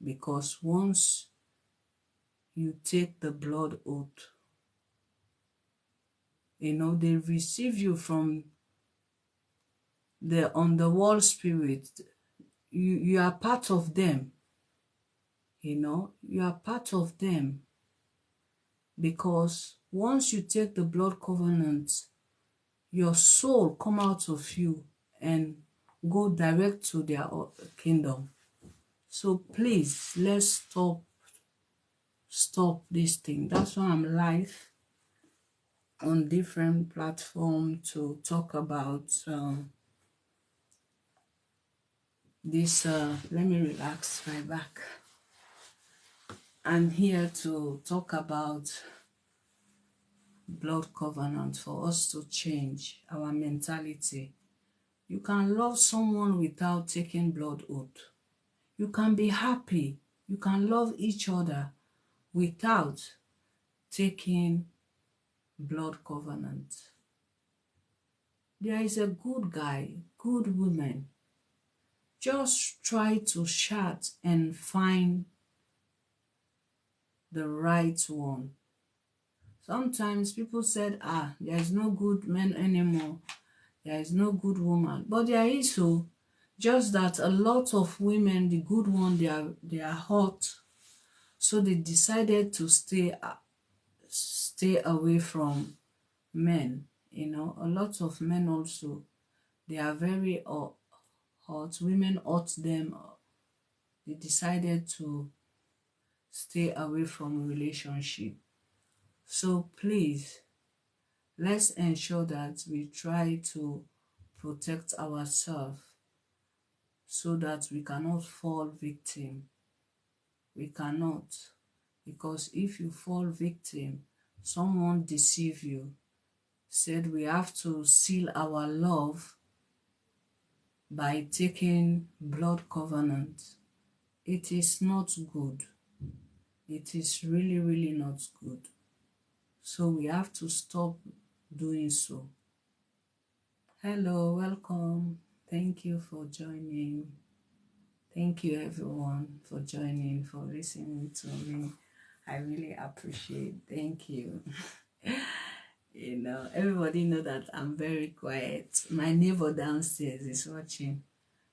Because once you take the blood oath, they receive you from the underworld spirit. You are part of them. You are part of them, because once you take the blood covenant, your soul come out of you and go direct to their kingdom. So please, let's stop this thing. That's why I'm live on different platforms to talk about this. Let me relax my back. I'm here to talk about blood covenant, for us to change our mentality. You can love someone without taking blood oath. You can be happy. You can love each other without taking blood covenant. There is a good guy, good woman. Just try to chat and find the right one. Sometimes people said, there is no good man anymore. There is no good woman. But there is so. Just that a lot of women, the good one, they are hot. So they decided to stay away from men. A lot of men also, they are very hot. Women hurt them. They decided to stay away from relationship. So please, let's ensure that we try to protect ourselves, so that we cannot fall victim. We cannot. Because if you fall victim, someone deceive you, said we have to seal our love by taking blood covenant. It is not good. It is really, really not good. So we have to stop doing so. Hello, welcome. Thank you for joining. Thank you everyone for joining, for listening to me. I really appreciate. Thank you. Everybody know that I'm very quiet. My neighbor downstairs is watching.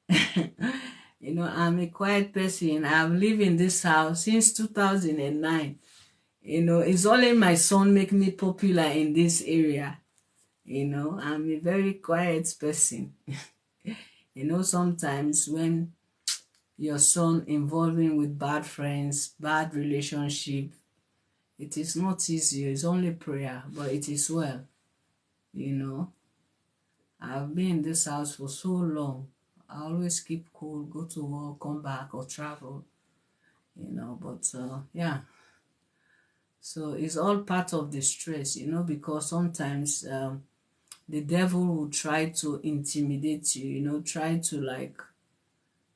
I'm a quiet person. I've lived in this house since 2009. It's only my son make me popular in this area. I'm a very quiet person. Sometimes when your son involving with bad friends, bad relationship, it is not easy. It's only prayer, but it is well. I've been in this house for so long. I always keep cool, go to work, come back or travel, but yeah. So it's all part of the stress, because sometimes the devil will try to intimidate you, try to like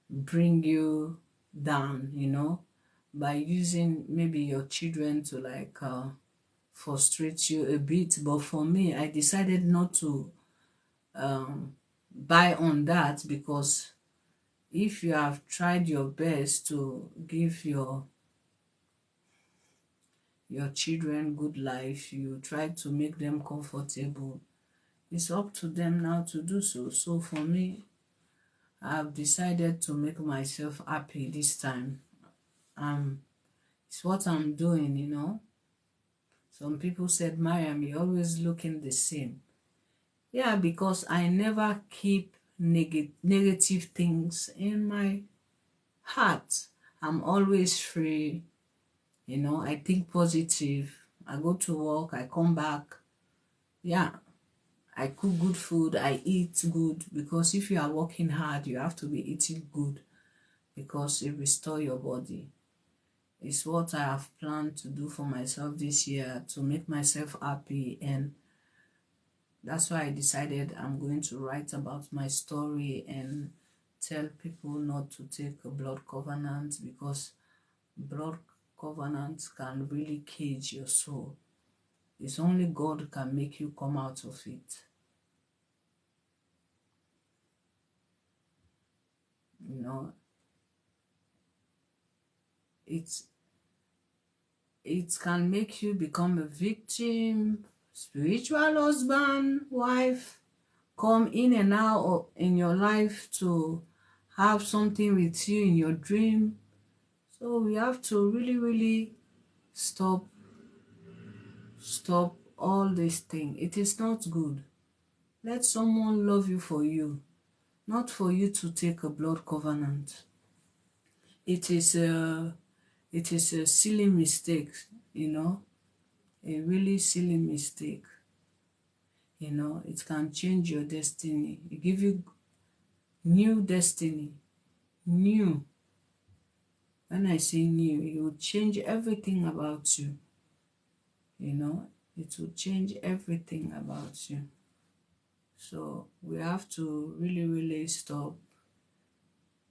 bring you down, by using maybe your children to like frustrate you a bit. But for me, I decided not to buy on that, because if you have tried your best to give your children good life, you try to make them comfortable, it's up to them now to do so. So for me, I've decided to make myself happy this time. It's what I'm doing. Some people said, Mariam, you're always looking the same. Yeah, because I never keep negative things in my heart. I'm always free. I think positive. I go to work, I come back. Yeah, I cook good food, I eat good, because if you are working hard, you have to be eating good, because it restores your body. It's what I have planned to do for myself this year, to make myself happy, and that's why I decided I'm going to write about my story and tell people not to take a blood covenant, because blood covenant can really cage your soul. It's only God can make you come out of it. It's it can make you become a victim, spiritual husband, wife, come in and out in your life to have something with you in your dream. So we have to really, really stop all this thing. It is not good. Let someone love you for you, not for you to take a blood covenant. It is a silly mistake, a really silly mistake. It can change your destiny. It give you new destiny. New. When I say new, it will change everything about you. It will change everything about you. So we have to really, really stop.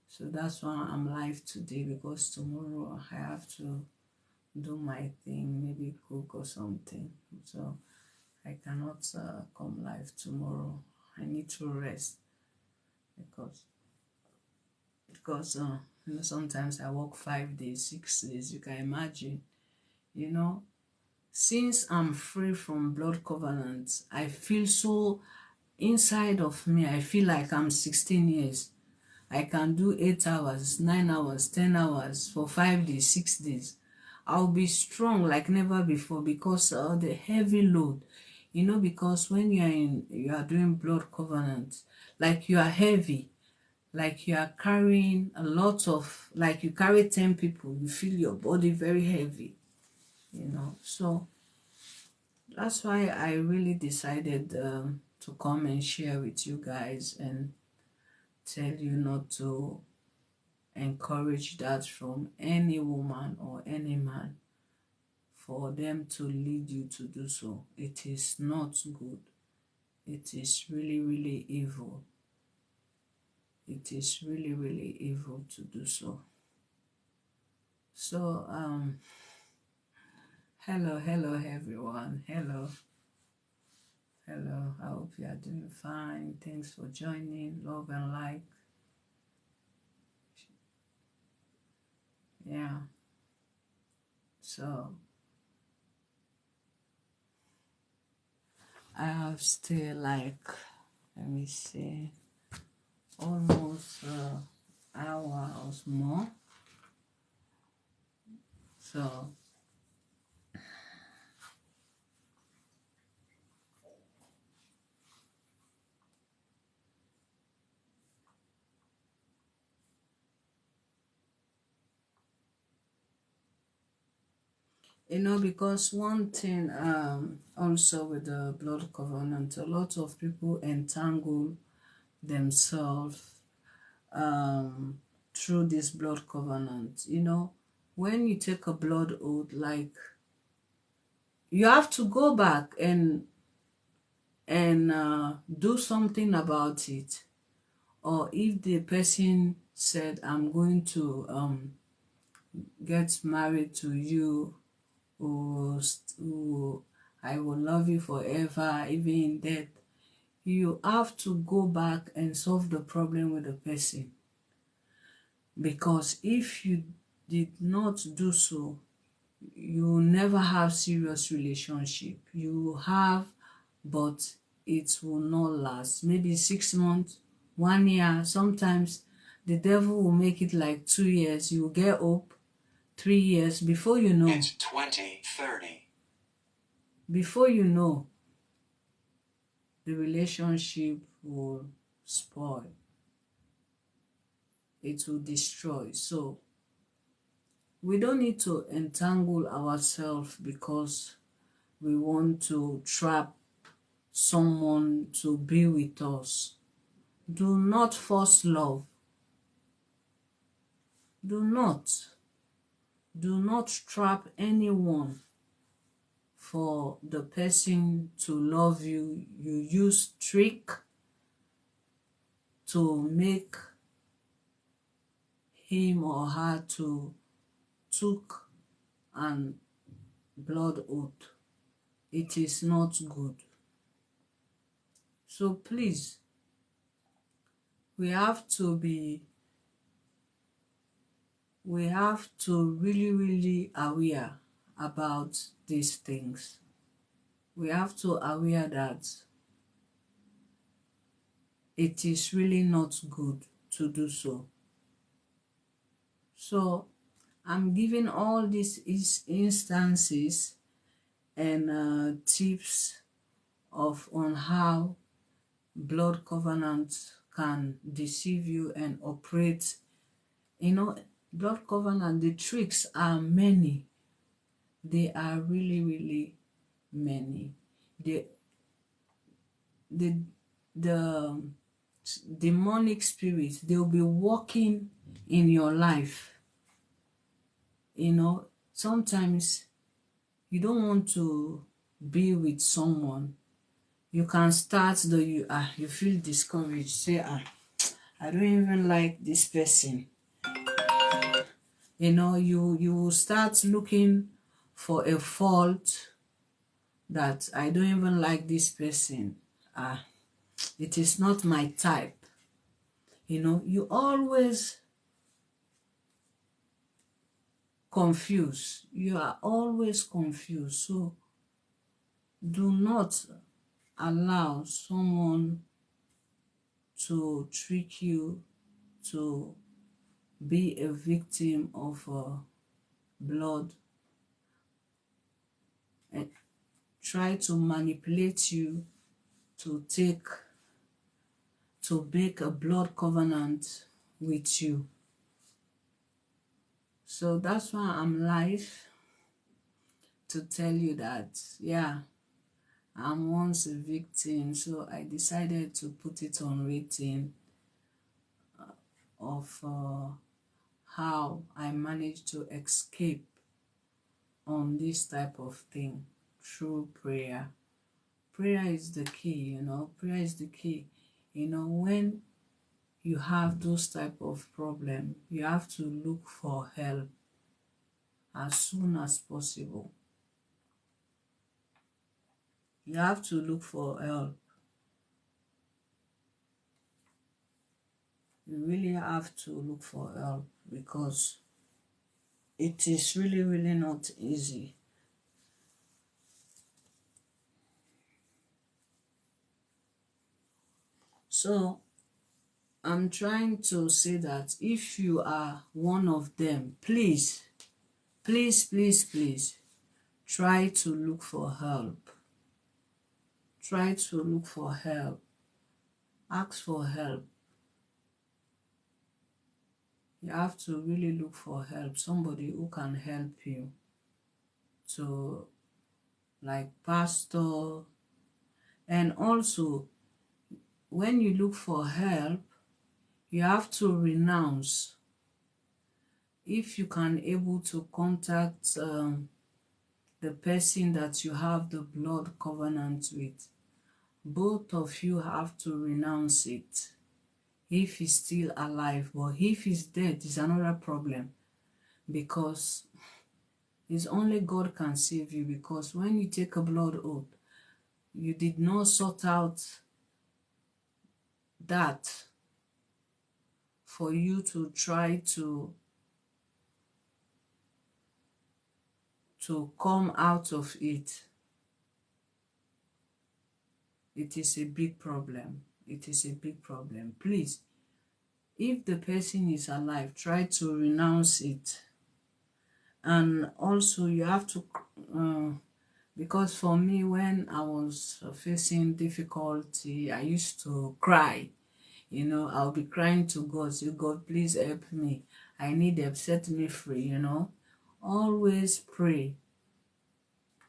So that's why I'm live today, because tomorrow I have to do my thing, maybe cook or something. So I cannot come live tomorrow. I need to rest, because sometimes I work 5 days, 6 days. You can imagine. Since I'm free from blood covenants, I feel so inside of me. I feel like I'm 16 years. I can do 8 hours, 9 hours, 10 hours for 5 days, 6 days. I'll be strong like never before, because of the heavy load. Because when you are doing blood covenants, like you are heavy, like you are carrying a lot of, like you carry 10 people, you feel your body very heavy, So that's why I really decided to come and share with you guys and tell you not to encourage that from any woman or any man, for them to lead you to do so. It is not good. It is really, really evil. It is really, really evil to do so. So, hello everyone. Hello. I hope you are doing fine. Thanks for joining. Love and like. Yeah. So I have still like, let me see, almost hour or more. So because one thing also with the blood covenant, a lot of people entangle themselves through this blood covenant. When you take a blood oath, like, you have to go back and do something about it. Or if the person said, I'm going to get married to you, who I will love you forever, even in death, you have to go back and solve the problem with the person. Because if you did not do so, you will never have serious relationship. You have, but it will not last. Maybe 6 months, 1 year. Sometimes the devil will make it like 2 years. You will get hope. 3 years before you know. It's 2030. Before you know, the relationship will spoil. It will destroy. So we don't need to entangle ourselves because we want to trap someone to be with us. Do not force love. Do not trap anyone for the person to love you. You use trick to make him or her to took an blood oath. It is not good. So please, we have to really aware about these things. We have to aware that it is really not good to do so. So I'm giving all these instances and tips on how blood covenant can deceive you and operate. Blood covenant, the tricks are many. They are really many. The demonic spirits, they'll be walking in your life. Sometimes you don't want to be with someone. You can start you feel discouraged, say, I don't even like this person. You will start looking for a fault, that I don't even like this person. It is not my type. You always confused. You are always confused. So do not allow someone to trick you to be a victim of blood and try to manipulate you to make a blood covenant with you. So that's why I'm live to tell you that, yeah, I'm once a victim. So I decided to put it on written of how I managed to escape on this type of thing through prayer. Prayer is the key, prayer is the key. When you have those type of problem, you have to look for help as soon as possible. You have to look for help. You really have to look for help because it is really not easy. So I'm trying to say that if you are one of them, please, please, please, please, try to look for help. Try to look for help. Ask for help. You have to really look for help. Somebody who can help you. To, like, pastor. And also, when you look for help, you have to renounce. If you can able to contact the person that you have the blood covenant with, both of you have to renounce it if he's still alive. But if he's dead, it's another problem, because it's only God can save you. Because when you take a blood oath, you did not sort out that for you to try to come out of it. It is a big problem. It is a big problem. Please, if the person is alive, try to renounce it. And also you have to, because for me, when I was facing difficulty, I used to cry. You know, I'll be crying to God, say, God, please help me. I need help, set me free, you know. Always pray.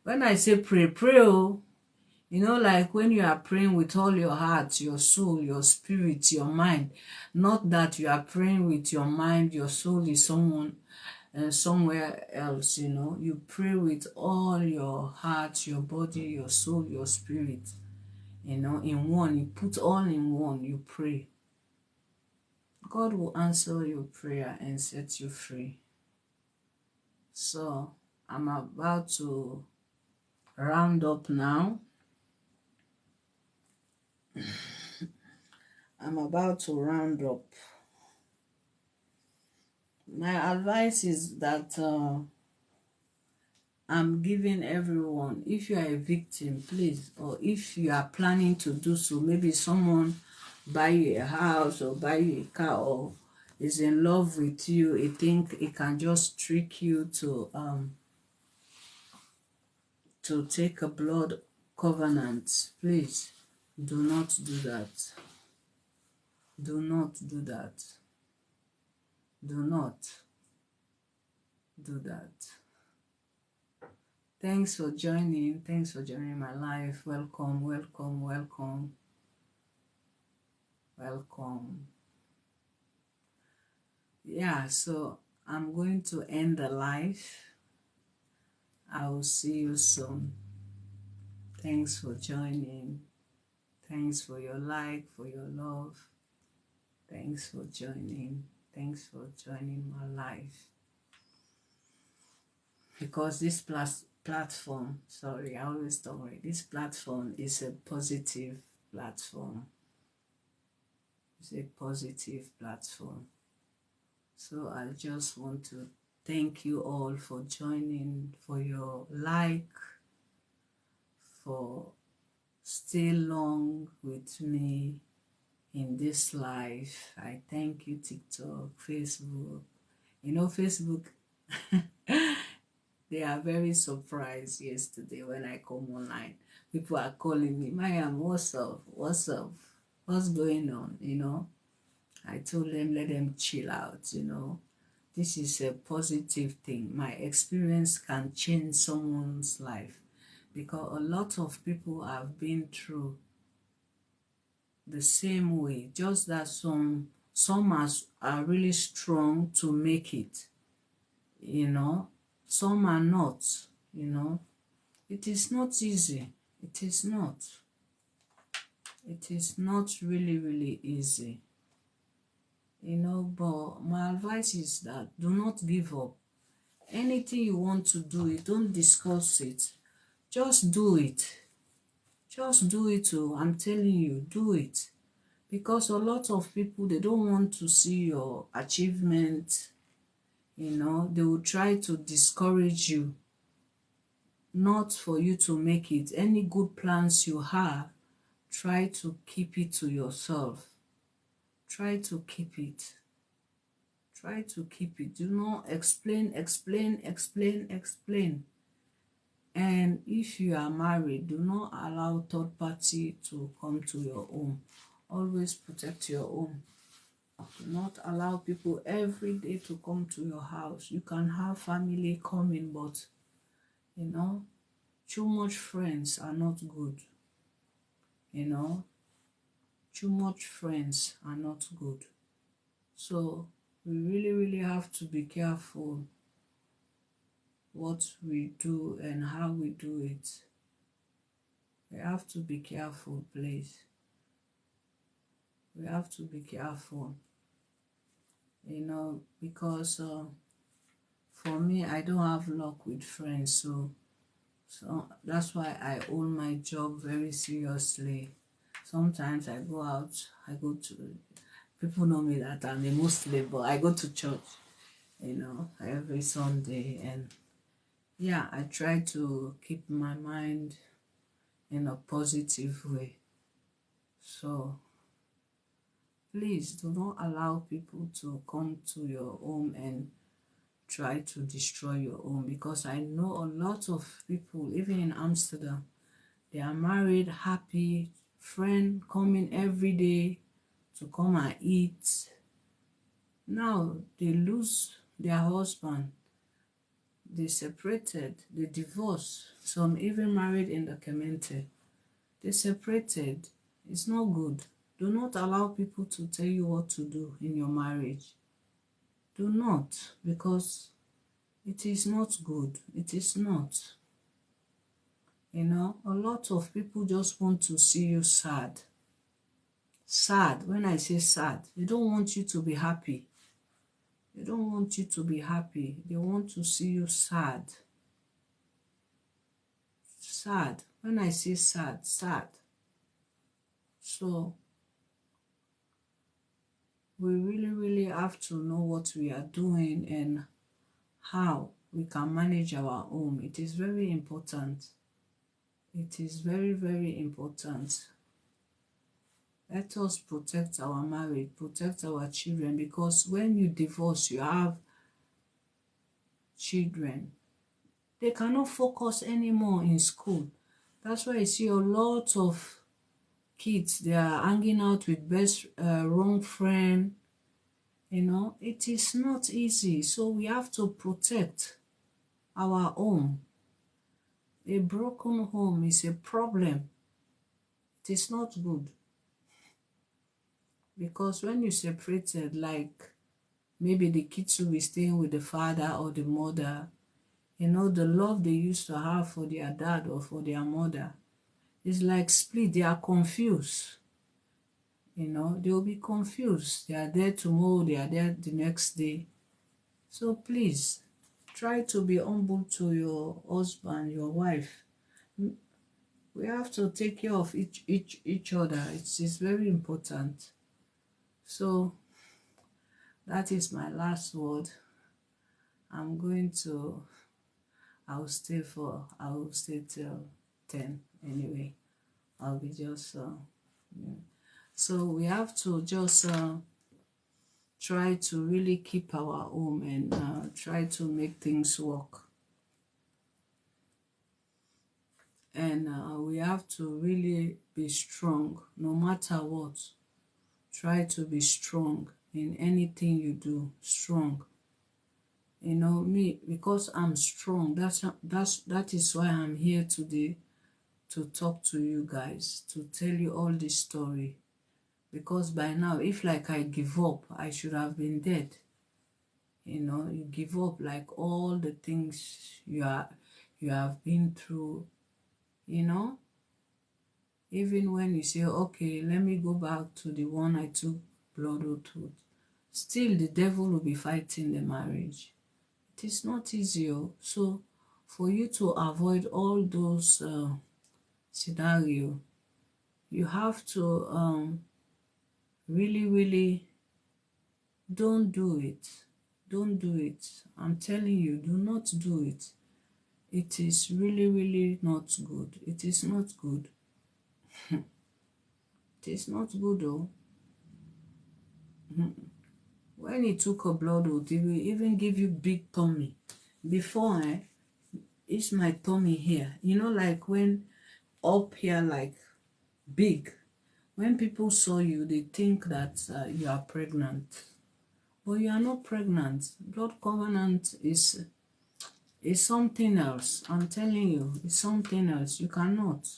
When I say pray, pray, oh, you know, like when you are praying with all your heart, your soul, your spirit, your mind. Not that you are praying with your mind, your soul is somewhere else, you know. You pray with all your heart, your body, your soul, your spirit, you know, in one. You put all in one, you pray. God will answer your prayer and set you free. So I'm about to round up now. I'm about to round up. My advice is that I'm giving everyone, if you are a victim, please, or if you are planning to do so, maybe someone buy you a house or buy you a car or is in love with you, he think he can just trick you to take a blood covenant. Please, do not do that. Do not do that. Do not do that. Thanks for joining. Thanks for joining my life. Welcome, welcome, welcome. Welcome. Yeah, so I'm going to end the live. I will see you soon. Thanks for joining. Thanks for your like, for your love. Thanks for joining. Thanks for joining my life. Because this platform, sorry, I always don't worry. This platform is a positive platform. It's a positive platform. So I just want to thank you all for joining, for your like, for stay long with me in this life. I thank you, TikTok, Facebook. You know, Facebook, they are very surprised yesterday when I come online. People are calling me, Mariam, what's up? What's up? What's going on? You know, I told them, let them chill out, you know. This is a positive thing. My experience can change someone's life, because a lot of people have been through the same way, just that some are really strong to make it, you know. Some are not, you know. It is not easy. It is not. It is not really, really easy. You know, but my advice is that do not give up. Anything you want to do, you don't discuss it. Just do it. Just do it. Oh, I'm telling you, do it. Because a lot of people, they don't want to see your achievement. You know, they will try to discourage you, not for you to make it. Any good plans you have, try to keep it to yourself. Try to keep it. Try to keep it. Do not explain. And if you are married, do not allow third party to come to your home. Always protect your home. Do not allow people every day to come to your house. You can have family coming, but you know, too much friends are not good. You know, too much friends are not good. So we really have to be careful what we do and how we do it. We have to be careful, please. We have to be careful. You know, because for me, I don't have luck with friends, so that's why I hold my job very seriously. Sometimes I go out, people know me that I'm a Muslim, but I go to church, you know, every Sunday, and yeah, I try to keep my mind in a positive way. So please do not allow people to come to your home and try to destroy your home, because I know a lot of people, even in Amsterdam, they are married, happy, friend coming every day to come and eat. Now they lose their husband, they separated, they divorced, some even married in the community. They separated. It's not good. Do not allow people to tell you what to do in your marriage. Do not, because it is not good. It is not. You know, a lot of people just want to see you sad. Sad. When I say sad, they don't want you to be happy. They don't want you to be happy. They want to see you sad. Sad. When I say sad, sad. So we really have to know what we are doing and how we can manage our home. It is very important. It is very important. Let us protect our marriage, protect our children, because when you divorce, you have children. They cannot focus anymore in school. That's why you see a lot of kids, they are hanging out with wrong friend. You know, it is not easy. So we have to protect our home. A broken home is a problem. It is not good. Because when you separated, like maybe the kids will be staying with the father or the mother, you know, the love they used to have for their dad or for their mother is like split. They are confused. You know, they will be confused. They are there tomorrow, they are there the next day. So please, try to be humble to your husband, your wife. We have to take care of each other. It's very important. So that is my last word. I'm going to, I will stay till 10 anyway. I'll be just, yeah. So we have to just try to really keep our home and try to make things work. And we have to really be strong no matter what. Try to be strong in anything you do. Strong. You know, me, because I'm strong, that is why I'm here today, to talk to you guys, to tell you all this story. Because by now, if like I give up, I should have been dead. You know, you give up like all the things you have been through, you know. Even when you say, okay, let me go back to the one I took blood oath with, still the devil will be fighting the marriage. It is not easy. So for you to avoid all those scenarios, you have to really don't do it. Don't do it. I'm telling you, do not do it. It is really not good. It is not good. It is not good though. When he took a blood oath, he will even give you big tummy. Before, it's my tummy here. You know, like when up here, like big. When people saw you, they think that you are pregnant. But you are not pregnant. Blood covenant is something else. I'm telling you, it's something else. You cannot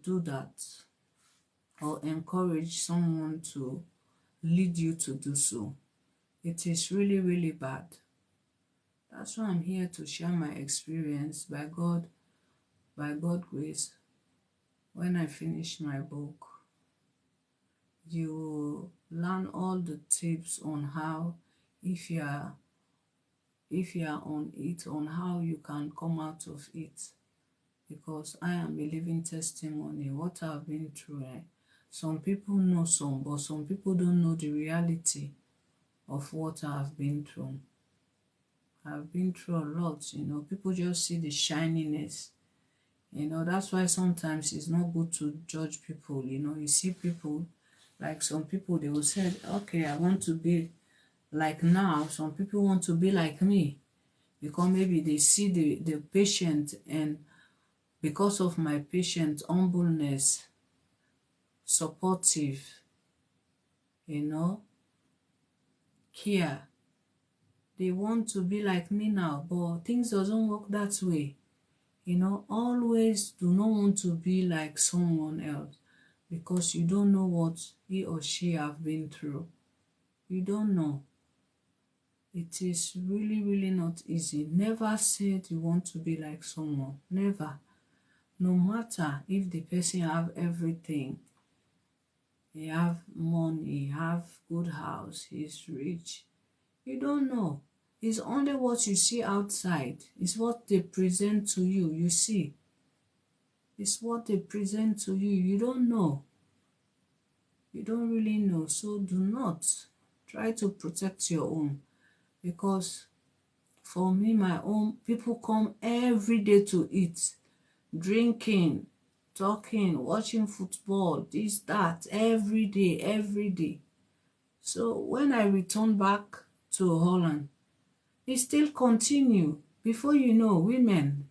do that or encourage someone to lead you to do so. It is really, really bad. That's why I'm here to share my experience by God's grace. When I finish my book, you will learn all the tips on how, if you are on it, on how you can come out of it. Because I am a living testimony, what I've been through. Some people know some, but some people don't know the reality of what I've been through. I've been through a lot, people just see the shininess. That's why sometimes it's not good to judge people. You see people, like some people, they will say, okay, I want to be like now. Some people want to be like me because maybe they see the patient, and because of my patient humbleness, supportive, care, they want to be like me now, but things doesn't work that way. Always do not want to be like someone else, because you don't know what he or she have been through. You don't know. It is really, really not easy. Never said you want to be like someone. Never. No matter if the person have everything, he have money, have good house, he's rich. You don't know. It's only what you see outside. It's what they present to you. You see. It's what they present to you. You don't know. You don't really know. So do not try to protect your own. Because for me, my own, people come every day to eat, drinking, talking, watching football, this, that, every day. So when I return back to Holland, it still continue. Before you know, women,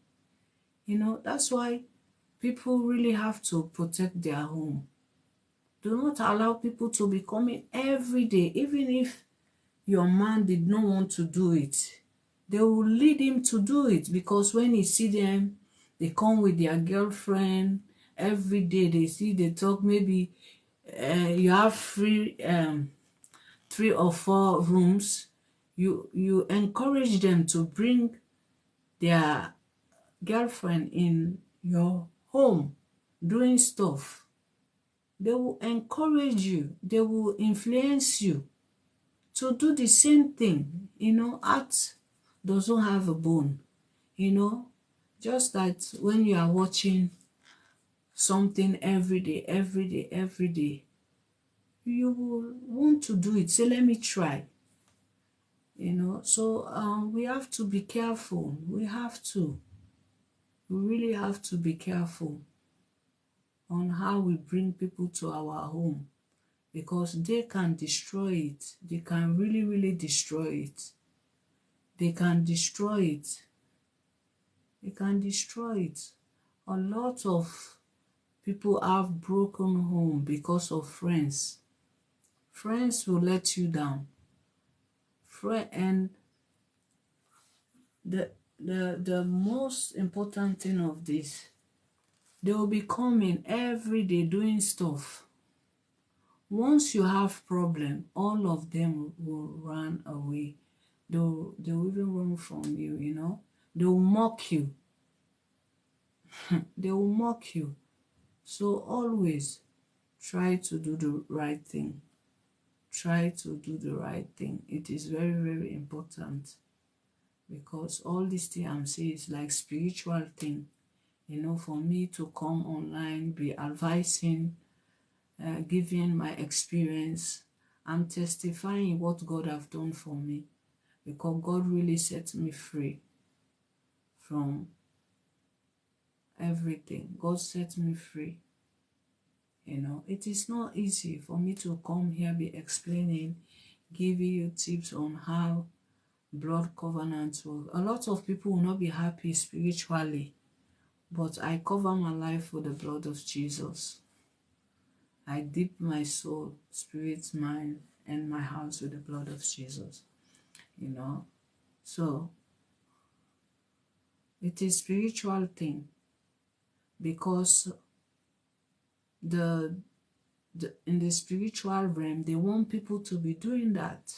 that's why people really have to protect their home. Do not allow people to be coming every day, even if your man did not want to do it. They will lead him to do it, because when he see them, they come with their girlfriend every day. They talk. Maybe you have 3 or 4 rooms. You encourage them to bring their girlfriend in your home doing stuff. They will encourage you. They will influence you to do the same thing. Art doesn't have a bone. Just that when you are watching something every day, you will want to do it. Say, let me try. So we have to be careful. We really have to be careful on how we bring people to our home, because they can destroy it. They can really, really destroy it. They can destroy it. They can destroy it. A lot of people have broken home because of friends. Friends will let you down. And the most important thing of this, they will be coming every day doing stuff. Once you have problem, all of them will run away. They'll even run from you, They will mock you. They will mock you. So always try to do the right thing. Try to do the right thing. It is very, very important, because all this thing I'm saying is like spiritual thing. For me to come online, be advising, giving my experience, I'm testifying what God have done for me, because God really set me free from everything. God set me free. You know, it is not easy for me to come here, be explaining, giving you tips on how blood covenants work. A lot of people will not be happy spiritually, but I cover my life with the blood of Jesus. I dip my soul, spirit, mind, and my house with the blood of Jesus. You know, so it is spiritual thing, because the in the spiritual realm, they want people to be doing that.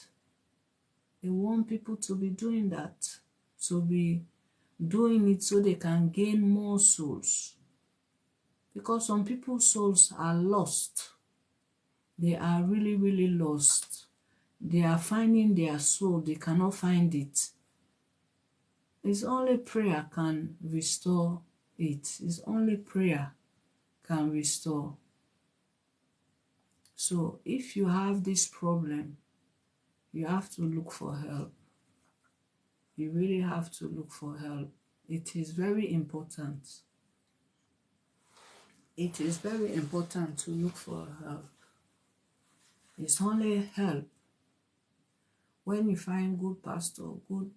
They want people to be doing that, to be doing it so they can gain more souls. Because some people's souls are lost. They are really, really lost. They are finding their soul. They cannot find it. It's only prayer can restore it. It's only prayer can restore. So if you have this problem, you have to look for help. You really have to look for help. It is very important. It is very important to look for help. It's only help when you find good pastor, good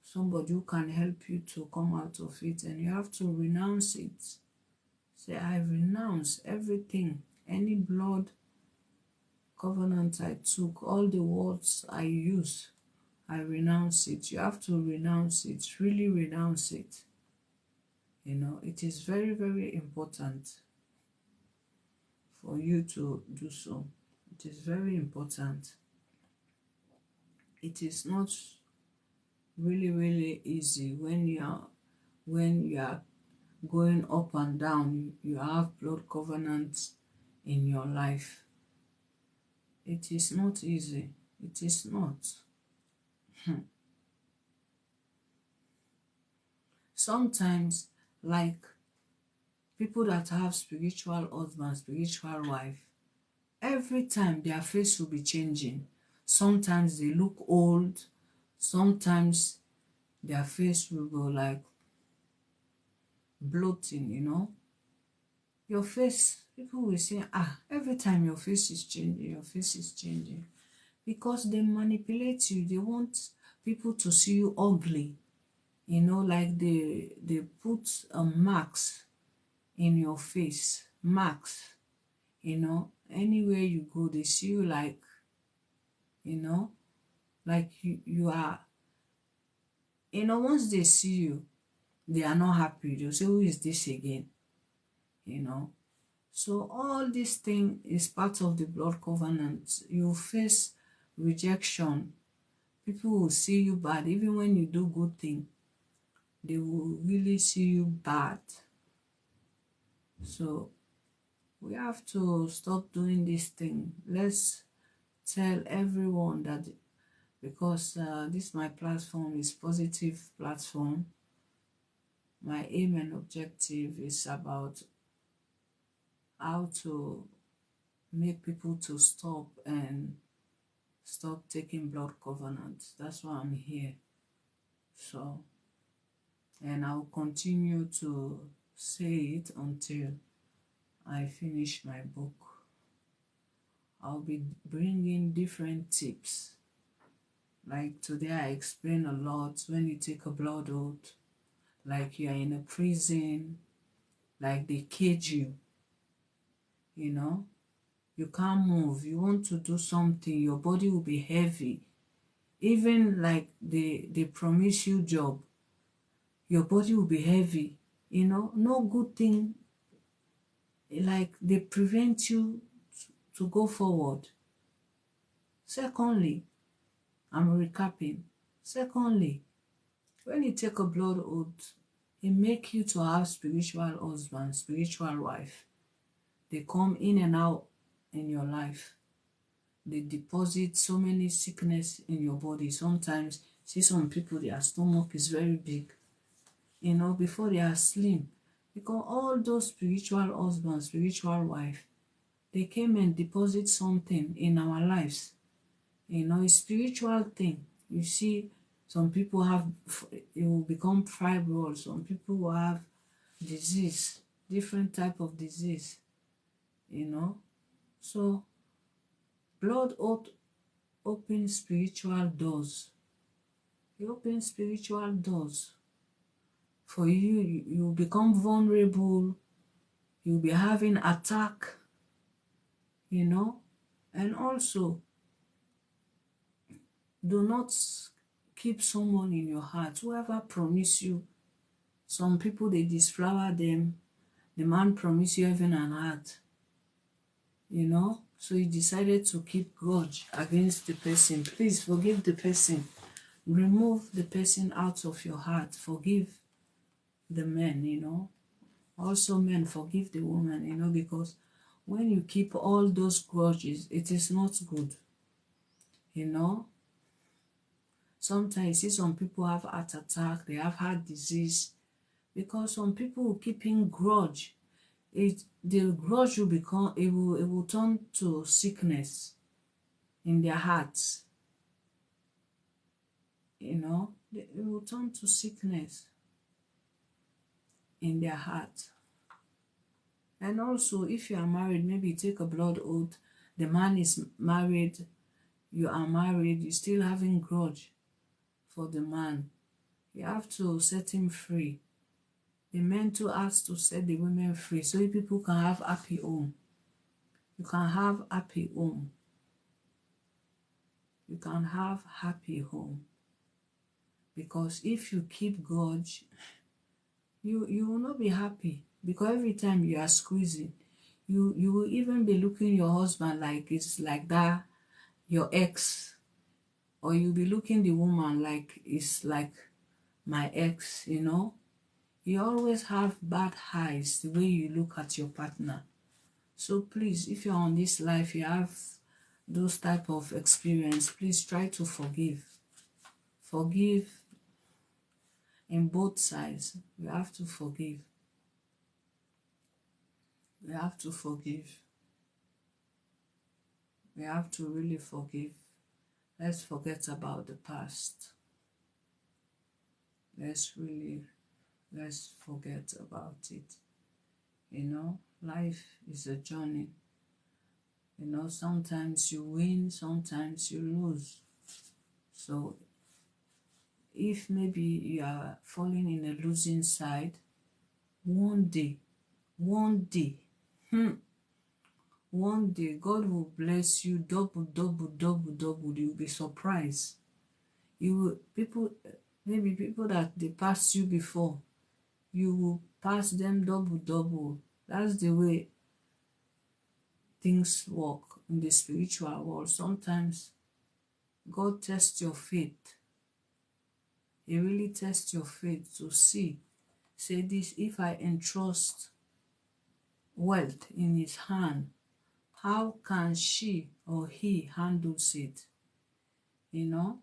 somebody who can help you to come out of it, and you have to renounce it. Say, I renounce everything, any blood covenant I took, all the words I used, I renounce it. You have to renounce it, really renounce it. You know, it is very, very important for you to do so. It is very important. It is not really, really easy when you are going up and down. You have blood covenants in your life. It is not easy. It is not. Sometimes, like people that have spiritual husband, spiritual wife, every time their face will be changing. Sometimes they look old. Sometimes their face will go like bloating, you know. Your face, people will say, every time your face is changing, your face is changing. Because they manipulate you. They want people to see you ugly. You know, like they put marks in your face. Marks. You know, anywhere you go, they see you like, you know, like you are, you know, once they see you, they are not happy. They'll say, who is this again? You know. So all this thing is part of the blood covenant. You face rejection. People will see you bad. Even when you do good thing, they will really see you bad. So we have to stop doing this thing. Let's tell everyone that, because this my platform is positive platform. My aim and objective is about how to make people to stop taking blood covenants. That's why I'm here. So, and I'll continue to say it until I finish my book. I'll be bringing different tips. Like today I explain a lot when you take a blood oath, like you're in a prison, like they cage you, you know, you can't move, you want to do something, your body will be heavy. Even like they promise you job, your body will be heavy, you know, no good thing, like they prevent you to go forward. Secondly, I'm recapping. Secondly, when you take a blood oath, it makes you to have spiritual husband, spiritual wife. They come in and out in your life. They deposit so many sickness in your body. Sometimes, see some people, their stomach is very big, you know, before they are slim. Because all those spiritual husbands, spiritual wife, they came and deposit something in our lives. You know, it's spiritual thing. You see, some people have, it will become fibroids. Some people will have disease, different type of disease, you know. So blood oath opens spiritual doors. It opens spiritual doors for you. You become vulnerable. You'll be having attack, you know. And also, do not keep someone in your heart. Whoever promise you, some people, they disflower them. The man promised you heaven and earth, you know. So you decided to keep grudge against the person. Please forgive the person. Remove the person out of your heart. Forgive the men, you know. Also, men, forgive the woman, you know, because when you keep all those grudges, it is not good, you know. Sometimes you see some people have heart attack, they have heart disease, because some people keeping grudge, the grudge will become, it will turn to sickness in their hearts, you know. It will turn to sickness in their heart. And also, if you are married, maybe take a blood oath, the man is married, you are married, you still having grudge for the man. You have to set him free. The men too has to set the women free so people can have happy home. You can have happy home. You can have happy home. Because if you keep grudge, you will not be happy. Because every time you are squeezing, you will even be looking your husband like it's like that, your ex. Or you'll be looking the woman like it's like my ex, you know. You always have bad eyes the way you look at your partner. So please, if you're on this life, you have those type of experience, please try to forgive. Forgive in both sides. You have to forgive. We have to forgive. We have to really forgive. Let's forget about the past. Let's forget about it. You know, life is a journey. You know, sometimes you win, sometimes you lose. So if maybe you are falling in a losing side, one day, one day God will bless you double. You'll be surprised. Maybe people that they passed you before, you will pass them double. That's the way things work in the spiritual world. Sometimes God tests your faith. He really tests your faith to see. Say this, if I entrust wealth in his hand, how can she or he handles it? You know?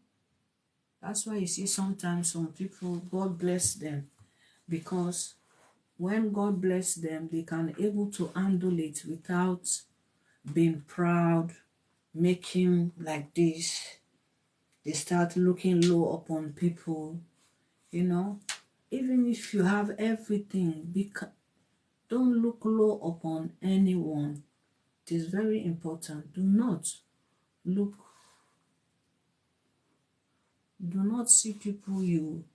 That's why you see sometimes some people, God bless them. Because when God bless them, they can able to handle it without being proud, making like this. They start looking low upon people, you know. Even if you have everything, don't look low upon anyone. It is very important. Do not see people, you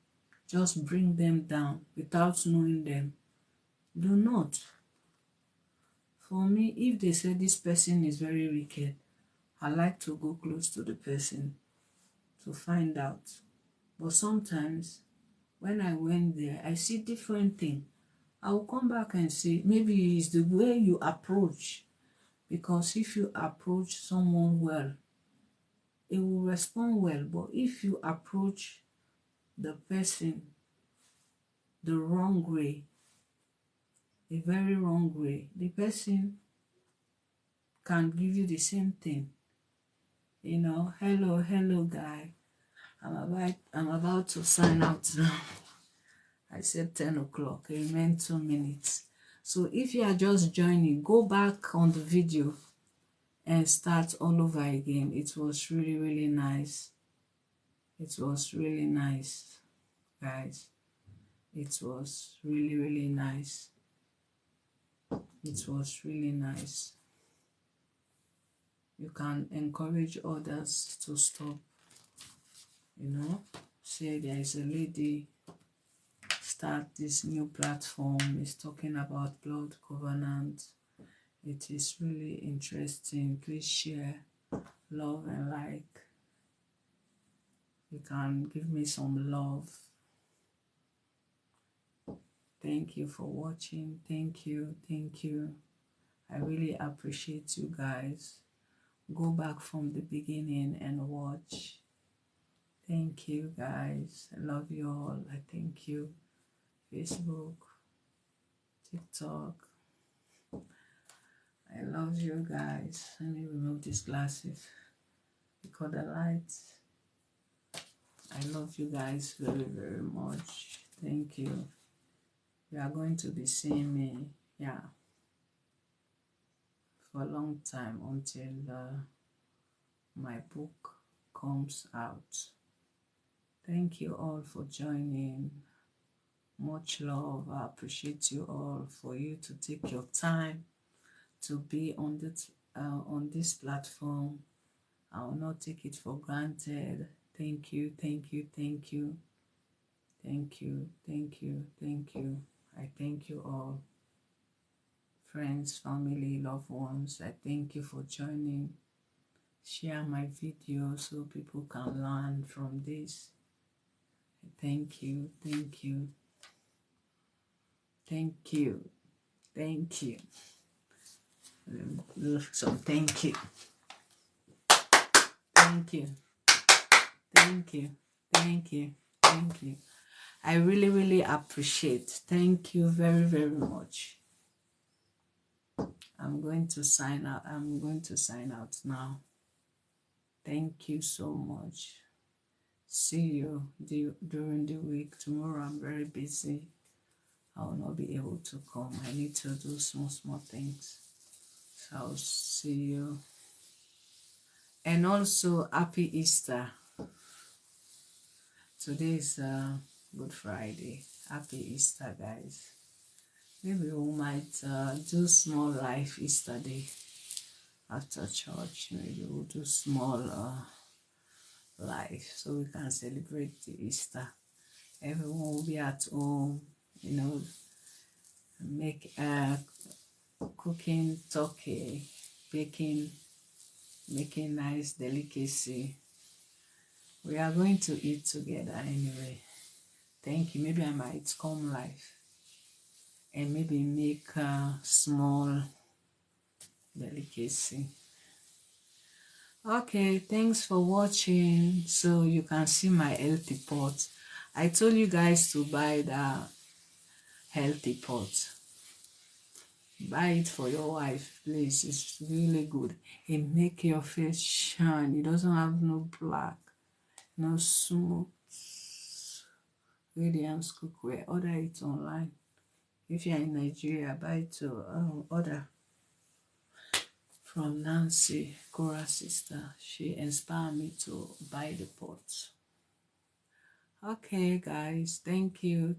just bring them down without knowing them. Do not. For me, if they say this person is very wicked, I like to go close to the person to find out. But sometimes when I went there, I see different things. I will come back and say, maybe it's the way you approach. Because if you approach someone well, it will respond well. But if you approach the person the wrong way, a very wrong way, the person can give you the same thing. You know, hello guy. I'm about to sign out now. I said 10 o'clock. It meant 2 minutes. So if you are just joining, go back on the video and start all over again. It was really nice. It was really nice, guys. It was really, really nice. It was really nice. You can encourage others to stop, say there is a lady start this new platform, is talking about blood covenant. It is really interesting. Please share, love, and like. You can give me some love. Thank you for watching. Thank you. I really appreciate you guys. Go back from the beginning and watch. Thank you guys. I love you all. I thank you. Facebook, TikTok. I love you guys. Let me remove these glasses because the lights. I love you guys very, very much. Thank you. You are going to be seeing me, for a long time until my book comes out. Thank you all for joining. Much love. I appreciate you all for you to take your time to be on this platform. I will not take it for granted. Thank you. I thank you all. Friends, family, loved ones, I thank you for joining. Share my video so people can learn from this. Thank you. So thank you. I really, really appreciate. Thank you very, very much. I'm going to sign out now. Thank you so much. See you during the week. Tomorrow I'm very busy. I will not be able to come. I need to do small things. So I'll see you. And also, happy Easter. Today is Good Friday. Happy Easter, guys. Maybe we might do small life Easter day after church. Maybe we'll do small life so we can celebrate the Easter. Everyone will be at home, make cooking turkey, baking, making nice delicacy. We are going to eat together anyway. Thank you. Maybe I might come live and maybe make a small delicacy. Okay, thanks for watching. So you can see my healthy pot. I told you guys to buy the healthy pot. Buy it for your wife, please. It's really good. It make your face shine. It doesn't have no black, no smoke. Radiance cookware. Order it online. If you're in Nigeria, buy it to order from Nancy, Cora's sister. She inspired me to buy the pot. Okay, guys. Thank you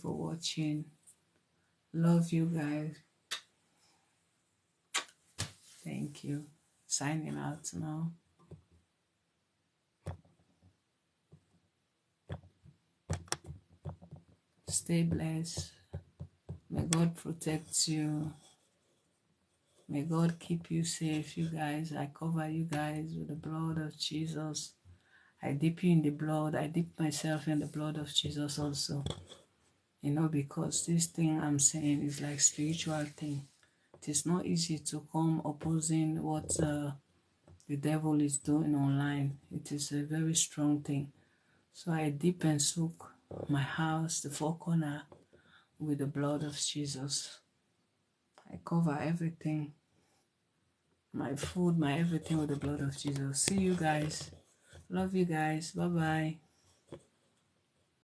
for watching. Love you guys. Thank you. Signing out now. Stay blessed. May God protect you. May God keep you safe, you guys. I cover you guys with the blood of Jesus. I dip you in the blood. I dip myself in the blood of Jesus also. Because this thing I'm saying is like spiritual thing. It is not easy to come opposing what the devil is doing online. It is a very strong thing. So I dip and soak my house, the four corner, with the blood of Jesus. I cover everything, my food, my everything with the blood of Jesus. See you guys. Love you guys. Bye-bye.